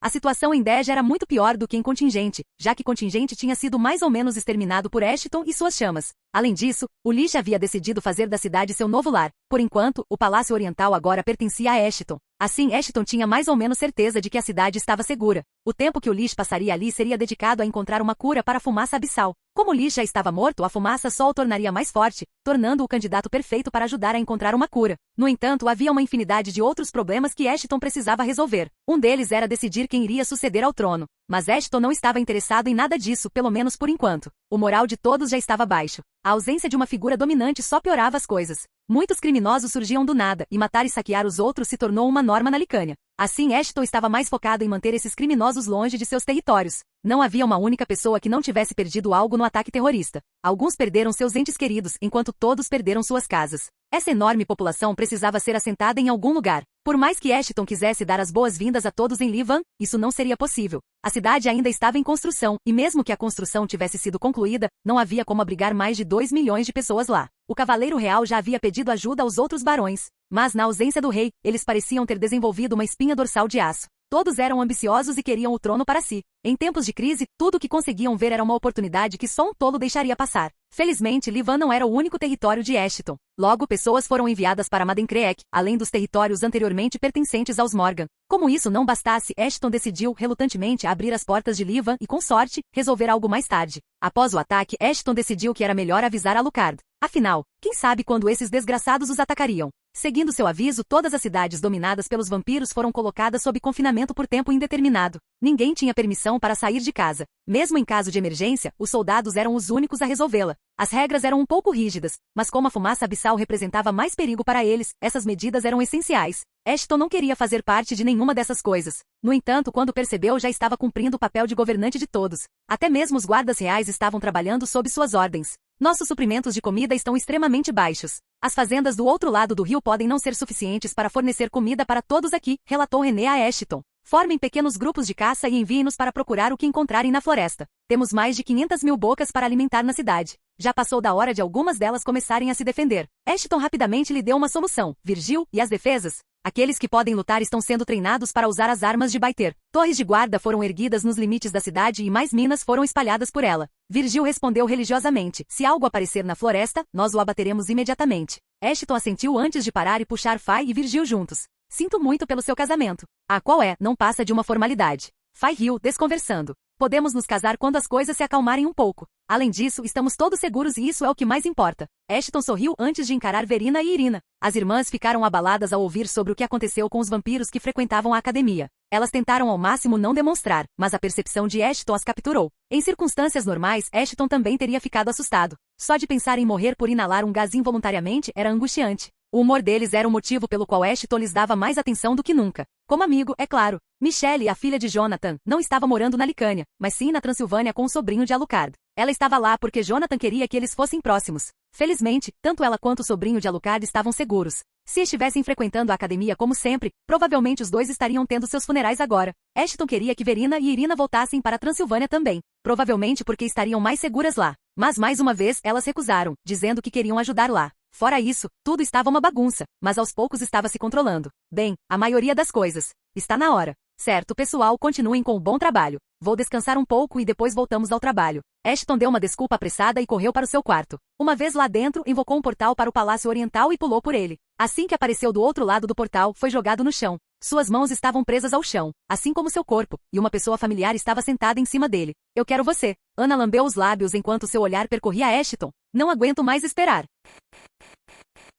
Speaker 2: A situação em Deja era muito pior do que em Contingente, já que Contingente tinha sido mais ou menos exterminado por Ashton e suas chamas. Além disso, o Lich havia decidido fazer da cidade seu novo lar. Por enquanto, o Palácio Oriental agora pertencia a Ashton. Assim, Ashton tinha mais ou menos certeza de que a cidade estava segura. O tempo que o Lich passaria ali seria dedicado a encontrar uma cura para a fumaça abissal. Como o Lich já estava morto, a fumaça só o tornaria mais forte, tornando-o o candidato perfeito para ajudar a encontrar uma cura. No entanto, havia uma infinidade de outros problemas que Ashton precisava resolver. Um deles era decidir quem iria suceder ao trono. Mas Ashton não estava interessado em nada disso, pelo menos por enquanto. O moral de todos já estava baixo. A ausência de uma figura dominante só piorava as coisas. Muitos criminosos surgiam do nada, e matar e saquear os outros se tornou uma norma na Licânia. Assim, Ashton estava mais focado em manter esses criminosos longe de seus territórios. Não havia uma única pessoa que não tivesse perdido algo no ataque terrorista. Alguns perderam seus entes queridos, enquanto todos perderam suas casas. Essa enorme população precisava ser assentada em algum lugar. Por mais que Ashton quisesse dar as boas-vindas a todos em Livan, isso não seria possível. A cidade ainda estava em construção, e mesmo que a construção tivesse sido concluída, não havia como abrigar mais de 2 milhões de pessoas lá. O Cavaleiro Real já havia pedido ajuda aos outros barões. Mas, na ausência do rei, eles pareciam ter desenvolvido uma espinha dorsal de aço. Todos eram ambiciosos e queriam o trono para si. Em tempos de crise, tudo o que conseguiam ver era uma oportunidade que só um tolo deixaria passar. Felizmente, Livan não era o único território de Ashton. Logo, pessoas foram enviadas para Madencreek, além dos territórios anteriormente pertencentes aos Morgan. Como isso não bastasse, Ashton decidiu, relutantemente, abrir as portas de Livan e, com sorte, resolver algo mais tarde. Após o ataque, Ashton decidiu que era melhor avisar Alucard. Afinal, quem sabe quando esses desgraçados os atacariam? Seguindo seu aviso, todas as cidades dominadas pelos vampiros foram colocadas sob confinamento por tempo indeterminado. Ninguém tinha permissão para sair de casa. Mesmo em caso de emergência, os soldados eram os únicos a resolvê-la. As regras eram um pouco rígidas, mas como a fumaça abissal representava mais perigo para eles, essas medidas eram essenciais. Ashton não queria fazer parte de nenhuma dessas coisas. No entanto, quando percebeu, já estava cumprindo o papel de governante de todos. Até mesmo os guardas reais estavam trabalhando sob suas ordens. Nossos suprimentos de comida estão extremamente baixos. As fazendas do outro lado do rio podem não ser suficientes para fornecer comida para todos aqui, relatou René a Ashton. Formem pequenos grupos de caça e enviem-nos para procurar o que encontrarem na floresta. Temos mais de 500.000 bocas para alimentar na cidade. Já passou da hora de algumas delas começarem a se defender. Ashton rapidamente lhe deu uma solução. Virgil, e as defesas? Aqueles que podem lutar estão sendo treinados para usar as armas de baiter. Torres de guarda foram erguidas nos limites da cidade e mais minas foram espalhadas por ela. Virgil respondeu religiosamente. Se algo aparecer na floresta, nós o abateremos imediatamente. Ashton assentiu antes de parar e puxar Fay e Virgil juntos. Sinto muito pelo seu casamento. Ah, qual é? Não passa de uma formalidade. Fay riu, desconversando. Podemos nos casar quando as coisas se acalmarem um pouco. Além disso, estamos todos seguros e isso é o que mais importa. Ashton sorriu antes de encarar Verina e Irina. As irmãs ficaram abaladas ao ouvir sobre o que aconteceu com os vampiros que frequentavam a academia. Elas tentaram ao máximo não demonstrar, mas a percepção de Ashton as capturou. Em circunstâncias normais, Ashton também teria ficado assustado. Só de pensar em morrer por inalar um gás involuntariamente era angustiante. O humor deles era o motivo pelo qual Ashton lhes dava mais atenção do que nunca. Como amigo, é claro. Michelle, a filha de Jonathan, não estava morando na Licânia, mas sim na Transilvânia com o sobrinho de Alucard. Ela estava lá porque Jonathan queria que eles fossem próximos. Felizmente, tanto ela quanto o sobrinho de Alucard estavam seguros. Se estivessem frequentando a academia como sempre, provavelmente os dois estariam tendo seus funerais agora. Ashton queria que Verina e Irina voltassem para a Transilvânia também, provavelmente porque estariam mais seguras lá. Mas mais uma vez elas recusaram, dizendo que queriam ajudar lá. Fora isso, tudo estava uma bagunça, mas aos poucos estava se controlando. Bem, a maioria das coisas. Está na hora. Certo, pessoal, continuem com o bom trabalho. Vou descansar um pouco e depois voltamos ao trabalho. Ashton deu uma desculpa apressada e correu para o seu quarto. Uma vez lá dentro, invocou um portal para o Palácio Oriental e pulou por ele. Assim que apareceu do outro lado do portal, foi jogado no chão. Suas mãos estavam presas ao chão, assim como seu corpo, e uma pessoa familiar estava sentada em cima dele. Eu quero você. Ana lambeu os lábios enquanto seu olhar percorria Ashton. Não aguento mais esperar.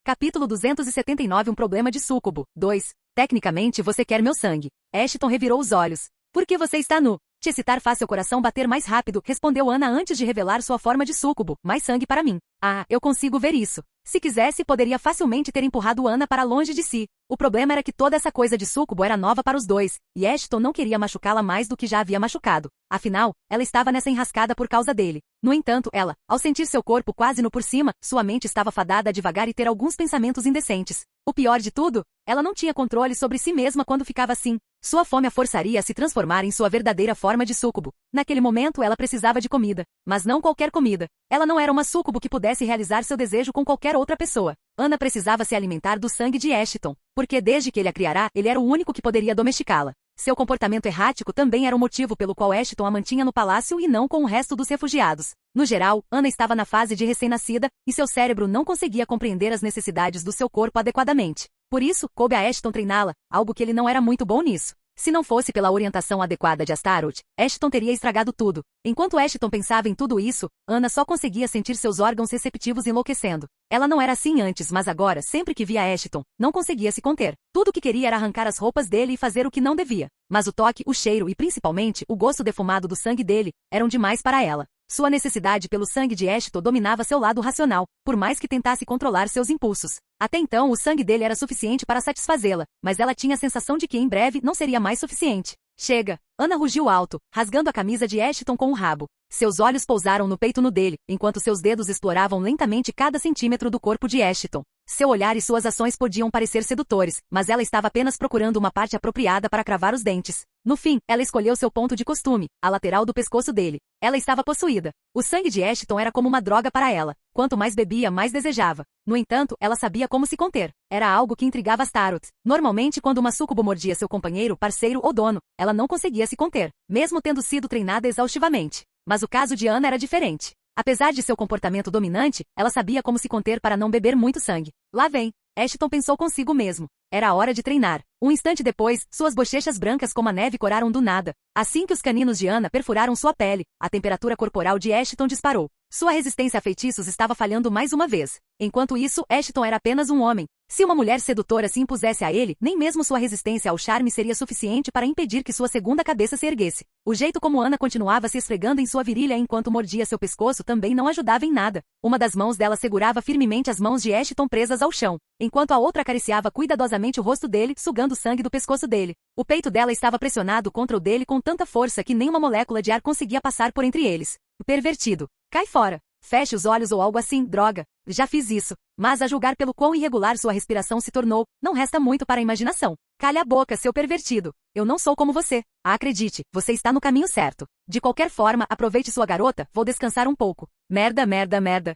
Speaker 2: Capítulo 279 Um problema de súcubo. 2. Tecnicamente você quer meu sangue. Ashton revirou os olhos. Por que você está nu? Te excitar faz seu coração bater mais rápido, respondeu Ana antes de revelar sua forma de súcubo. Mais sangue para mim. Ah, eu consigo ver isso. Se quisesse, poderia facilmente ter empurrado Ana para longe de si. O problema era que toda essa coisa de súcubo era nova para os dois, e Ashton não queria machucá-la mais do que já havia machucado. Afinal, ela estava nessa enrascada por causa dele. No entanto, ela, ao sentir seu corpo quase nu por cima, sua mente estava fadada a divagar e ter alguns pensamentos indecentes. O pior de tudo, ela não tinha controle sobre si mesma quando ficava assim. Sua fome a forçaria a se transformar em sua verdadeira forma de súcubo. Naquele momento ela precisava de comida, mas não qualquer comida. Ela não era uma súcubo que pudesse realizar seu desejo com qualquer outra pessoa. Ana precisava se alimentar do sangue de Ashton, porque desde que ele a criara, ele era o único que poderia domesticá-la. Seu comportamento errático também era o motivo pelo qual Ashton a mantinha no palácio e não com o resto dos refugiados. No geral, Ana estava na fase de recém-nascida, e seu cérebro não conseguia compreender as necessidades do seu corpo adequadamente. Por isso, coube a Ashton treiná-la, algo que ele não era muito bom nisso. Se não fosse pela orientação adequada de Astaroth, Ashton teria estragado tudo. Enquanto Ashton pensava em tudo isso, Ana só conseguia sentir seus órgãos receptivos enlouquecendo. Ela não era assim antes, mas agora, sempre que via Ashton, não conseguia se conter. Tudo o que queria era arrancar as roupas dele e fazer o que não devia. Mas o toque, o cheiro e principalmente o gosto defumado do sangue dele eram demais para ela. Sua necessidade pelo sangue de Ashton dominava seu lado racional, por mais que tentasse controlar seus impulsos. Até então, o sangue dele era suficiente para satisfazê-la, mas ela tinha a sensação de que em breve não seria mais suficiente. Chega! Ana rugiu alto, rasgando a camisa de Ashton com o rabo. Seus olhos pousaram no peito nu dele, enquanto seus dedos exploravam lentamente cada centímetro do corpo de Ashton. Seu olhar e suas ações podiam parecer sedutores, mas ela estava apenas procurando uma parte apropriada para cravar os dentes. No fim, ela escolheu seu ponto de costume, a lateral do pescoço dele. Ela estava possuída. O sangue de Ashton era como uma droga para ela. Quanto mais bebia, mais desejava. No entanto, ela sabia como se conter. Era algo que intrigava Astaroth. Normalmente, quando uma súcubo mordia seu companheiro, parceiro ou dono, ela não conseguia se conter, mesmo tendo sido treinada exaustivamente. Mas o caso de Ana era diferente. Apesar de seu comportamento dominante, ela sabia como se conter para não beber muito sangue. Lá vem. Ashton pensou consigo mesmo. Era a hora de treinar. Um instante depois, suas bochechas brancas como a neve coraram do nada. Assim que os caninos de Ana perfuraram sua pele, a temperatura corporal de Ashton disparou. Sua resistência a feitiços estava falhando mais uma vez. Enquanto isso, Ashton era apenas um homem. Se uma mulher sedutora se impusesse a ele, nem mesmo sua resistência ao charme seria suficiente para impedir que sua segunda cabeça se erguesse. O jeito como Ana continuava se esfregando em sua virilha enquanto mordia seu pescoço também não ajudava em nada. Uma das mãos dela segurava firmemente as mãos de Ashton presas ao chão, enquanto a outra acariciava cuidadosamente o rosto dele, sugando o sangue do pescoço dele. O peito dela estava pressionado contra o dele com tanta força que nem uma molécula de ar conseguia passar por entre eles. Pervertido. Cai fora. Feche os olhos ou algo assim, droga. Já fiz isso. Mas a julgar pelo quão irregular sua respiração se tornou, não resta muito para a imaginação. Calhe a boca, seu pervertido. Eu não sou como você. Acredite, você está no caminho certo. De qualquer forma, aproveite sua garota, vou descansar um pouco. Merda, merda, merda.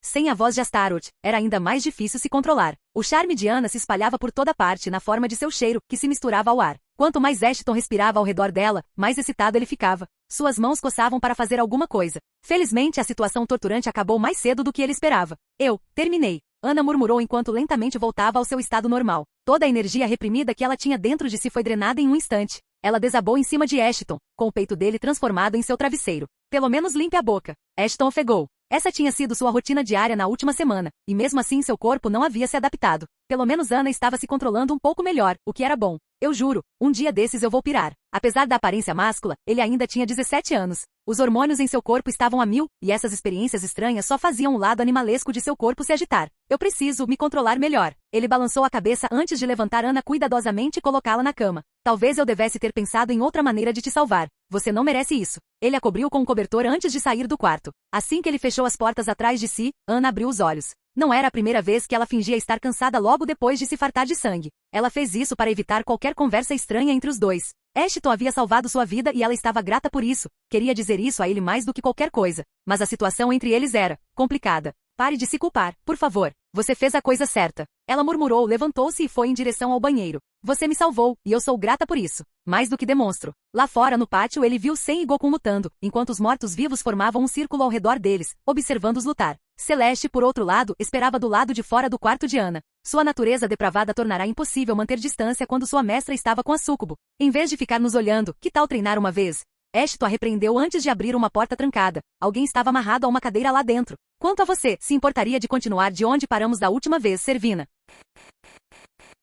Speaker 2: Sem a voz de Astaroth, era ainda mais difícil se controlar. O charme de Ana se espalhava por toda parte na forma de seu cheiro, que se misturava ao ar. Quanto mais Ashton respirava ao redor dela, mais excitado ele ficava. Suas mãos coçavam para fazer alguma coisa. Felizmente, a situação torturante acabou mais cedo do que ele esperava. Terminei. Ana murmurou enquanto lentamente voltava ao seu estado normal. Toda a energia reprimida que ela tinha dentro de si foi drenada em um instante. Ela desabou em cima de Ashton, com o peito dele transformado em seu travesseiro. Pelo menos limpe a boca. Ashton ofegou. Essa tinha sido sua rotina diária na última semana, e mesmo assim seu corpo não havia se adaptado. Pelo menos Ana estava se controlando um pouco melhor, o que era bom. Eu juro, um dia desses eu vou pirar. Apesar da aparência máscula, ele ainda tinha 17 anos. Os hormônios em seu corpo estavam a 1000, e essas experiências estranhas só faziam o lado animalesco de seu corpo se agitar. Eu preciso me controlar melhor. Ele balançou a cabeça antes de levantar Ana cuidadosamente e colocá-la na cama. Talvez eu devesse ter pensado em outra maneira de te salvar. Você não merece isso. Ele a cobriu com um cobertor antes de sair do quarto. Assim que ele fechou as portas atrás de si, Ana abriu os olhos. Não era a primeira vez que ela fingia estar cansada logo depois de se fartar de sangue. Ela fez isso para evitar qualquer conversa estranha entre os dois. Ashton havia salvado sua vida e ela estava grata por isso. Queria dizer isso a ele mais do que qualquer coisa. Mas a situação entre eles era complicada. Pare de se culpar, por favor. Você fez a coisa certa. Ela murmurou, levantou-se e foi em direção ao banheiro. Você me salvou, e eu sou grata por isso. Mais do que demonstro. Lá fora no pátio ele viu Sen e Gokun lutando, enquanto os mortos-vivos formavam um círculo ao redor deles, observando-os lutar. Celeste, por outro lado, esperava do lado de fora do quarto de Ana. Sua natureza depravada tornará impossível manter distância quando sua mestra estava com a súcubo. Em vez de ficar nos olhando, que tal treinar uma vez? Ashton a repreendeu antes de abrir uma porta trancada. Alguém estava amarrado a uma cadeira lá dentro. Quanto a você, se importaria de continuar de onde paramos da última vez, Servina?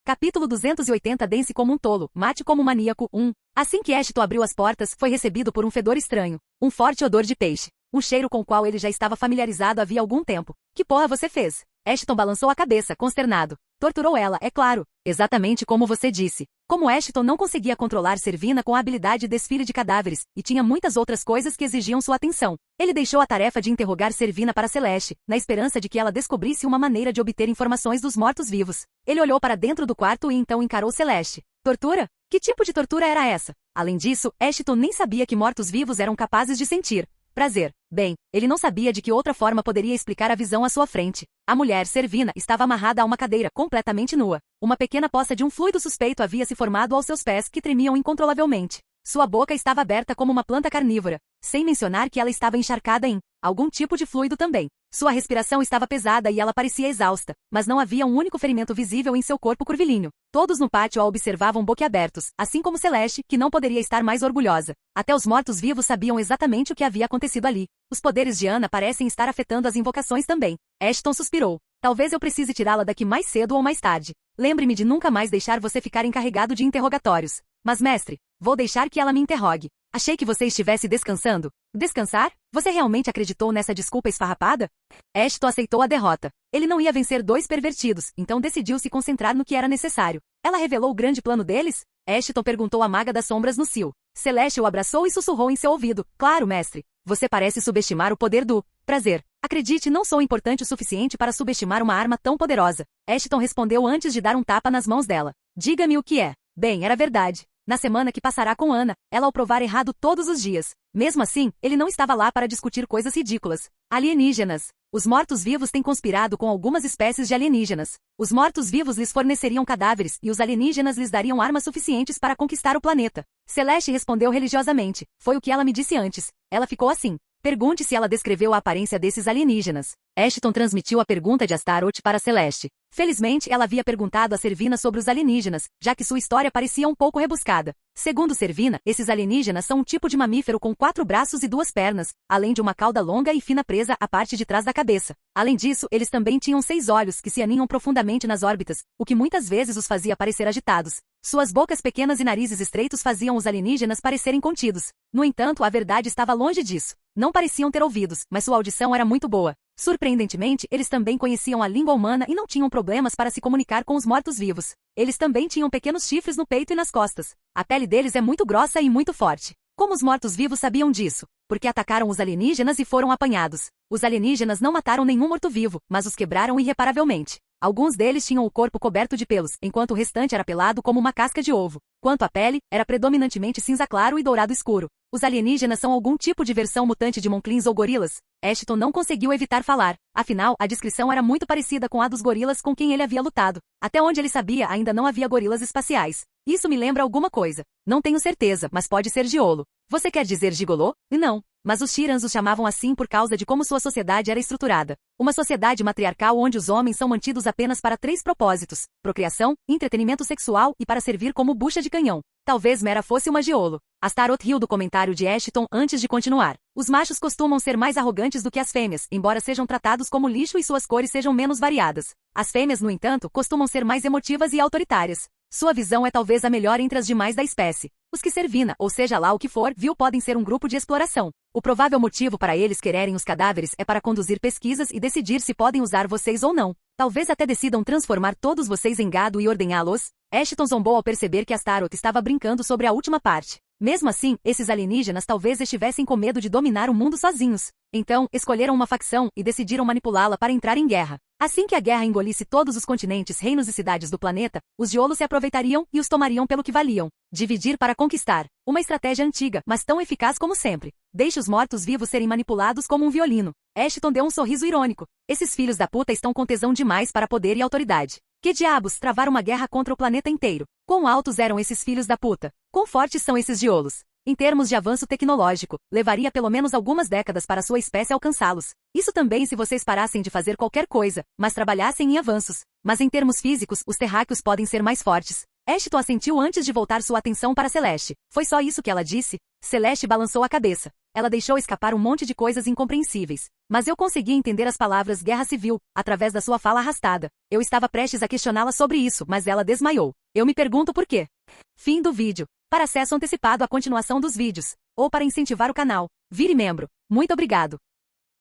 Speaker 2: Capítulo 280 Dance como um tolo, mate como um maníaco, 1. Assim que Ashton abriu as portas, foi recebido por um fedor estranho. Um forte odor de peixe. Um cheiro com o qual ele já estava familiarizado havia algum tempo. Que porra você fez? Ashton balançou a cabeça, consternado. Torturou ela, é claro. Exatamente como você disse. Como Ashton não conseguia controlar Servina com a habilidade de desfile de cadáveres, e tinha muitas outras coisas que exigiam sua atenção. Ele deixou a tarefa de interrogar Servina para Celeste, na esperança de que ela descobrisse uma maneira de obter informações dos mortos-vivos. Ele olhou para dentro do quarto e então encarou Celeste. Tortura? Que tipo de tortura era essa? Além disso, Ashton nem sabia que mortos-vivos eram capazes de sentir prazer. Bem, ele não sabia de que outra forma poderia explicar a visão à sua frente. A mulher, Servina, estava amarrada a uma cadeira, completamente nua. Uma pequena poça de um fluido suspeito havia se formado aos seus pés, que tremiam incontrolavelmente. Sua boca estava aberta como uma planta carnívora, sem mencionar que ela estava encharcada em algum tipo de fluido também. Sua respiração estava pesada e ela parecia exausta, mas não havia um único ferimento visível em seu corpo curvilíneo. Todos no pátio a observavam boquiabertos, assim como Celeste, que não poderia estar mais orgulhosa. Até os mortos-vivos sabiam exatamente o que havia acontecido ali. Os poderes de Ana parecem estar afetando as invocações também. Ashton suspirou. Talvez eu precise tirá-la daqui mais cedo ou mais tarde. Lembre-me de nunca mais deixar você ficar encarregado de interrogatórios. Mas mestre, vou deixar que ela me interrogue. Achei que você estivesse descansando. Descansar? Você realmente acreditou nessa desculpa esfarrapada? Ashton aceitou a derrota. Ele não ia vencer dois pervertidos, então decidiu se concentrar no que era necessário. Ela revelou o grande plano deles? Ashton perguntou à maga das sombras no cio. Celeste o abraçou e sussurrou em seu ouvido. Claro, mestre. Você parece subestimar o poder do prazer. Acredite, não sou importante o suficiente para subestimar uma arma tão poderosa. Ashton respondeu antes de dar um tapa nas mãos dela. Diga-me o que é. Bem, era verdade. Na semana que passará com Ana, ela o provar errado todos os dias. Mesmo assim, ele não estava lá para discutir coisas ridículas. Alienígenas. Os mortos-vivos têm conspirado com algumas espécies de alienígenas. Os mortos-vivos lhes forneceriam cadáveres e os alienígenas lhes dariam armas suficientes para conquistar o planeta. Celeste respondeu religiosamente. Foi o que ela me disse antes. Ela ficou assim. Pergunte se ela descreveu a aparência desses alienígenas. Ashton transmitiu a pergunta de Astaroth para Celeste. Felizmente, ela havia perguntado a Servina sobre os alienígenas, já que sua história parecia um pouco rebuscada. Segundo Servina, esses alienígenas são um tipo de mamífero com 4 braços e 2 pernas, além de uma cauda longa e fina presa à parte de trás da cabeça. Além disso, eles também tinham 6 olhos que se aninham profundamente nas órbitas, o que muitas vezes os fazia parecer agitados. Suas bocas pequenas e narizes estreitos faziam os alienígenas parecerem contidos. No entanto, a verdade estava longe disso. Não pareciam ter ouvidos, mas sua audição era muito boa. Surpreendentemente, eles também conheciam a língua humana e não tinham problemas para se comunicar com os mortos-vivos. Eles também tinham pequenos chifres no peito e nas costas. A pele deles é muito grossa e muito forte. Como os mortos-vivos sabiam disso? Porque atacaram os alienígenas e foram apanhados. Os alienígenas não mataram nenhum morto-vivo, mas os quebraram irreparavelmente. Alguns deles tinham o corpo coberto de pelos, enquanto o restante era pelado como uma casca de ovo. Quanto à pele, era predominantemente cinza claro e dourado escuro. Os alienígenas são algum tipo de versão mutante de monklins ou gorilas? Ashton não conseguiu evitar falar. Afinal, a descrição era muito parecida com a dos gorilas com quem ele havia lutado. Até onde ele sabia, ainda não havia gorilas espaciais. Isso me lembra alguma coisa. Não tenho certeza, mas pode ser giolo. Você quer dizer gigolô? Não. Mas os Shirans os chamavam assim por causa de como sua sociedade era estruturada. Uma sociedade matriarcal onde os homens são mantidos apenas para 3 propósitos: procriação, entretenimento sexual e para servir como bucha de canhão. Talvez Mera fosse uma giolo. Astaroth riu do comentário de Ashton antes de continuar. Os machos costumam ser mais arrogantes do que as fêmeas, embora sejam tratados como lixo e suas cores sejam menos variadas. As fêmeas, no entanto, costumam ser mais emotivas e autoritárias. Sua visão é talvez a melhor entre as demais da espécie. Os que Servina, ou seja lá o que for, viu podem ser um grupo de exploração. O provável motivo para eles quererem os cadáveres é para conduzir pesquisas e decidir se podem usar vocês ou não. Talvez até decidam transformar todos vocês em gado e ordenhá-los. Ashton zombou ao perceber que Astaroth estava brincando sobre a última parte. Mesmo assim, esses alienígenas talvez estivessem com medo de dominar o mundo sozinhos. Então, escolheram uma facção e decidiram manipulá-la para entrar em guerra. Assim que a guerra engolisse todos os continentes, reinos e cidades do planeta, os Giolos se aproveitariam e os tomariam pelo que valiam. Dividir para conquistar. Uma estratégia antiga, mas tão eficaz como sempre. Deixe os mortos-vivos serem manipulados como um violino. Ashton deu um sorriso irônico. Esses filhos da puta estão com tesão demais para poder e autoridade. Que diabos, travar uma guerra contra o planeta inteiro? Quão altos eram esses filhos da puta? Quão fortes são esses Giolos? Em termos de avanço tecnológico, levaria pelo menos algumas décadas para sua espécie alcançá-los. Isso também se vocês parassem de fazer qualquer coisa, mas trabalhassem em avanços. Mas em termos físicos, os terráqueos podem ser mais fortes. Ashton assentiu antes de voltar sua atenção para Celeste. Foi só isso que ela disse? Celeste balançou a cabeça. Ela deixou escapar um monte de coisas incompreensíveis. Mas eu consegui entender as palavras guerra civil, através da sua fala arrastada. Eu estava prestes a questioná-la sobre isso, mas ela desmaiou. Eu me pergunto por quê. Fim do vídeo. Para acesso antecipado à continuação dos vídeos, ou para incentivar o canal, vire membro. Muito obrigado.